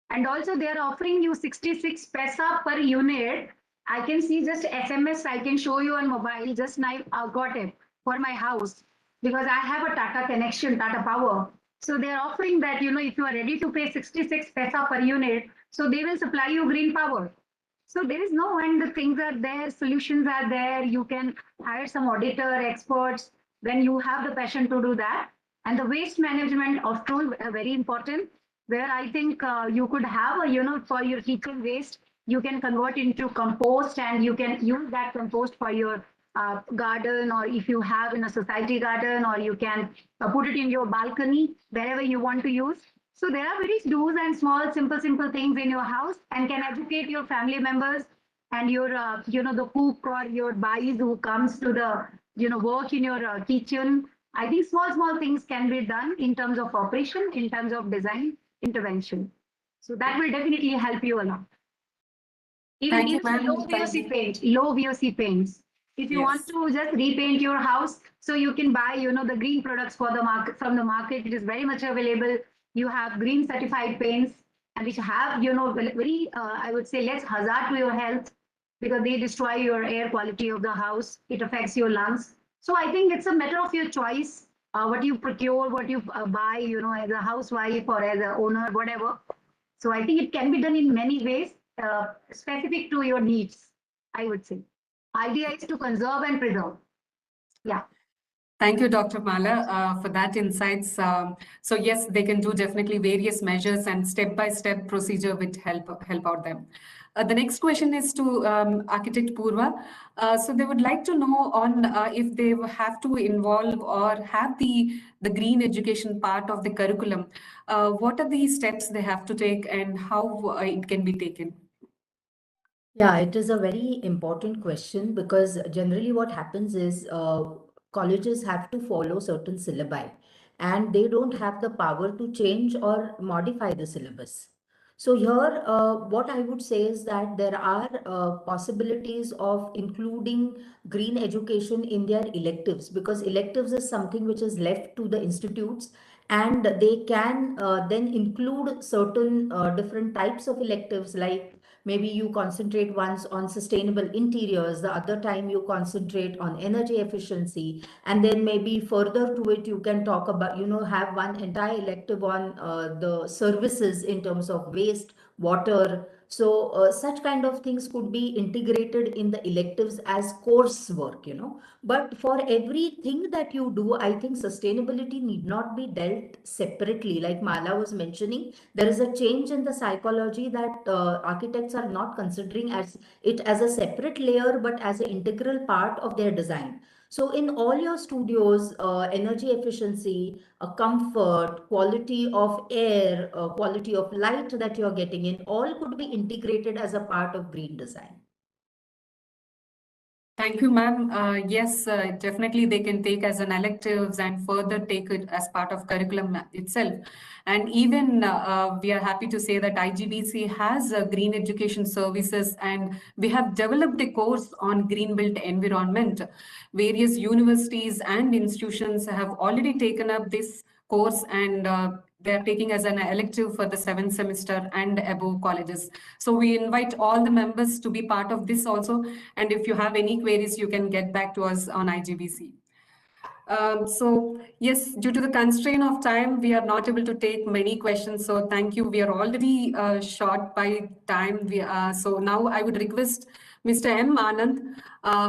And also they are offering you 66 paisa per unit. I can see just SMS, I can show you on mobile, just now I got it for my house because I have a Tata connection, Tata Power. So they are offering that, if you are ready to pay 66 paisa per unit, so they will supply you green power. So there is no end, the things are there, solutions are there. You can hire some auditor experts when you have the passion to do that. And the waste management of all very important, where I think you could have for your kitchen waste, you can convert into compost and you can use that compost for your garden, or if you have in a society garden, or you can put it in your balcony, wherever you want to use. So there are very do's and small, simple things in your house, and can educate your family members and your, the cook or your boys who comes to the, work in your kitchen. I think small things can be done in terms of operation, in terms of design intervention. So that will definitely help you a lot. Thank you, ma'am. Low VOC paint, low VOC paints. If you want to just repaint your house, so you can buy, the green products for the market from the market. It is very much available. You have green certified paints, and which have, very, I would say, less hazard to your health, because they destroy your air quality of the house. It affects your lungs. So I think it's a matter of your choice, what you procure, what you buy, as a housewife or as an owner, whatever. So I think it can be done in many ways, specific to your needs, I would say. Idea is to conserve and preserve. Yeah. Thank you, Dr. Mala, for that insights. So yes, they can do definitely various measures, and step-by-step procedure would help out them. The next question is to Architect Purva. So they would like to know on if they have to involve or have the green education part of the curriculum. What are the steps they have to take, and how it can be taken? Yeah, it is a very important question, because generally what happens is colleges have to follow certain syllabi, and they don't have the power to change or modify the syllabus. So here, what I would say is that there are possibilities of including green education in their electives, because electives is something which is left to the institutes, and they can then include certain different types of electives, like maybe you concentrate once on sustainable interiors, the other time you concentrate on energy efficiency, and then maybe further to it you can talk about, have one entire elective on the services in terms of waste, water. So such kind of things could be integrated in the electives as coursework, But for everything that you do, I think sustainability need not be dealt separately. Like Mala was mentioning, there is a change in the psychology that architects are not considering it as a separate layer, but as an integral part of their design. So in all your studios, energy efficiency, comfort, quality of air, quality of light that you're getting in, all could be integrated as a part of green design. Thank you, ma'am. Yes, definitely they can take as an electives and further take it as part of curriculum itself. And even we are happy to say that IGBC has green education services, and we have developed a course on green built environment. Various universities and institutions have already taken up this course, and they are taking as an elective for the 7th semester and above colleges. So we invite all the members to be part of this also. And if you have any queries, you can get back to us on IGBC. So yes, due to the constraint of time, we are not able to take many questions. So thank you. We are already short by time. So now I would request Mr. M. Anand,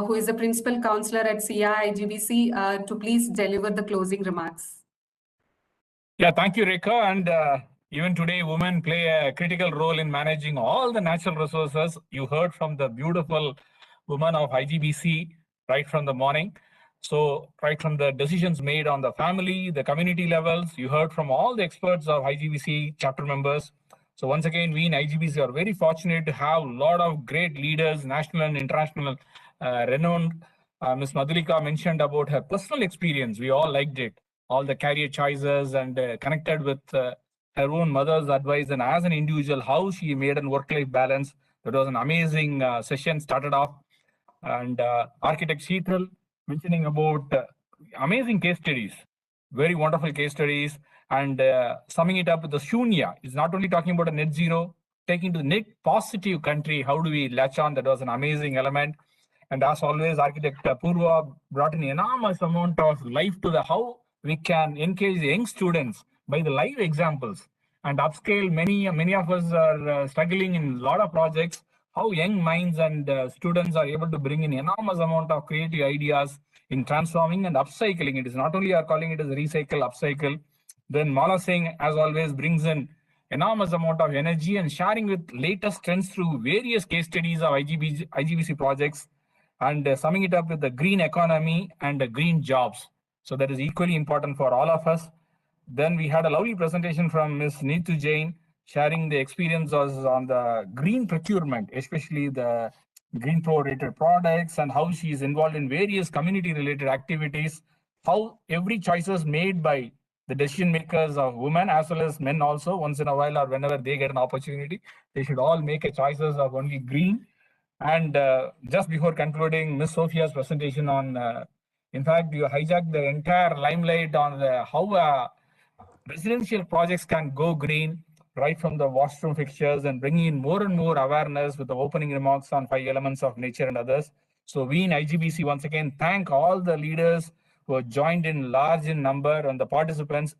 who is the Principal Counselor at CI IGBC, to please deliver the closing remarks. Yeah, thank you, Rekha. And even today, women play a critical role in managing all the natural resources. You heard from the beautiful woman of IGBC right from the morning. So right from the decisions made on the family, the community levels, you heard from all the experts of IGBC chapter members. So once again, we in IGBC are very fortunate to have a lot of great leaders, national and international renowned. Ms. Madhulika mentioned about her personal experience. We all liked it. All the career choices, and connected with her own mother's advice, and as an individual, how she made a work-life balance. That was an amazing session started off. And Architect Sheetal mentioning about amazing case studies, very wonderful case studies, and summing it up with the Shunya. It's not only talking about a net zero, taking to net positive country. How do we latch on? That was an amazing element. And as always, Architect Purva brought an enormous amount of life to the how we can encourage the young students by the live examples and upscale. Many of us are struggling in a lot of projects. How young minds and students are able to bring in enormous amount of creative ideas in transforming and upcycling. It is not only are calling it as recycle, upcycle. Then Mala Singh, as always, brings in enormous amount of energy and sharing with latest trends through various case studies of IGBC projects, and summing it up with the green economy and the green jobs. So that is equally important for all of us. Then we had a lovely presentation from Ms. Neetu Jain, sharing the experiences on the green procurement, especially the green pro-rated products, and how she is involved in various community-related activities, how every choices made by the decision makers of women as well as men also, once in a while or whenever they get an opportunity, they should all make a choices of only green. And just before concluding, Ms. Sophia's presentation on, in fact, you hijacked the entire limelight on how residential projects can go green, right from the washroom fixtures, and bringing in more and more awareness with the opening remarks on 5 elements of nature and others. So we in IGBC once again thank all the leaders who have joined in large in number, and the participants,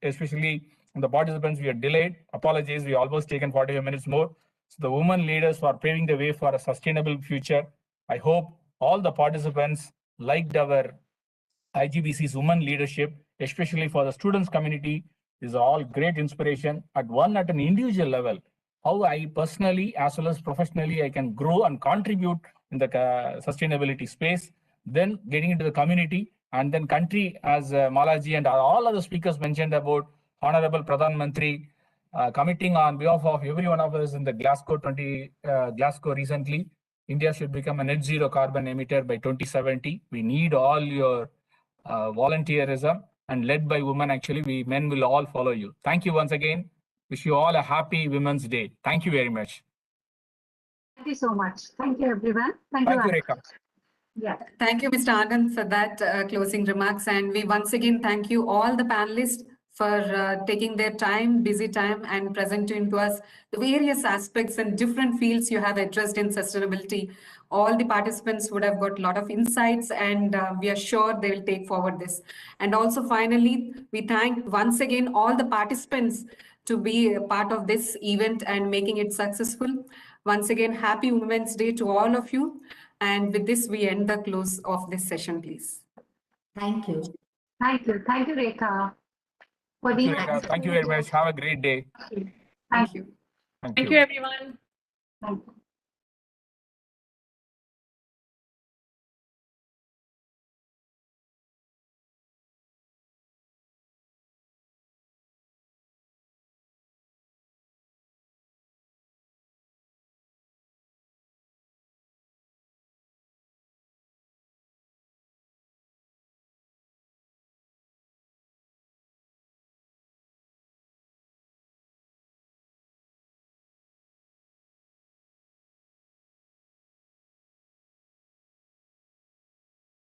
especially the participants we are delayed. Apologies, we almost taken 45 minutes more. So the women leaders for paving the way for a sustainable future. I hope all the participants liked our IGBC's women leadership, especially for the students community. Is all great inspiration at an individual level. How I personally as well as professionally I can grow and contribute in the sustainability space. Then getting into the community and then country, as Malaji and all other speakers mentioned about Honorable Pradhan Mantri committing on behalf of every one of us in the Glasgow recently. India should become a net zero carbon emitter by 2070. We need all your volunteerism, and led by women. Actually, we men will all follow you. Thank you once again. Wish you all a happy Women's Day. Thank you very much. Thank you so much. Thank you, everyone. Thank you, Rekha. Yeah. Thank you, Mr. Anand, for that closing remarks. And we once again thank you all the panelists for taking their time, busy time, and presenting to us the various aspects and different fields you have addressed in sustainability. All the participants would have got a lot of insights, and we are sure they will take forward this. And also, finally, we thank once again all the participants to be a part of this event and making it successful. Once again, happy Women's Day to all of you. And with this, we end the close of this session, please. Thank you. Thank you. Thank you, Rekha. Thank you, Rekha. Thank you very much. Have a great day. Thank you. Thank you. Thank you, everyone. Thank you.